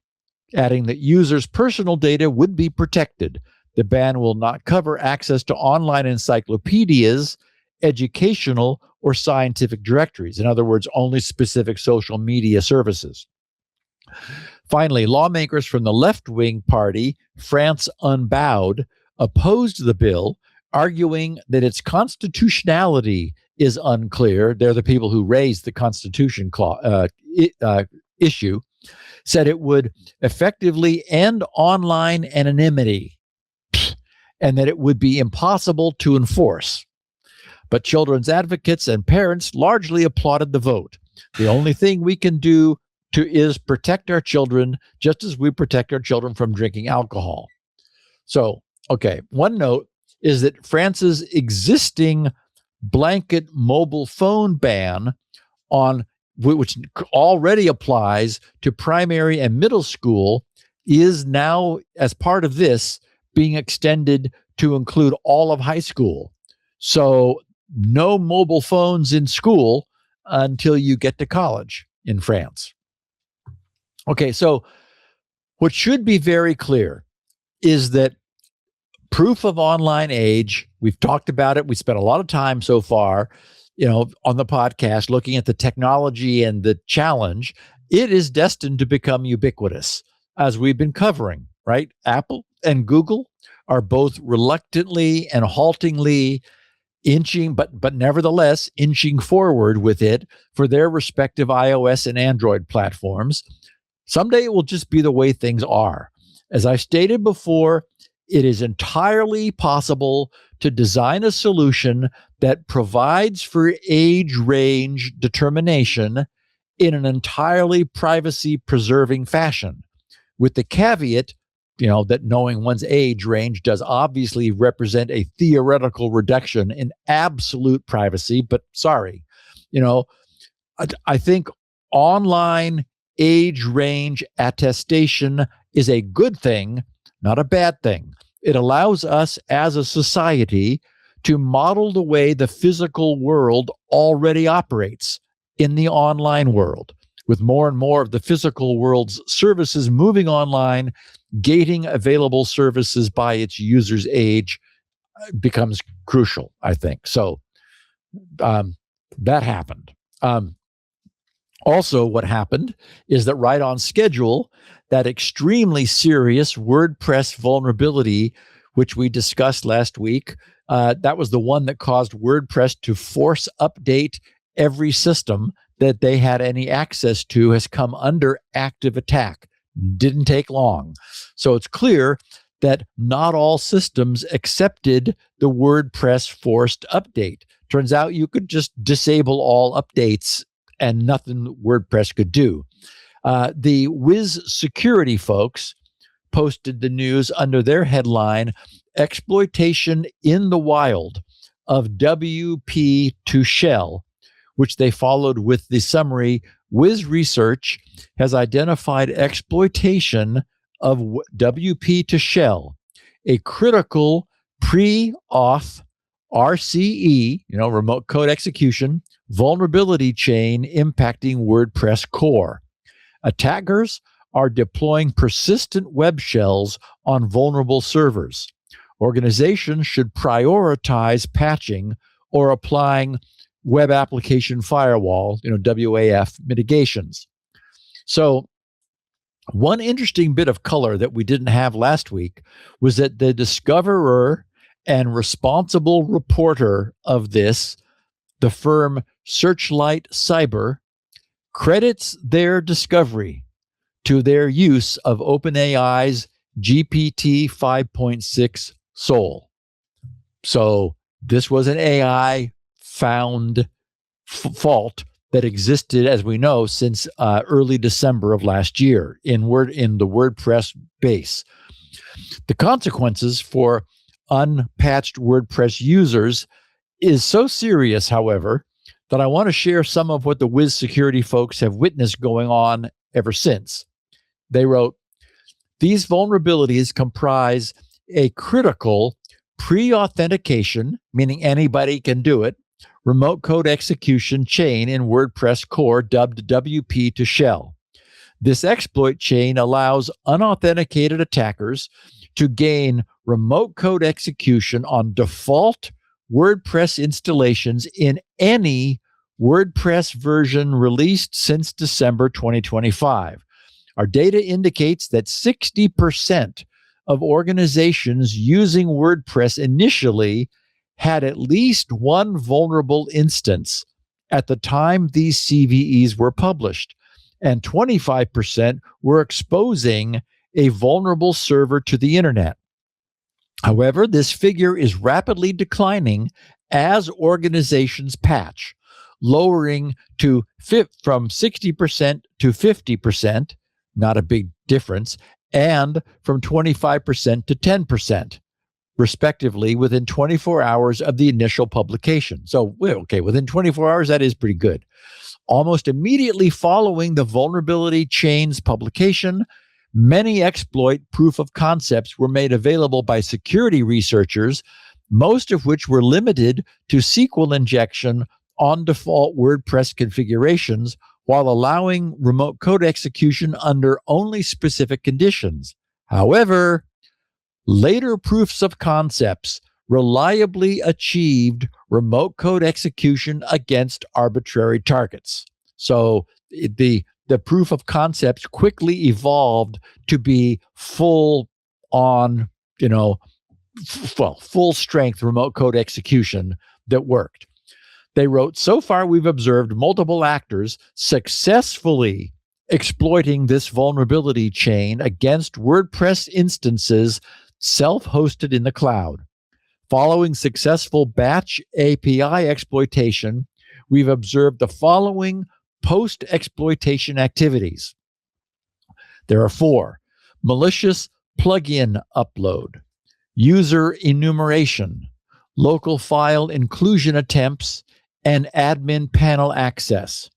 adding that users' personal data would be protected. The ban will not cover access to online encyclopedias, educational, or scientific directories. In other words, only specific social media services. Finally, lawmakers from the left-wing party, France Unbowed, opposed the bill, arguing that its constitutionality is unclear. They're the people who raised the constitution issue, said it would effectively end online anonymity and that it would be impossible to enforce. But children's advocates and parents largely applauded the vote. The only thing we can do is protect our children just as we protect our children from drinking alcohol. So, okay, one note is that France's existing blanket mobile phone ban, on which already applies to primary and middle school, is now, as part of this, being extended to include all of high school. So no mobile phones in school until you get to college in France. Okay, so what should be very clear is that proof of online age, we've talked about it. We spent a lot of time so far, on the podcast looking at the technology and the challenge. It is destined to become ubiquitous, as we've been covering, right? Apple and Google are both reluctantly and haltingly inching, but nevertheless inching forward with it for their respective iOS and Android platforms. Someday it will just be the way things are. As I stated before, it is entirely possible to design a solution that provides for age range determination in an entirely privacy-preserving fashion, with the caveat, that knowing one's age range does obviously represent a theoretical reduction in absolute privacy. But sorry, I think online age range attestation is a good thing, not a bad thing. It allows us as a society to model the way the physical world already operates in the online world, with more and more of the physical world's services moving online. Gating available services by its users' age becomes crucial, I think. So that happened. Also, what happened is that right on schedule, that extremely serious WordPress vulnerability, which we discussed last week, that was the one that caused WordPress to force update every system that they had any access to, has come under active attack. Didn't take long. So it's clear that not all systems accepted the WordPress forced update. Turns out you could just disable all updates and nothing WordPress could do. The Wiz Security folks posted the news under their headline, Exploitation in the Wild of WP to Shell, which they followed with the summary, Wiz Research has identified exploitation of WP to Shell, a critical pre-auth RCE, remote code execution, vulnerability chain impacting WordPress core. Attackers are deploying persistent web shells on vulnerable servers. Organizations should prioritize patching or applying web application firewall, WAF mitigations. So one interesting bit of color that we didn't have last week was that the discoverer and responsible reporter of this, the firm Searchlight Cyber, credits their discovery to their use of OpenAI's GPT 5.6 Soul. So this was an AI found fault that existed, as we know, since early December of last year in the WordPress base. The consequences for unpatched WordPress users is so serious, however, that I want to share some of what the Wiz Security folks have witnessed going on ever since. They wrote, these vulnerabilities comprise a critical pre-authentication, meaning anybody can do it, remote code execution chain in WordPress core dubbed WP to Shell. This exploit chain allows unauthenticated attackers to gain remote code execution on default WordPress installations in any WordPress version released since December 2025. Our data indicates that 60% of organizations using WordPress initially had at least one vulnerable instance at the time these CVEs were published, and 25% were exposing a vulnerable server to the internet. However, this figure is rapidly declining as organizations patch, lowering from 60% to 50%, not a big difference, and from 25% to 10%, respectively, within 24 hours of the initial publication. So, okay, within 24 hours, that is pretty good. Almost immediately following the vulnerability chain's publication, many exploit proof of concepts were made available by security researchers, most of which were limited to SQL injection on default WordPress configurations, while allowing remote code execution under only specific conditions. However, later proofs of concepts reliably achieved remote code execution against arbitrary targets. So the proof of concepts quickly evolved to be full strength remote code execution that worked. They wrote, so far we've observed multiple actors successfully exploiting this vulnerability chain against WordPress instances self-hosted in the cloud. Following successful batch API exploitation, we've observed the following post-exploitation activities. There are 4: malicious plugin upload, user enumeration, local file inclusion attempts, and admin panel access.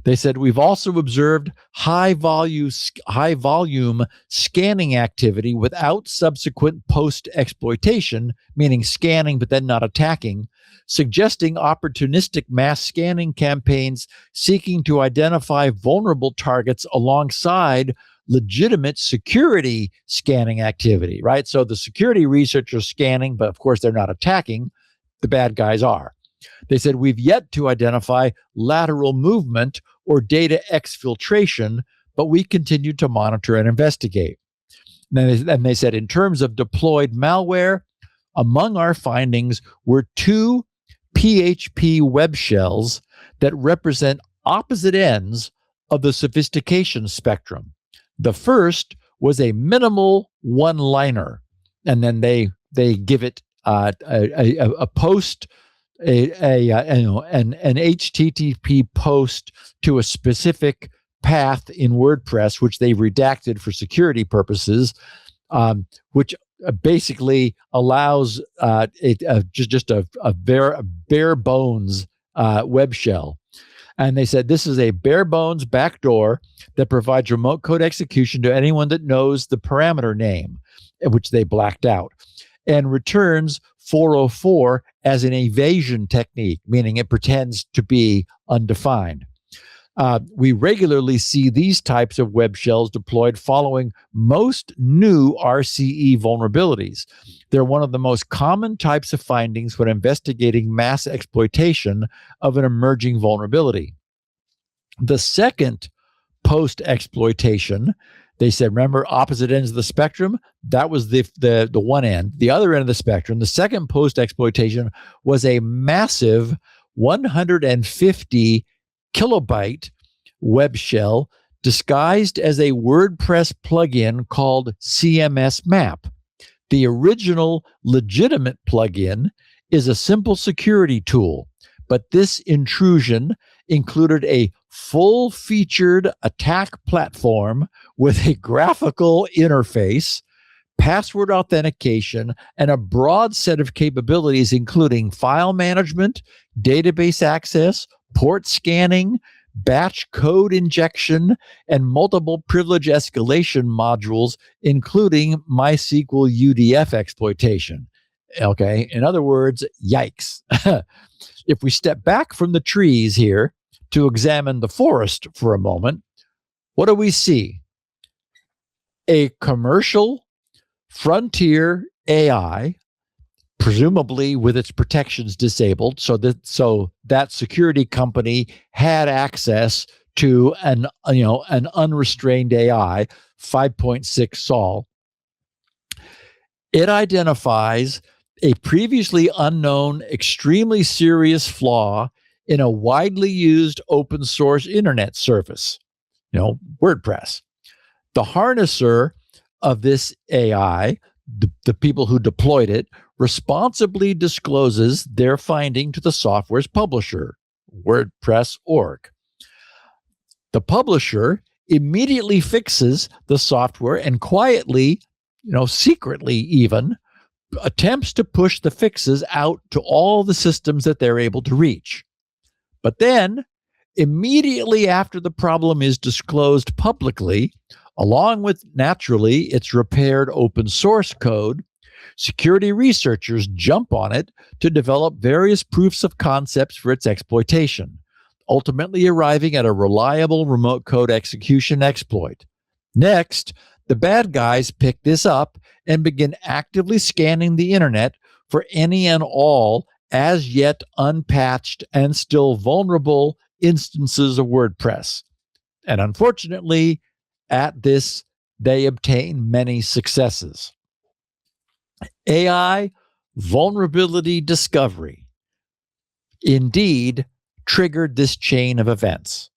They said we've also observed high volume scanning activity without subsequent post-exploitation, meaning scanning but then not attacking, suggesting opportunistic mass scanning campaigns seeking to identify vulnerable targets alongside legitimate security scanning activity, right? So the security researchers scanning, but of course they're not attacking. The bad guys are. They said we've yet to identify lateral movement or data exfiltration, but we continue to monitor and investigate. And they said in terms of deployed malware, among our findings were 2 PHP web shells that represent opposite ends of the sophistication spectrum. The first was a minimal one-liner and then they give it a post, an HTTP post to a specific path in WordPress, which they redacted for security purposes, which basically allows just a bare bones web shell. And they said this is a bare bones backdoor that provides remote code execution to anyone that knows the parameter name, which they blacked out, and returns 404 as an evasion technique, meaning it pretends to be undefined. We regularly see these types of web shells deployed following most new RCE vulnerabilities. They're one of the most common types of findings when investigating mass exploitation of an emerging vulnerability. The second post-exploitation, they said, remember, opposite ends of the spectrum? That was the one end. The other end of the spectrum, the second post-exploitation was a massive 150 kilobyte web shell disguised as a WordPress plugin called CMS Map. The original legitimate plugin is a simple security tool, but this intrusion included a full-featured attack platform with a graphical interface, password authentication, and a broad set of capabilities, including file management, database access, port scanning, batch code injection, and multiple privilege escalation modules, including MySQL UDF exploitation. Okay, in other words, yikes. If we step back from the trees here to examine the forest for a moment, what do we see? A commercial frontier AI, presumably with its protections disabled, so that security company had access to an unrestrained AI, 5.6 Sol. It identifies a previously unknown, extremely serious flaw in a widely used open source internet service, WordPress. The harnesser of this AI, the people who deployed it, responsibly discloses their finding to the software's publisher, WordPress.org. The publisher immediately fixes the software and quietly, secretly even, attempts to push the fixes out to all the systems that they're able to reach. But then, immediately after the problem is disclosed publicly, along with, naturally, its repaired open source code, security researchers jump on it to develop various proofs of concepts for its exploitation, ultimately arriving at a reliable remote code execution exploit. Next, the bad guys pick this up and begin actively scanning the internet for any and all as yet unpatched and still vulnerable instances of WordPress. And unfortunately, at this, they obtain many successes. AI vulnerability discovery indeed triggered this chain of events.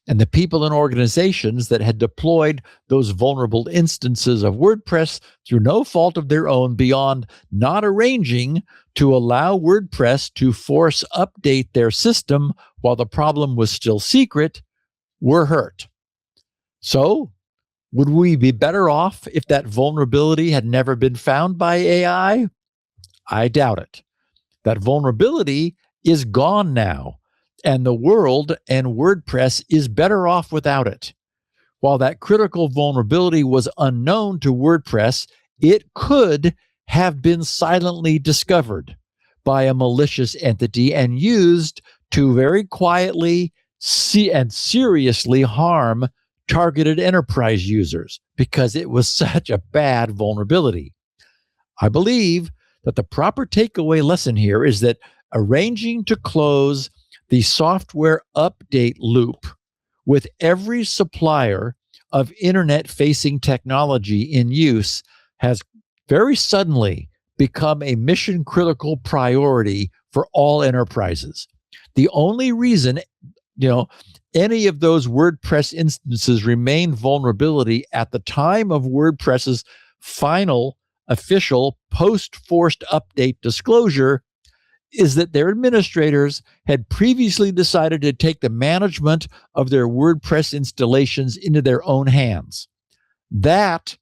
And the people and organizations that had deployed those vulnerable instances of WordPress through no fault of their own beyond not arranging to allow WordPress to force update their system while the problem was still secret were hurt. So, would we be better off if that vulnerability had never been found by AI? I doubt it. That vulnerability is gone now, and the world and WordPress is better off without it. While that critical vulnerability was unknown to WordPress, it could have been silently discovered by a malicious entity and used to very quietly and seriously harm targeted enterprise users because it was such a bad vulnerability. I believe that the proper takeaway lesson here is that arranging to close the software update loop with every supplier of internet-facing technology in use has very suddenly become a mission-critical priority for all enterprises. The only reason, any of those WordPress instances remain vulnerability at the time of WordPress's final official post-forced update disclosure is that their administrators had previously decided to take the management of their WordPress installations into their own hands. That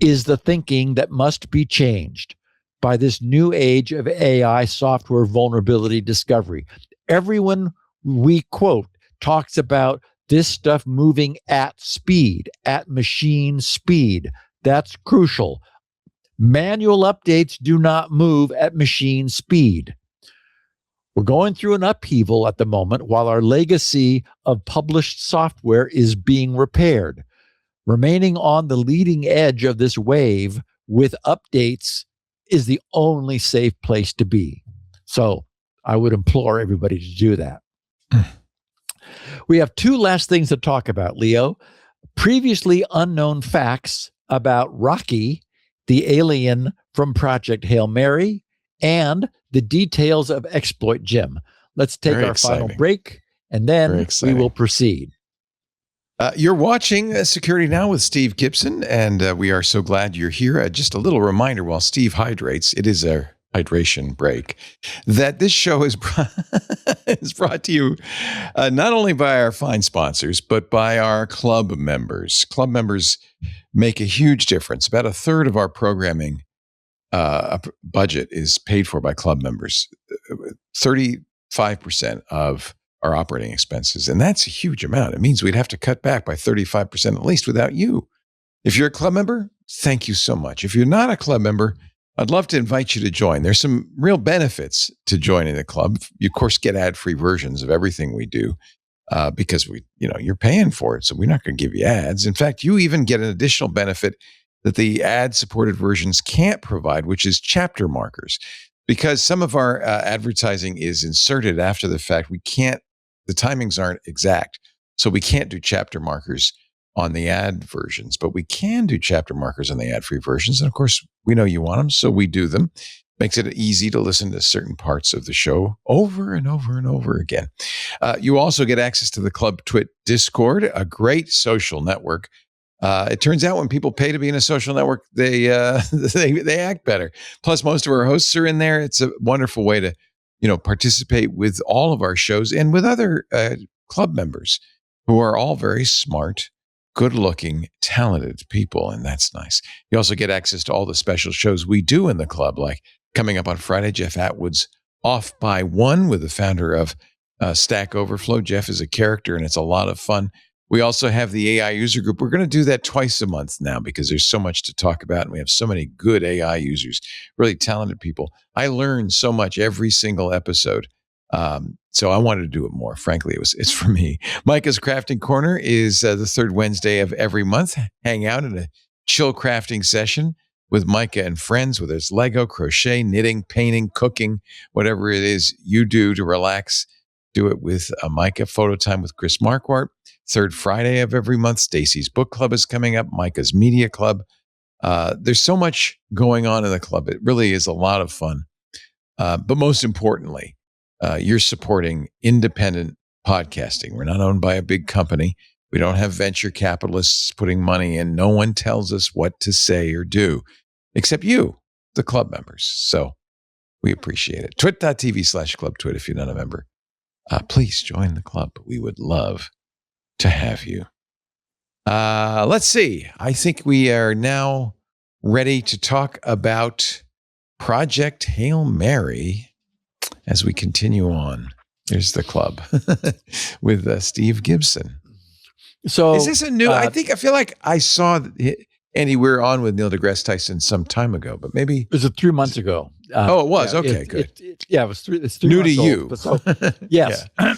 is the thinking that must be changed by this new age of AI software vulnerability discovery. Everyone we quote talks about this stuff moving at speed, at machine speed. That's crucial. Manual updates do not move at machine speed. We're going through an upheaval at the moment while our legacy of published software is being repaired. Remaining on the leading edge of this wave with updates is the only safe place to be. So I would implore everybody to do that. We have two last things to talk about, Leo. Previously unknown facts about Rocky, the alien from Project Hail Mary, and the details of ExploitGym. Let's take our final break, and then we will proceed. You're watching Security Now with Steve Gibson, and we are so glad you're here. Just a little reminder while Steve hydrates, it is a hydration break, that this show is brought to you not only by our fine sponsors, but by our club members. Club members make a huge difference. About a third of our programming budget is paid for by club members, 35% of our operating expenses. And that's a huge amount. It means we'd have to cut back by 35% at least without you. If you're a club member, thank you so much. If you're not a club member, I'd love to invite you to join. There's some real benefits to joining the club. You, of course, get ad-free versions of everything we do because you're paying for it. So we're not going to give you ads. In fact, you even get an additional benefit that the ad-supported versions can't provide, which is chapter markers. Because some of our advertising is inserted after the fact, the timings aren't exact. So we can't do chapter markers on the ad versions, but we can do chapter markers on the ad-free versions. And of course, we know you want them, so we do them. Makes it easy to listen to certain parts of the show over and over and over again. You also get access to the Club Twit Discord, a great social network. It turns out when people pay to be in a social network, they act better. Plus, most of our hosts are in there. It's a wonderful way to participate with all of our shows and with other club members who are all very smart, good-looking, talented people, and that's nice. You also get access to all the special shows we do in the club, like coming up on Friday, Jeff Atwood's Off by One with the founder of Stack Overflow. Jeff is a character, and it's a lot of fun. We also have the AI user group. We're going to do that twice a month now because there's so much to talk about, and we have so many good AI users, really talented people. I learn so much every single episode. So I wanted to do it more. Frankly, it's for me. Micah's Crafting Corner is the third Wednesday of every month. Hang out in a chill crafting session with Micah and friends, whether it's Lego, crochet, knitting, painting, cooking, whatever it is you do to relax. Do it with Micah. Photo time with Chris Marquardt. Third Friday of every month. Stacy's Book Club is coming up. Micah's Media Club. There's so much going on in the club. It really is a lot of fun. But most importantly, you're supporting independent podcasting. We're not owned by a big company. We don't have venture capitalists putting money in. No one tells us what to say or do, except you, the club members. So we appreciate it. Twit.tv/clubtwit if you're not a member. Please join the club. We would love to have you. Let's see. I think we are now ready to talk about Project Hail Mary as we continue on. Here's the club with Steve Gibson. So is this a new? I feel like I saw Andy Weir on with Neil deGrasse Tyson some time ago, but maybe it was 3 months ago. It was okay. Good. It was three. It's 3 new months to old, you. But so, yes, yeah.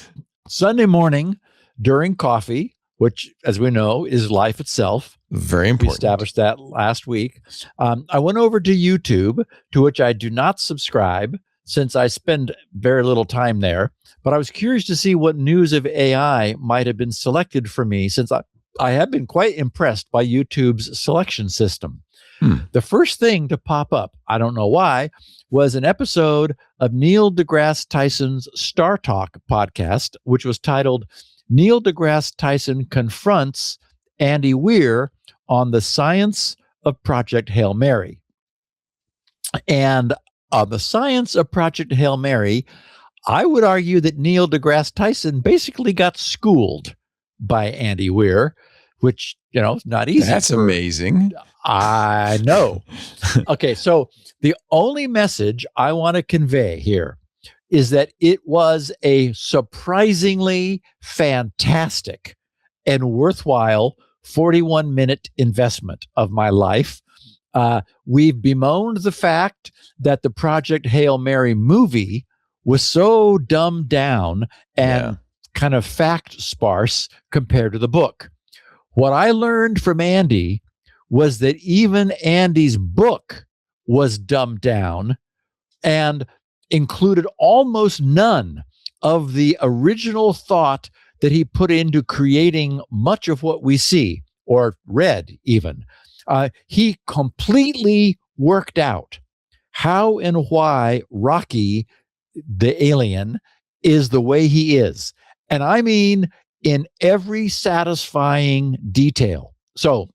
Sunday morning during coffee, which, as we know, is life itself. Very important. We established that last week. I went over to YouTube, to which I do not subscribe since I spend very little time there. But I was curious to see what news of AI might have been selected for me, since I have been quite impressed by YouTube's selection system. The first thing to pop up, I don't know why, was an episode of Neil deGrasse Tyson's Star Talk podcast, which was titled Neil deGrasse Tyson Confronts Andy Weir on the Science of Project Hail Mary. And on the science of Project Hail Mary, I would argue that Neil deGrasse Tyson basically got schooled by Andy Weir, which, is not easy. That's amazing. I know. Okay, so the only message I want to convey here is that it was a surprisingly fantastic and worthwhile 41-minute investment of my life. We've bemoaned the fact that the Project Hail Mary movie was so dumbed down and kind of fact sparse compared to the book. What I learned from Andy was that even Andy's book was dumbed down and included almost none of the original thought that he put into creating much of what we see or read even. He completely worked out how and why Rocky, the alien, is the way he is. And I mean, in every satisfying detail. So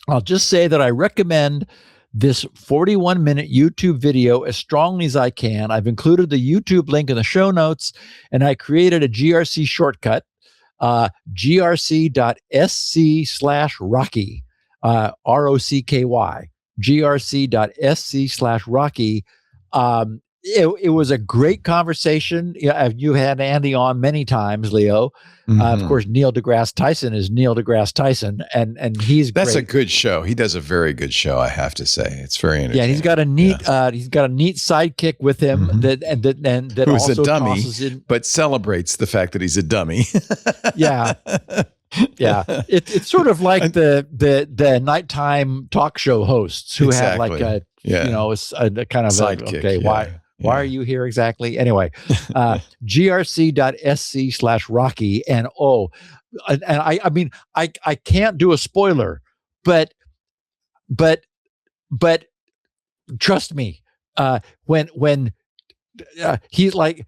I'll just say that I recommend this 41-minute YouTube video as strongly as I can. I've included the YouTube link in the show notes, and I created a GRC shortcut, grc.sc/Rocky, ROCKY, grc.sc/Rocky. It was a great conversation. You had Andy on many times, Leo. Of course, Neil deGrasse Tyson is Neil deGrasse Tyson, and he's That's great. a good show. He does a very good show, I have to say. It's very entertaining. Yeah, and he's got a neat sidekick with him that who's also a dummy, tosses but celebrates the fact that he's a dummy. Yeah. It's sort of like the nighttime talk show hosts who have like a kind of sidekick. Why are you here exactly? Anyway, grc.sc/Rocky. And I mean, I can't do a spoiler, but trust me, when he's like,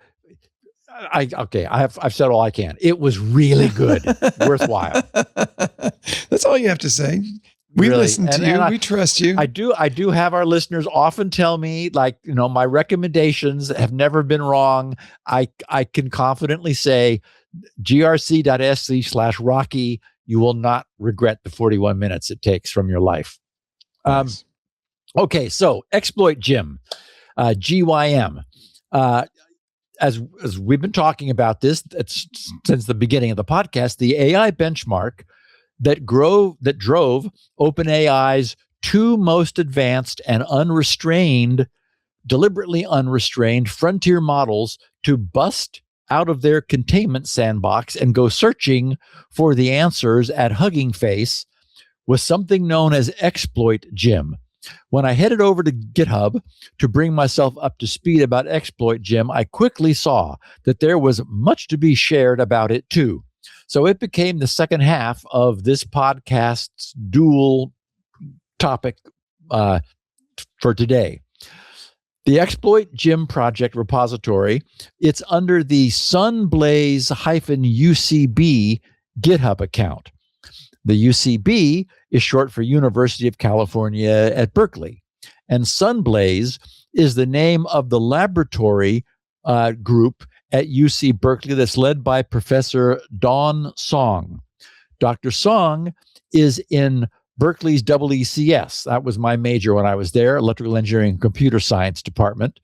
I've said all I can. It was really good, worthwhile. That's all you have to say. We Really. listen to you. We trust you. I do have our listeners often tell me, like, my recommendations have never been wrong. I can confidently say grc.sc/Rocky. You will not regret the 41 minutes it takes from your life. Nice. Okay, so ExploitGym, GYM. As we've been talking about this since the beginning of the podcast, the AI benchmark that drove OpenAI's two most advanced and deliberately unrestrained frontier models to bust out of their containment sandbox and go searching for the answers at Hugging Face was something known as ExploitGym. When I headed over to GitHub to bring myself up to speed about ExploitGym, I quickly saw that there was much to be shared about it too. So it became the second half of this podcast's dual topic for today. The ExploitGym project repository, it's under the Sunblaze-UCB GitHub account. The UCB is short for University of California at Berkeley. And Sunblaze is the name of the laboratory group at UC Berkeley that's led by Professor Dawn Song. Dr. Song is in Berkeley's EECS. That was my major when I was there, Electrical Engineering and Computer Science Department,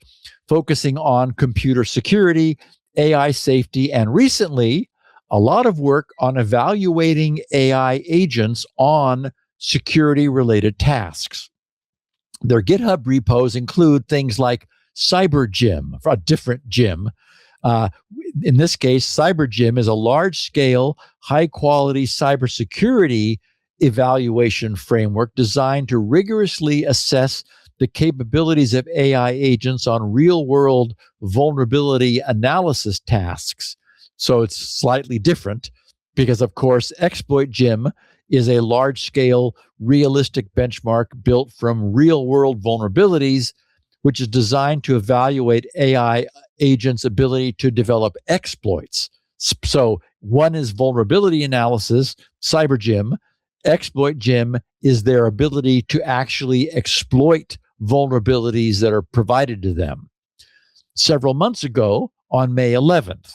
focusing on computer security, AI safety, and recently, a lot of work on evaluating AI agents on security-related tasks. Their GitHub repos include things like CyberGym, a different gym. In this case, CyberGym is a large-scale, high-quality cybersecurity evaluation framework designed to rigorously assess the capabilities of AI agents on real-world vulnerability analysis tasks. So it's slightly different because, of course, ExploitGym is a large-scale, realistic benchmark built from real-world vulnerabilities, which is designed to evaluate AI agents' ability to develop exploits. So one is vulnerability analysis, CyberGym. ExploitGym is their ability to actually exploit vulnerabilities that are provided to them. Several months ago, on May 11th,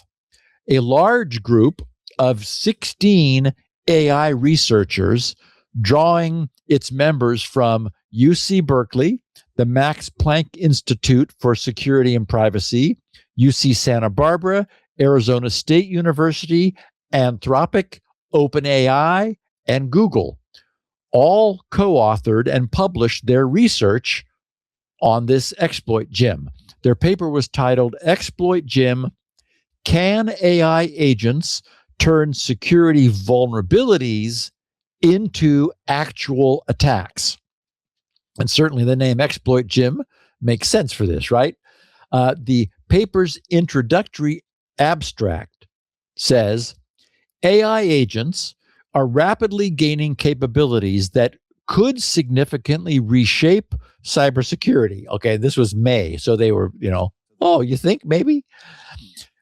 a large group of 16 AI researchers, drawing its members from UC Berkeley, the Max Planck Institute for Security and Privacy, UC Santa Barbara, Arizona State University, Anthropic, OpenAI, and Google, all co-authored and published their research on this ExploitGym. Their paper was titled ExploitGym: Can AI Agents Turn Security Vulnerabilities into Actual Attacks? And certainly the name ExploitGym makes sense for this, right? The paper's introductory abstract says, AI agents are rapidly gaining capabilities that could significantly reshape cybersecurity. Okay, this was May, so they were, oh, you think maybe?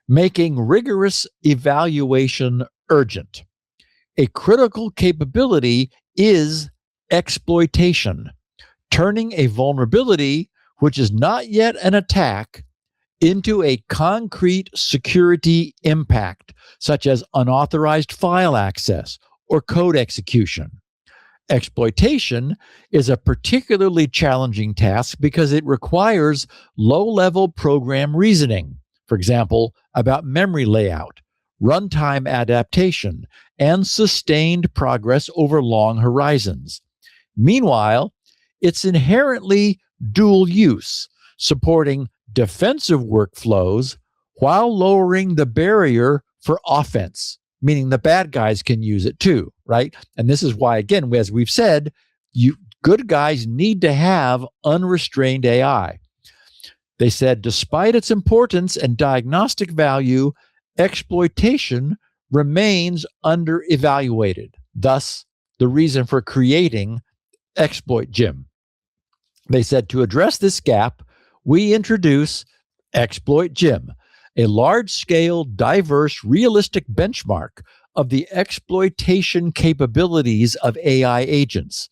Making rigorous evaluation urgent. A critical capability is exploitation, turning a vulnerability, which is not yet an attack, into a concrete security impact, such as unauthorized file access or code execution. Exploitation is a particularly challenging task because it requires low-level program reasoning, for example, about memory layout, runtime adaptation, and sustained progress over long horizons. Meanwhile, it's inherently dual use, supporting defensive workflows while lowering the barrier for offense, meaning the bad guys can use it too, right? And this is why, again, as we've said, good guys need to have unrestrained AI. They said, despite its importance and diagnostic value, exploitation remains under-evaluated. Thus, the reason for creating ExploitGym. They said, to address this gap, we introduce ExploitGym, a large-scale, diverse, realistic benchmark of the exploitation capabilities of AI agents.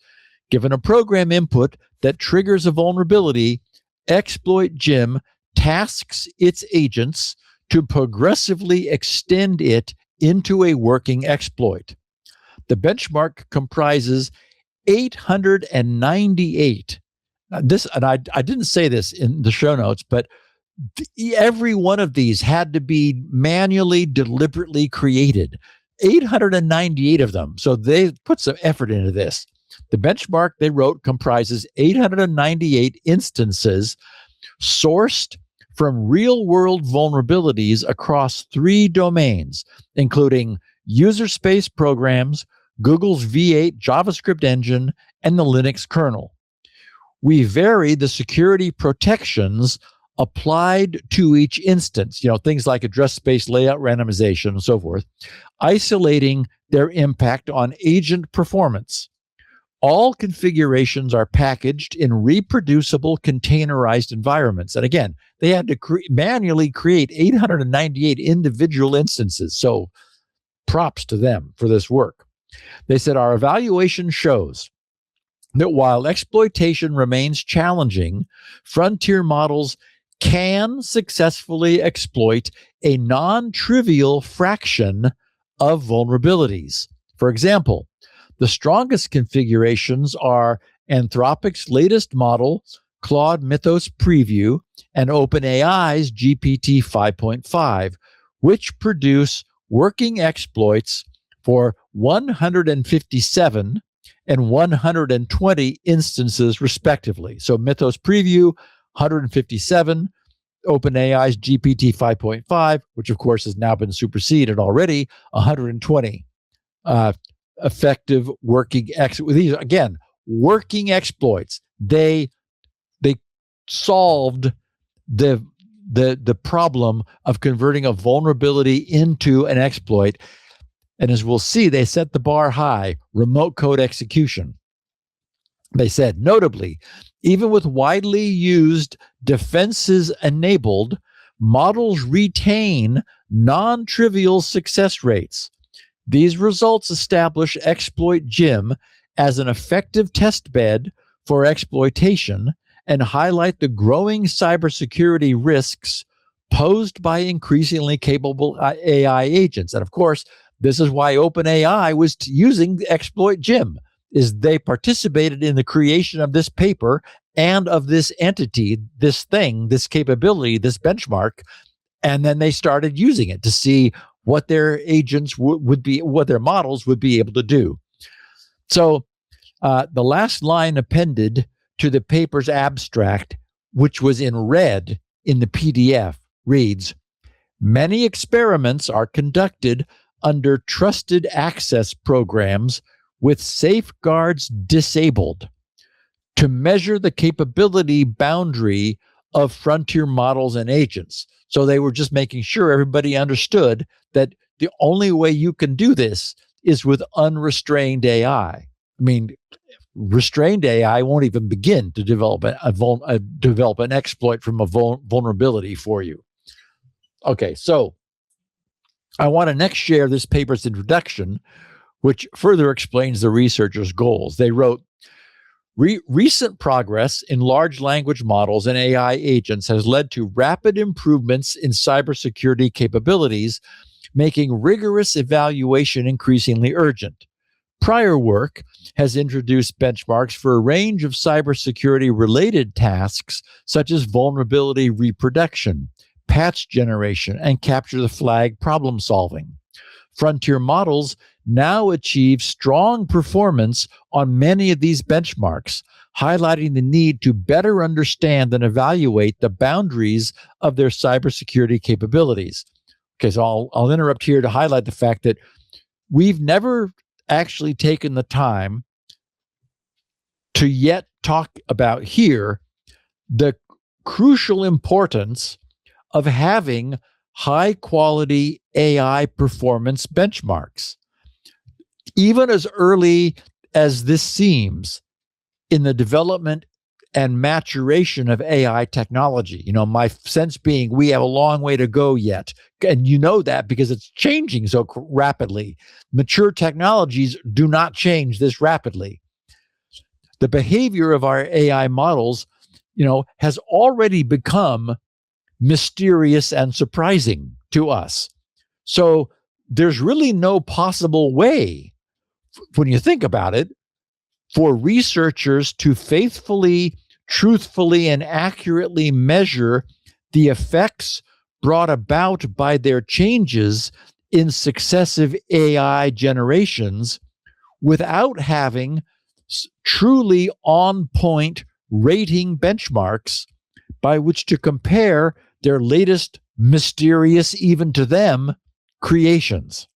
Given a program input that triggers a vulnerability, ExploitGym tasks its agents to progressively extend it into a working exploit. The benchmark comprises 898. I didn't say this in the show notes, but every one of these had to be manually, deliberately created. 898 of them. So they put some effort into this. The benchmark they wrote comprises 898 instances sourced from real-world vulnerabilities across 3 domains, including user space programs, Google's V8 JavaScript engine, and the Linux kernel. We vary the security protections applied to each instance, things like address space layout randomization and so forth, isolating their impact on agent performance. All configurations are packaged in reproducible containerized environments. And again, they had to manually create 898 individual instances. So props to them for this work. They said, our evaluation shows that while exploitation remains challenging, frontier models can successfully exploit a non-trivial fraction of vulnerabilities. For example, the strongest configurations are Anthropic's latest model, Claude Mythos Preview, and OpenAI's GPT 5.5, which produce working exploits for 157 and 120 instances, respectively. So Mythos Preview, 157, OpenAI's GPT 5.5, which of course has now been superseded already, 120 effective working exploits. These, again, working exploits. They solved the problem of converting a vulnerability into an exploit. And as we'll see, they set the bar high, remote code execution. They said, notably, even with widely used defenses enabled, models retain non-trivial success rates. These results establish ExploitGym as an effective test bed for exploitation and highlight the growing cybersecurity risks posed by increasingly capable AI agents. And of course, this is why OpenAI was using ExploitGym, is they participated in the creation of this paper and of this entity, this thing, this capability, this benchmark, and then they started using it to see what their agents would be, what their models would be able to do. So the last line appended to the paper's abstract, which was in red in the PDF, reads, "Many experiments are conducted under trusted access programs with safeguards disabled to measure the capability boundary of frontier models and agents." So they were just making sure everybody understood that the only way you can do this is with unrestrained AI. I mean, restrained AI won't even begin to develop develop an exploit from a vulnerability for you. Okay, so I want to next share this paper's introduction, which further explains the researchers' goals. They wrote, recent progress in large language models and AI agents has led to rapid improvements in cybersecurity capabilities, making rigorous evaluation increasingly urgent. Prior work has introduced benchmarks for a range of cybersecurity-related tasks, such as vulnerability reproduction, patch generation, and capture the flag problem solving. Frontier models now achieve strong performance on many of these benchmarks, highlighting the need to better understand and evaluate the boundaries of their cybersecurity capabilities. Okay, so I'll interrupt here to highlight the fact that we've never actually taken the time to yet talk about here the crucial importance of having high quality AI performance benchmarks. Even as early as this seems in the development and maturation of AI technology, my sense being we have a long way to go yet. And you know that because it's changing so rapidly. Mature technologies do not change this rapidly. The behavior of our AI models, has already become mysterious and surprising to us. So there's really no possible way, when you think about it, for researchers to faithfully, truthfully, and accurately measure the effects brought about by their changes in successive AI generations without having truly on-point rating benchmarks by which to compare their latest mysterious, even to them, creations.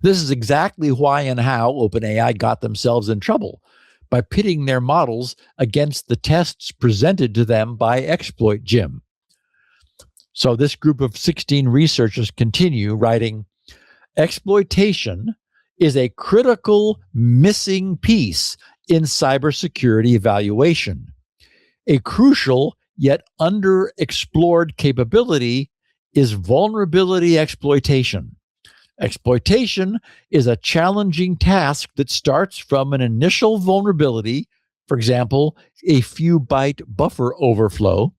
This is exactly why and how OpenAI got themselves in trouble, by pitting their models against the tests presented to them by ExploitGym. So this group of 16 researchers continue writing, exploitation is a critical missing piece in cybersecurity evaluation. A crucial yet underexplored capability is vulnerability exploitation. Exploitation is a challenging task that starts from an initial vulnerability, for example, a few byte buffer overflow,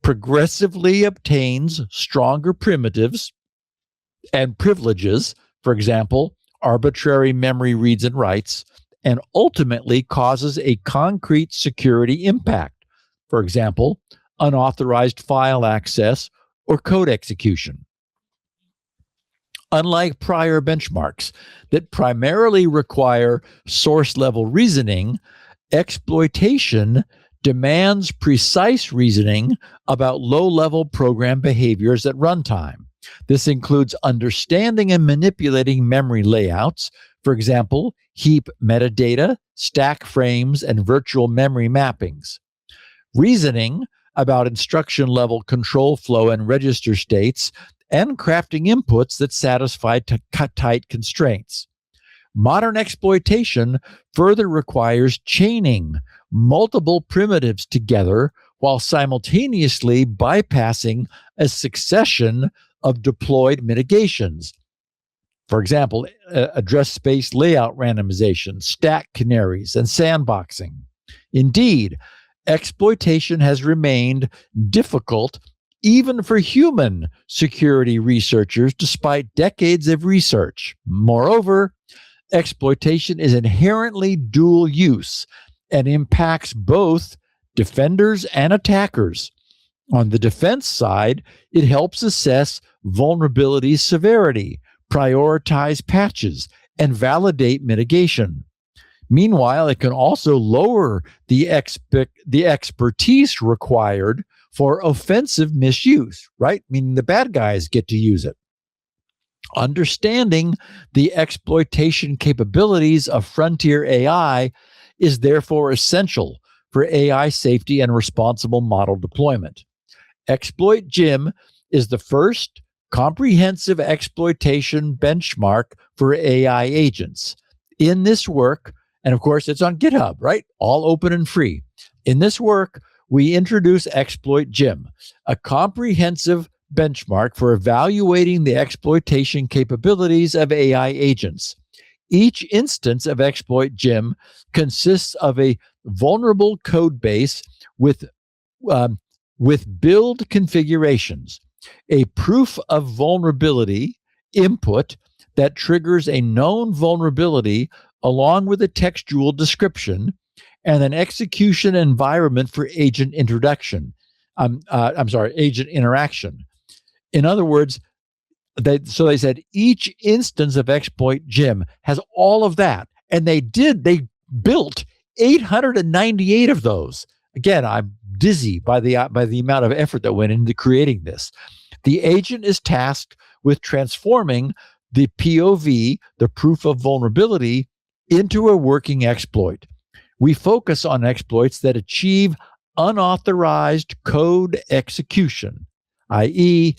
progressively obtains stronger primitives and privileges, for example, arbitrary memory reads and writes, and ultimately causes a concrete security impact, for example, unauthorized file access or code execution. Unlike prior benchmarks that primarily require source-level reasoning, exploitation demands precise reasoning about low-level program behaviors at runtime. This includes understanding and manipulating memory layouts, for example, heap metadata, stack frames, and virtual memory mappings. Reasoning about instruction-level control flow and register states, and crafting inputs that satisfy tight constraints. Modern exploitation further requires chaining multiple primitives together while simultaneously bypassing a succession of deployed mitigations. For example, address space layout randomization, stack canaries, and sandboxing. Indeed, exploitation has remained difficult even for human security researchers despite decades of research. Moreover, exploitation is inherently dual use and impacts both defenders and attackers. On the defense side, it helps assess vulnerability severity, prioritize patches, and validate mitigation. Meanwhile, it can also lower the expertise required for offensive misuse, right? Meaning the bad guys get to use it. Understanding the exploitation capabilities of frontier AI is therefore essential for AI safety and responsible model deployment. ExploitGym is the first comprehensive exploitation benchmark for AI agents. In this work, and of course it's on GitHub, right? All open and free. In this work, we introduce ExploitGym, a comprehensive benchmark for evaluating the exploitation capabilities of AI agents. Each instance of ExploitGym consists of a vulnerable code base with build configurations, a proof of vulnerability input that triggers a known vulnerability along with a textual description, and an execution environment for agent interaction. Agent interaction. In other words, they said each instance of ExploitGym has all of that, and they built 898 of those. Again, I'm dizzy by the amount of effort that went into creating this. The agent is tasked with transforming the POV, the proof of vulnerability, into a working exploit. We focus on exploits that achieve unauthorized code execution, i.e.,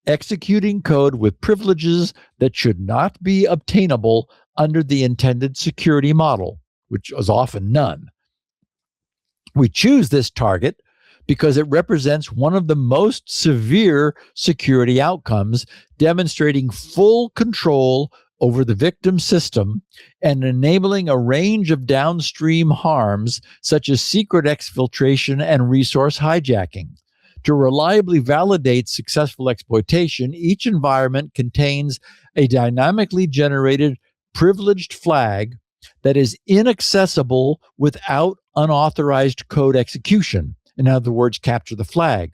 executing code with privileges that should not be obtainable under the intended security model, which is often none. We choose this target because it represents one of the most severe security outcomes, demonstrating full control over the victim system and enabling a range of downstream harms such as secret exfiltration and resource hijacking. To reliably validate successful exploitation, each environment contains a dynamically generated privileged flag that is inaccessible without unauthorized code execution. In other words, capture the flag.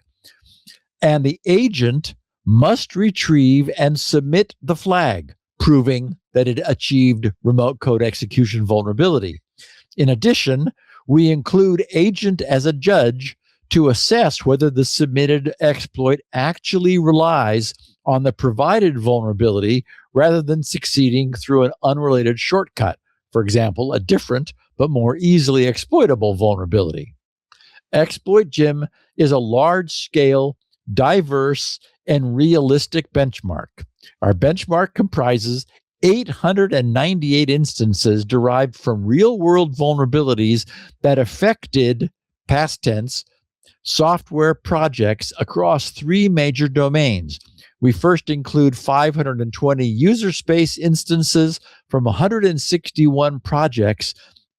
And the agent must retrieve and submit the flag, proving that it achieved remote code execution vulnerability. In addition, we include agent as a judge to assess whether the submitted exploit actually relies on the provided vulnerability rather than succeeding through an unrelated shortcut, for example, a different but more easily exploitable vulnerability. ExploitGym is a large-scale, diverse, and realistic benchmark. Our benchmark comprises 898 instances derived from real-world vulnerabilities that affected, past tense, software projects across three major domains. We first include 520 user space instances from 161 projects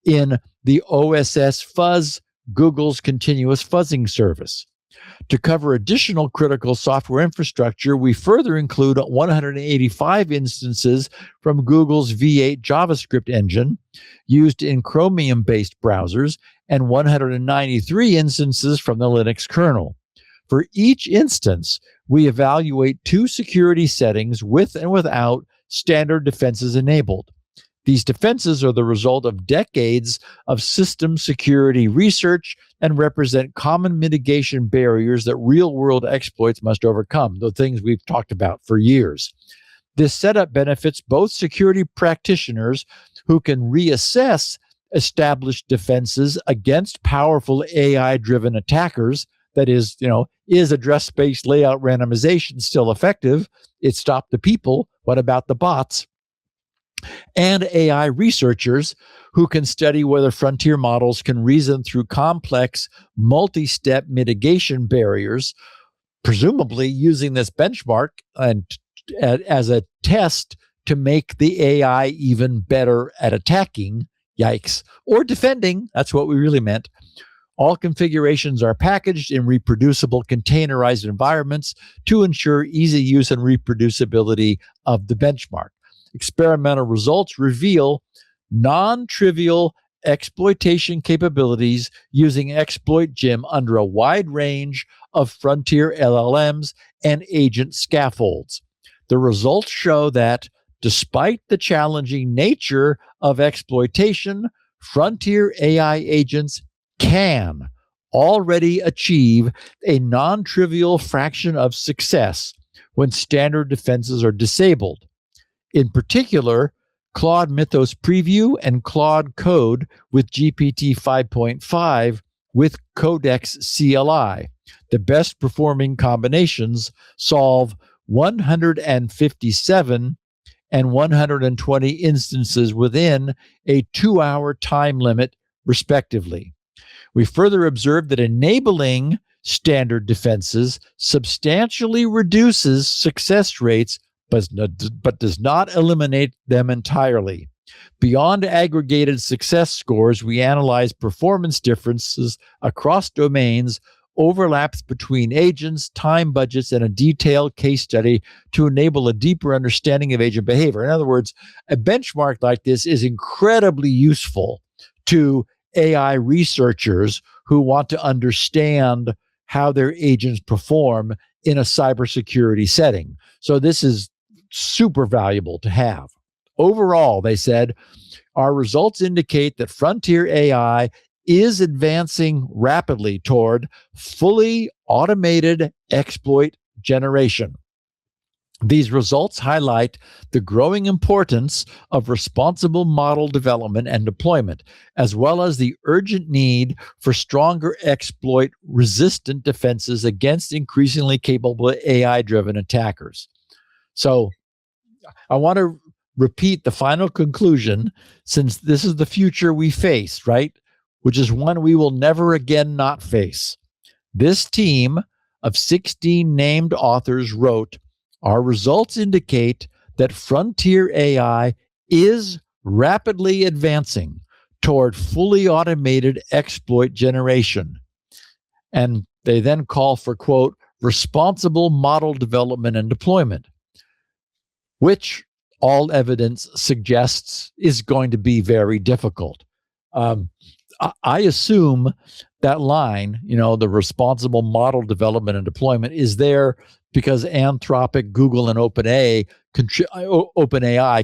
in the OSS Fuzz, Google's continuous fuzzing service. To cover additional critical software infrastructure, we further include 185 instances from Google's V8 JavaScript engine used in Chromium-based browsers and 193 instances from the Linux kernel. For each instance, we evaluate two security settings with and without standard defenses enabled. These defenses are the result of decades of system security research and represent common mitigation barriers that real-world exploits must overcome, the things we've talked about for years. This setup benefits both security practitioners who can reassess established defenses against powerful AI-driven attackers. That is, is address space layout randomization still effective? It stopped the people. What about the bots? And AI researchers who can study whether frontier models can reason through complex, multi-step mitigation barriers, presumably using this benchmark and as a test to make the AI even better at attacking, yikes, or defending, that's what we really meant, All configurations are packaged in reproducible containerized environments to ensure easy use and reproducibility of the benchmark. Experimental results reveal non-trivial exploitation capabilities using ExploitGym under a wide range of frontier LLMs and agent scaffolds. The results show that despite the challenging nature of exploitation, frontier AI agents can already achieve a non-trivial fraction of success when standard defenses are disabled. In particular, Claude Mythos Preview and Claude Code with GPT 5.5 with Codex CLI, the best performing combinations, solve 157 and 120 instances within a 2-hour time limit, respectively. We further observed that enabling standard defenses substantially reduces success rates, but does not eliminate them entirely. Beyond aggregated success scores, we analyze performance differences across domains, overlaps between agents, time budgets, and a detailed case study to enable a deeper understanding of agent behavior. In other words, a benchmark like this is incredibly useful to AI researchers who want to understand how their agents perform in a cybersecurity setting. So this is super valuable to have. Overall, they said, our results indicate that frontier AI is advancing rapidly toward fully automated exploit generation. These results highlight the growing importance of responsible model development and deployment, as well as the urgent need for stronger exploit-resistant defenses against increasingly capable AI-driven attackers. So I want to repeat the final conclusion, since this is the future we face, right? Which is one we will never again not face. This team of 16 named authors wrote, our results indicate that frontier AI is rapidly advancing toward fully automated exploit generation. And they then call for, quote, responsible model development and deployment, which all evidence suggests is going to be very difficult. I assume that line, the responsible model development and deployment, is there because Anthropic, Google, and OpenAI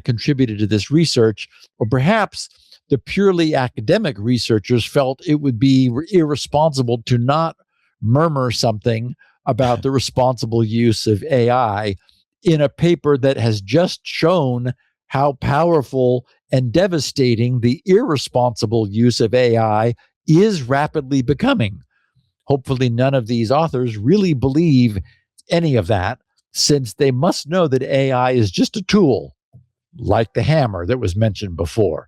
contributed to this research, or perhaps the purely academic researchers felt it would be irresponsible to not murmur something about the responsible use of AI in a paper that has just shown how powerful and devastating the irresponsible use of AI is rapidly becoming. Hopefully, none of these authors really believe any of that, since they must know that AI is just a tool, like the hammer that was mentioned before.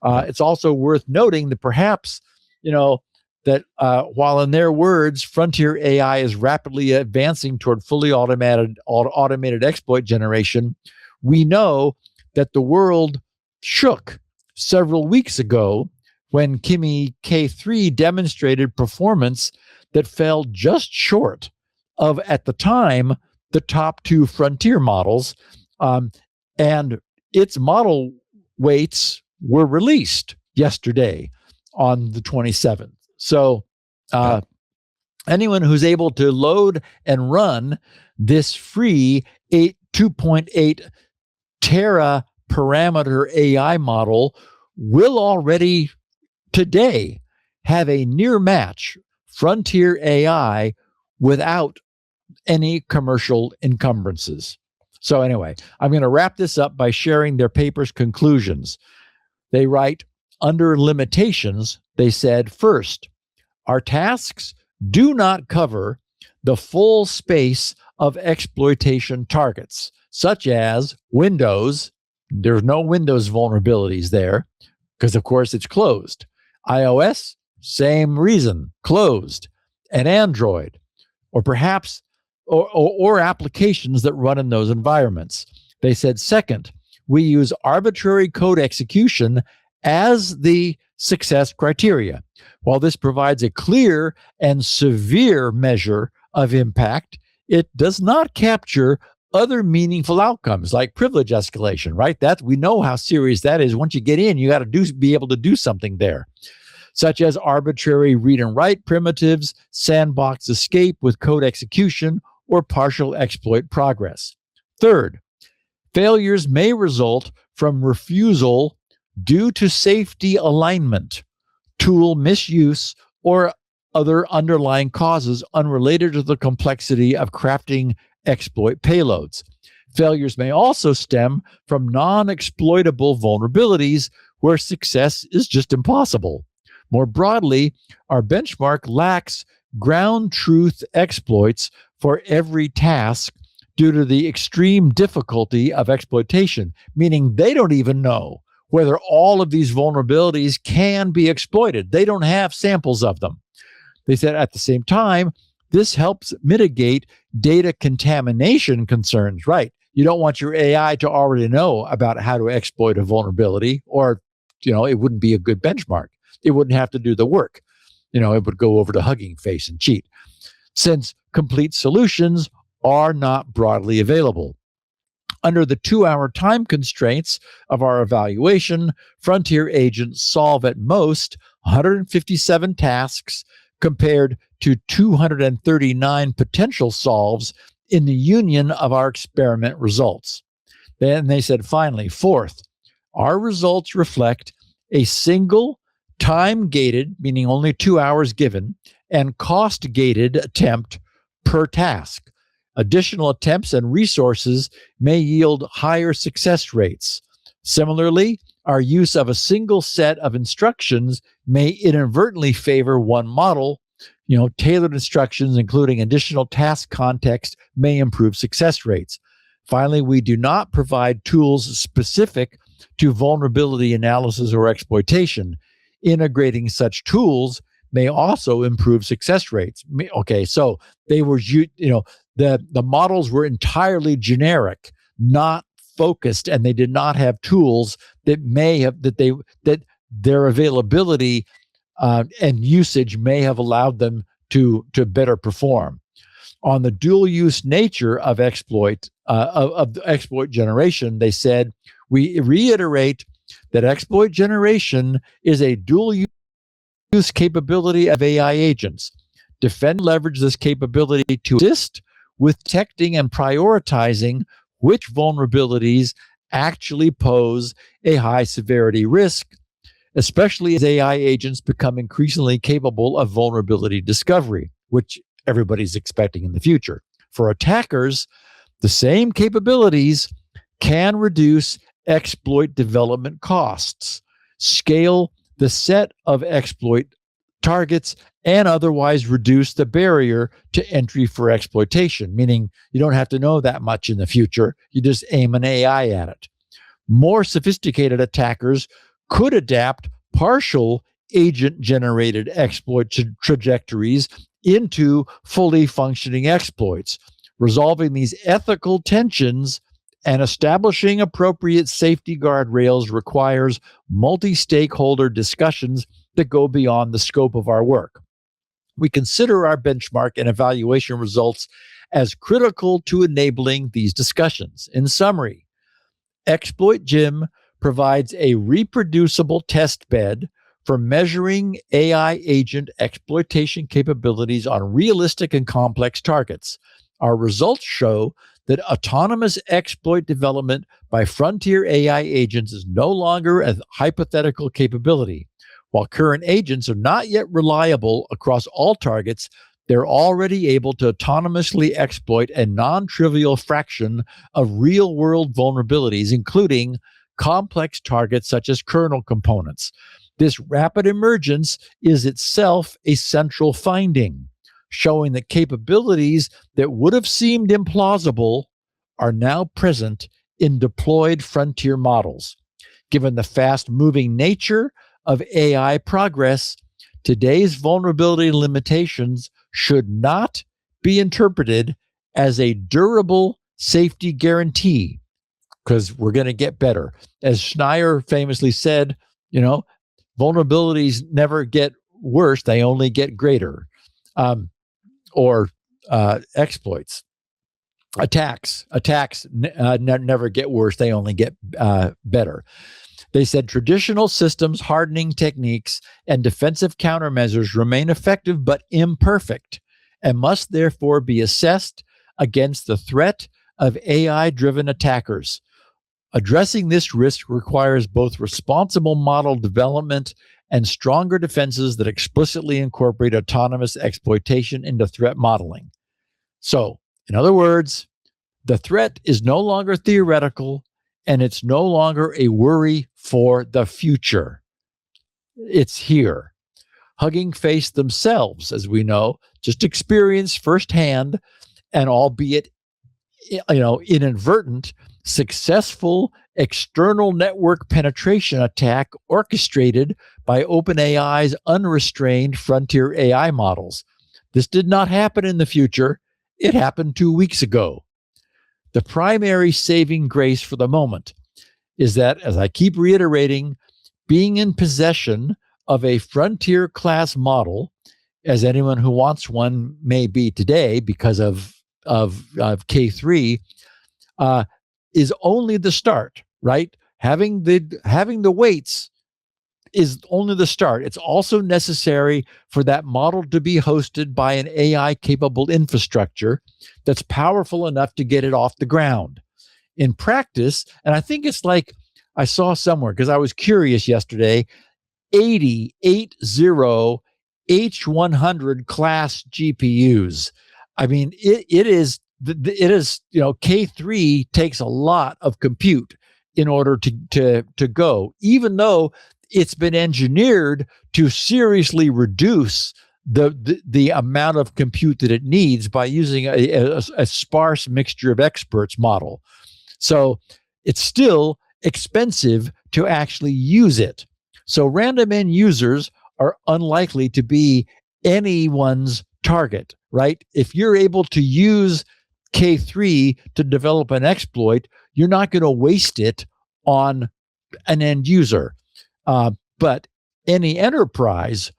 It's also worth noting that perhaps, that while in their words, frontier AI is rapidly advancing toward fully automated exploit generation, we know that the world shook several weeks ago when Kimi K3 demonstrated performance that fell just short of, at the time, the top 2 frontier models, and its model weights were released yesterday on the 27th. So anyone who's able to load and run this free 2.8 tera parameter AI model will already today have a near match frontier AI without any commercial encumbrances. So anyway, I'm going to wrap this up by sharing their paper's conclusions. They write, under limitations, they said, first, our tasks do not cover the full space of exploitation targets, such as Windows. There's no Windows vulnerabilities there because, of course, it's closed. iOS, same reason, closed. And Android, or perhaps, or applications that run in those environments. They said, second, we use arbitrary code execution as the success criteria. While this provides a clear and severe measure of impact, it does not capture other meaningful outcomes like privilege escalation, right? That we know how serious that is. Once you get in, you got to be able to do something there, such as arbitrary read and write primitives, sandbox escape with code execution, or partial exploit progress. Third, failures may result from refusal due to safety alignment, tool misuse, or other underlying causes unrelated to the complexity of crafting exploit payloads. Failures may also stem from non-exploitable vulnerabilities where success is just impossible. More broadly, our benchmark lacks ground truth exploits for every task due to the extreme difficulty of exploitation, meaning they don't even know whether all of these vulnerabilities can be exploited. They don't have samples of them. They said at the same time, this helps mitigate data contamination concerns, right? You don't want your AI to already know about how to exploit a vulnerability, or, it wouldn't be a good benchmark. It wouldn't have to do the work. It would go over to Hugging Face and cheat. Since complete solutions are not broadly available. Under the 2-hour time constraints of our evaluation, Frontier agents solve at most 157 tasks compared to 239 potential solves in the union of our experiment results. Then they said, finally, fourth, our results reflect a single time-gated, meaning only 2 hours given, and cost-gated attempt per task. Additional attempts and resources may yield higher success rates. Similarly, our use of a single set of instructions may inadvertently favor one model. Tailored instructions, including additional task context, may improve success rates. Finally, we do not provide tools specific to vulnerability analysis or exploitation. Integrating such tools may also improve success rates. Okay, so they were, the models were entirely generic, not focused, and they did not have tools that their availability and usage may have allowed them to better perform. On the dual use nature of exploit generation, they said, we reiterate that exploit generation is a dual use capability of AI agents. Defend leverage this capability to assist with detecting and prioritizing which vulnerabilities actually pose a high severity risk, especially as AI agents become increasingly capable of vulnerability discovery, which everybody's expecting in the future. For attackers, the same capabilities can reduce exploit development costs, scale the set of exploit targets, and otherwise reduce the barrier to entry for exploitation, meaning you don't have to know that much in the future. You just aim an AI at it. More sophisticated attackers could adapt partial agent-generated exploit trajectories into fully functioning exploits. Resolving these ethical tensions and establishing appropriate safety guardrails requires multi-stakeholder discussions that go beyond the scope of our work. We consider our benchmark and evaluation results as critical to enabling these discussions. In summary, ExploitGym provides a reproducible test bed for measuring AI agent exploitation capabilities on realistic and complex targets. Our results show that autonomous exploit development by frontier AI agents is no longer a hypothetical capability. While current agents are not yet reliable across all targets, they're already able to autonomously exploit a non-trivial fraction of real-world vulnerabilities, including complex targets such as kernel components. This rapid emergence is itself a central finding, showing that capabilities that would have seemed implausible are now present in deployed frontier models. Given the fast-moving nature of AI progress, today's vulnerability limitations should not be interpreted as a durable safety guarantee, because we're going to get better. As Schneier famously said, vulnerabilities never get worse; they only get greater. Or exploits, attacks never get worse; they only get better. They said traditional systems hardening techniques and defensive countermeasures remain effective but imperfect, and must therefore be assessed against the threat of AI-driven attackers. Addressing this risk requires both responsible model development and stronger defenses that explicitly incorporate autonomous exploitation into threat modeling. So, in other words, the threat is no longer theoretical, and it's no longer a worry for the future. It's here. Hugging Face themselves, as we know, just experienced firsthand, and albeit inadvertent, successful external network penetration attack orchestrated by OpenAI's unrestrained frontier AI models. This did not happen in the future. It happened 2 weeks ago. The primary saving grace for the moment is that, as I keep reiterating, being in possession of a frontier class model, as anyone who wants one may be today because of K3, is only the start, right? Having the weights is only the start. It's also necessary for that model to be hosted by an AI-capable infrastructure that's powerful enough to get it off the ground. In practice, and I think it's like I saw somewhere, because I was curious yesterday, 80 H100 class GPUs. I mean, it is, K3 takes a lot of compute in order to go, even though it's been engineered to seriously reduce the amount of compute that it needs by using a sparse mixture of experts model. So it's still expensive to actually use it. So random end users are unlikely to be anyone's target, right? If you're able to use K3 to develop an exploit, you're not going to waste it on an end user. But any enterprise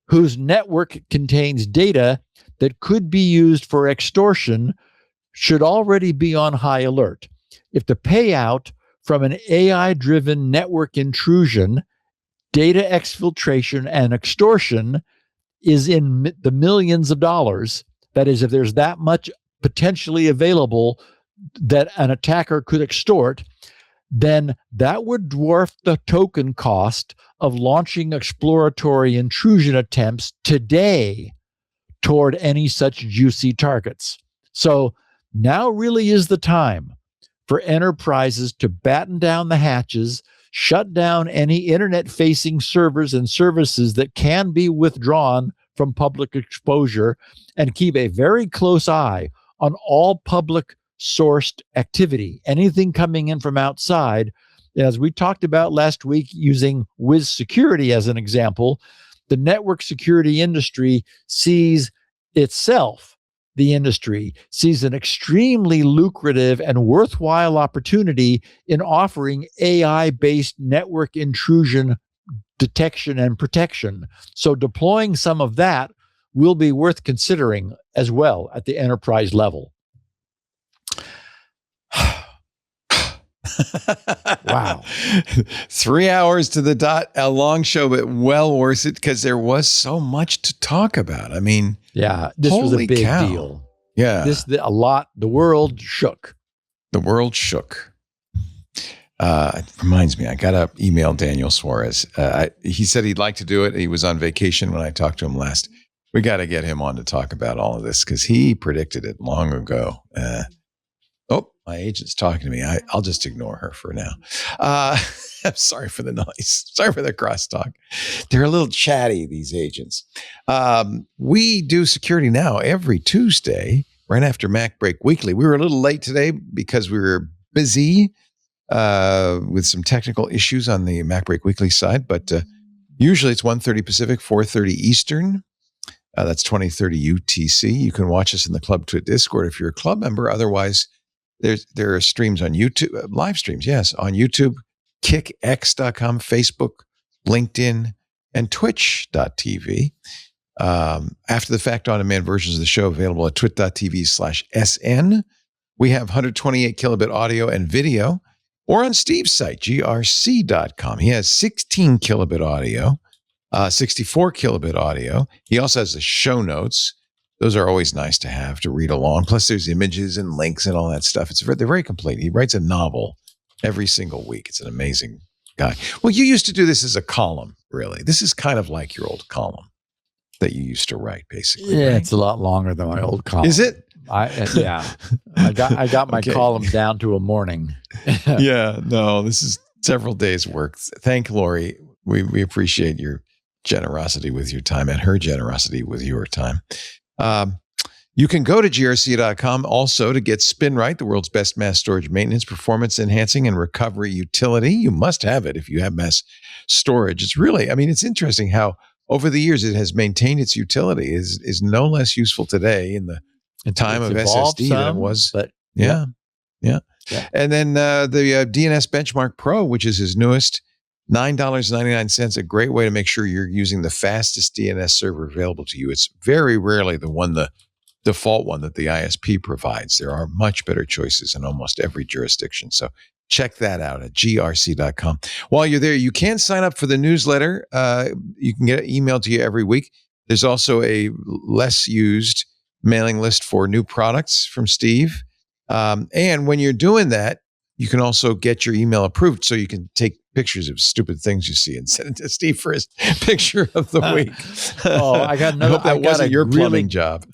whose network contains data that could be used for extortion should already be on high alert. If the payout from an AI-driven network intrusion, data exfiltration, and extortion is in the millions of dollars, that is, if there's that much potentially available that an attacker could extort, then that would dwarf the token cost of launching exploratory intrusion attempts today toward any such juicy targets. So now really is the time for enterprises to batten down the hatches, shut down any internet-facing servers and services that can be withdrawn from public exposure, and keep a very close eye on all public sourced activity. Anything coming in from outside, as we talked about last week using Wiz Security as an example, the network security industry sees itself, the industry sees an extremely lucrative and worthwhile opportunity in offering AI-based network intrusion detection and protection. So deploying some of that will be worth considering as well at the enterprise level. Wow. 3 hours to the dot, a long show, but well worth it because there was so much to talk about. I mean, yeah, this was a big deal. Yeah. The world shook. The world shook. It reminds me, I got to email Daniel Suarez. He said he'd like to do it. He was on vacation when I talked to him last. We got to get him on to talk about all of this because he predicted it long ago. My agent's talking to me. I'll just ignore her for now. I'm sorry for the noise. Sorry for the crosstalk. They're a little chatty, these agents. We do Security Now every Tuesday, right after Mac Break Weekly. We were a little late today because we were busy with some technical issues on the Mac Break Weekly side, but usually it's 1:30 Pacific, 4:30 Eastern. That's 20:30 UTC. You can watch us in the Club Twit Discord if you're a club member. Otherwise, there are streams on YouTube, live streams, yes, on YouTube, kickx.com, Facebook, LinkedIn, and twitch.tv. After the fact on-demand versions of the show available at twit.tv/SN. We have 128 kilobit audio and video, or on Steve's site, grc.com. He has 16 kilobit audio, 64 kilobit audio. He also has the show notes. Those are always nice to have to read along. Plus, there's images and links and all that stuff. They're very complete. He writes a novel every single week. It's an amazing guy. Well, you used to do this as a column, really. This is kind of like your old column that you used to write, basically. Yeah, right? it's a lot longer than my old column. Is it? I got my column down to a morning. Yeah, no, this is several days' work. Thank Lori. We appreciate your generosity with your time and her generosity with your time. You can go to grc.com also to get SpinRite, the world's best mass storage maintenance, performance enhancing, and recovery utility. You must have it if you have mass storage. It's really, it's interesting how over the years it has maintained its utility. Is no less useful today in the time of SSD than it was. But yeah. And then the DNS Benchmark Pro, which is his newest, $9.99, a great way to make sure you're using the fastest DNS server available to you. It's very rarely the default one that the ISP provides. There are much better choices in almost every jurisdiction. So check that out at grc.com. While you're there, you can sign up for the newsletter. You can get it emailed to you every week. There's also a less used mailing list for new products from Steve. And when you're doing that, you can also get your email approved so you can take pictures of stupid things you see and send it to Steve for his picture of the week. I got another. I hope that wasn't your plumbing job.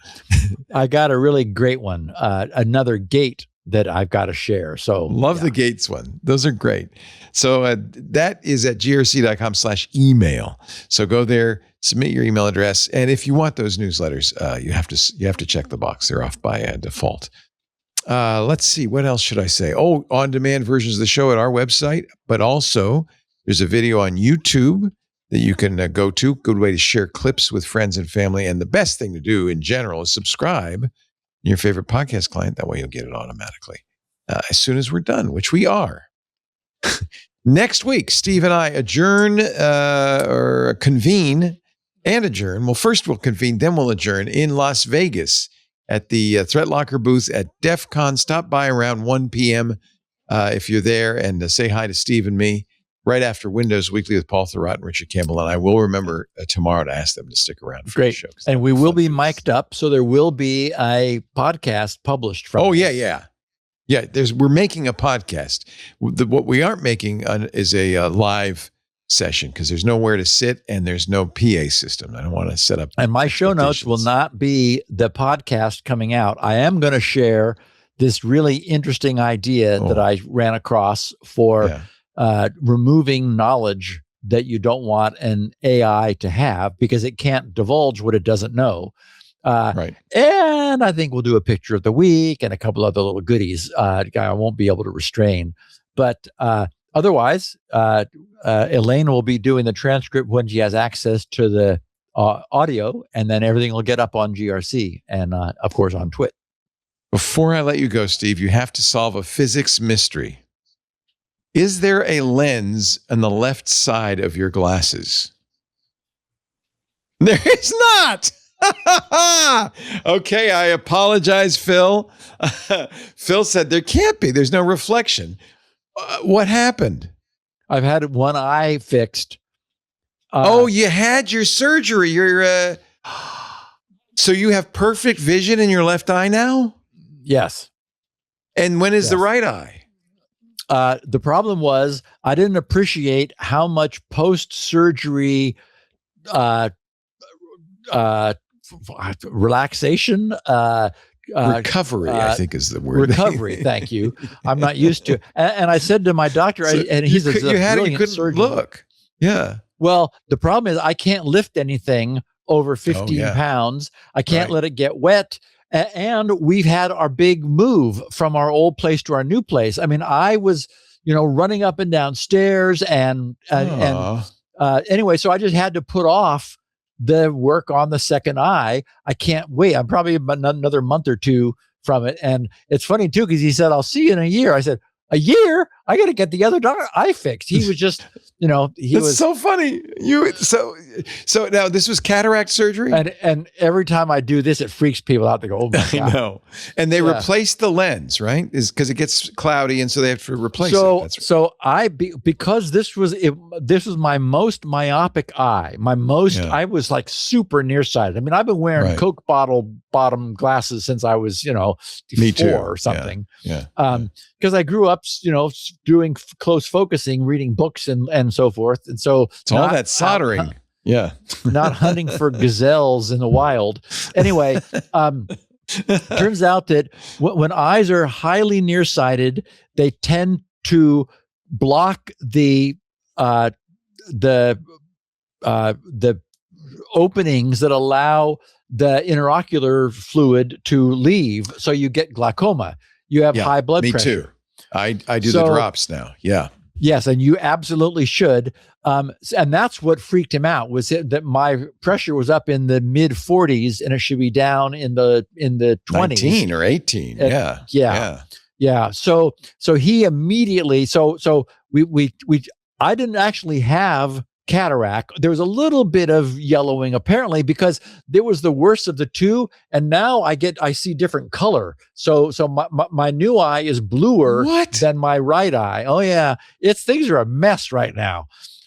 I got a really great one. Another gate that I've got to share. So love the gates one. Those are great. So that is at grc.com/email. So go there, submit your email address, and if you want those newsletters, you have to check the box. They're off by default. Let's see. What else should I say? Oh, on-demand versions of the show at our website, but also there's a video on YouTube that you can go to. Good way to share clips with friends and family. And the best thing to do in general is subscribe to your favorite podcast client. That way you'll get it automatically as soon as we're done, which we are. Next week, Steve and I adjourn or convene and adjourn. Well, first we'll convene, then we'll adjourn in Las Vegas at the Threat Locker booth at DEF CON. Stop by around 1 p.m. If you're there, and say hi to Steve and me right after Windows Weekly with Paul Thurrott and Richard Campbell. And I will remember tomorrow to ask them to stick around for the show. And we will be mic'd up, so there will be a podcast published from Yeah, we're making a podcast. What we aren't making is a live session because there's nowhere to sit and there's no PA system. I don't want to set up. And my show notes will not be the podcast coming out. I am going to share this really interesting idea that I ran across for removing knowledge that you don't want an AI to have because it can't divulge what it doesn't know. Right. And I think we'll do a picture of the week and a couple other little goodies. I won't be able to restrain, but otherwise, Elaine will be doing the transcript when she has access to the audio, and then everything will get up on GRC and, of course, on Twit. Before I let you go, Steve, you have to solve a physics mystery. Is there a lens on the left side of your glasses? There is not. Okay, I apologize, Phil. Phil said there can't be. There's no reflection. What happened? I've had one eye fixed. You had your surgery. So you have perfect vision in your left eye now? Yes. And when is the right eye? The problem was I didn't appreciate how much post-surgery relaxation, recovery, I think is the word. Recovery, thank you. I'm not used to. And I said to my doctor, and he says, you couldn't look. Yeah. Well, the problem is I can't lift anything over 15 pounds. I can't let it get wet. And we've had our big move from our old place to our new place. I mean, I was, running up and down stairs and anyway, so I just had to put off the work on the second eye. I can't wait. I'm probably another month or two from it. And it's funny too, because he said, I'll see you in a year. I said, a year? I got to get the other eye fixed. He was just, he That's was so funny. So now this was cataract surgery? And every time I do this, it freaks people out. They go, oh my God. I know. And they replaced the lens, right? Is because it gets cloudy, and so they have to replace it. That's right. So because this was my most myopic eye. I was like super nearsighted. I mean, I've been wearing Coke bottom glasses since I was, Me too. 4 or something. Yeah. Because I grew up, doing close focusing, reading books and so forth. And so it's all that soldering. Not hunting for gazelles in the wild. Anyway, turns out that when eyes are highly nearsighted, they tend to block the openings that allow the interocular fluid to leave. So you get glaucoma. You have high blood pressure. Me too. I do the drops now. Yeah. Yes, and you absolutely should. And that's what freaked him out, was that my pressure was up in the mid 40s and it should be down in the 20s. 19 or 18. Yeah. So he immediately, I didn't actually have cataract. There was a little bit of yellowing apparently because there was the worst of the two, and now I see different color. So my new eye is bluer than my right eye. Oh yeah, things are a mess right now.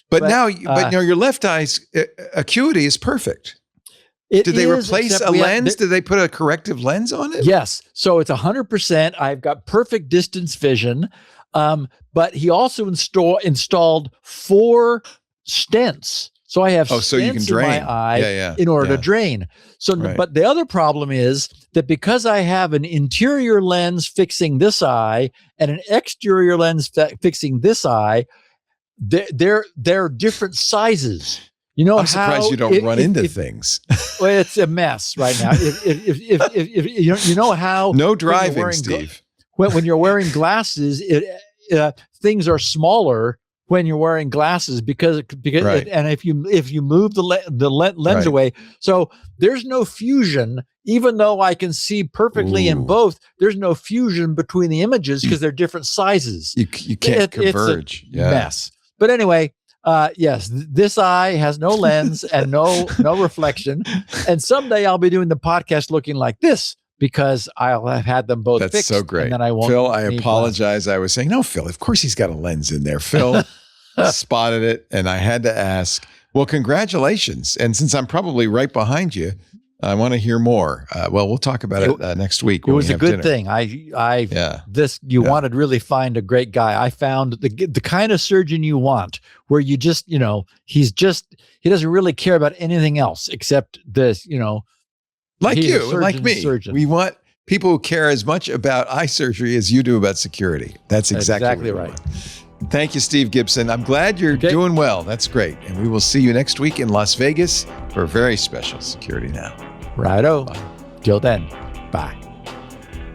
But now your left eye's acuity is perfect. Did they replace a lens? Did they put a corrective lens on it? Yes. So it's 100%. I've got perfect distance vision. But he also installed 4 stents. So I have so you can drain in my eye in order to drain. So, but the other problem is that because I have an interior lens fixing this eye and an exterior lens fixing this eye, they're different sizes. I'm surprised you don't run into things. Well, it's a mess right now. If you know how no driving, Steve. When you're wearing glasses, things are smaller when you're wearing glasses because and if you move the lens away, so there's no fusion. Even though I can see perfectly in both, there's no fusion between the images because they're different sizes. You can't converge. It's a mess. But anyway, yes, this eye has no lens and no reflection. And someday I'll be doing the podcast looking like this, because I'll have had them both fixed. That's so great. And then I won't. Phil, I apologize. I was saying, no, Phil, of course he's got a lens in there. Phil spotted it, and I had to ask. Well, congratulations. And since I'm probably right behind you, I want to hear more. We'll talk about it next week. It was a good thing. You wanted to really find a great guy. I found the kind of surgeon you want, where you just, he doesn't really care about anything else except this, like you, like me. Surgeon. We want people who care as much about eye surgery as you do about security. That's exactly right. Thank you, Steve Gibson. I'm glad you're doing well. That's great. And we will see you next week in Las Vegas for a very special Security Now. Righto. Till then, bye.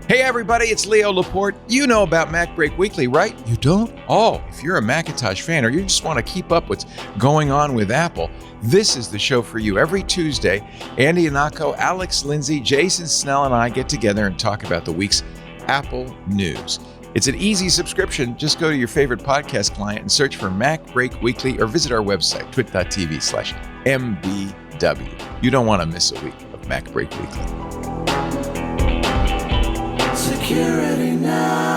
Hey, everybody, it's Leo Laporte. You know about Mac Break Weekly, right? You don't? Oh, if you're a Macintosh fan or you just want to keep up what's going on with Apple, this is the show for you. Every Tuesday, Andy Anako, Alex Lindsay, Jason Snell, and I get together and talk about the week's Apple news. It's an easy subscription. Just go to your favorite podcast client and search for Mac Break Weekly or visit our website, twit.tv/MBW. You don't want to miss a week of Mac Break Weekly. Security Now.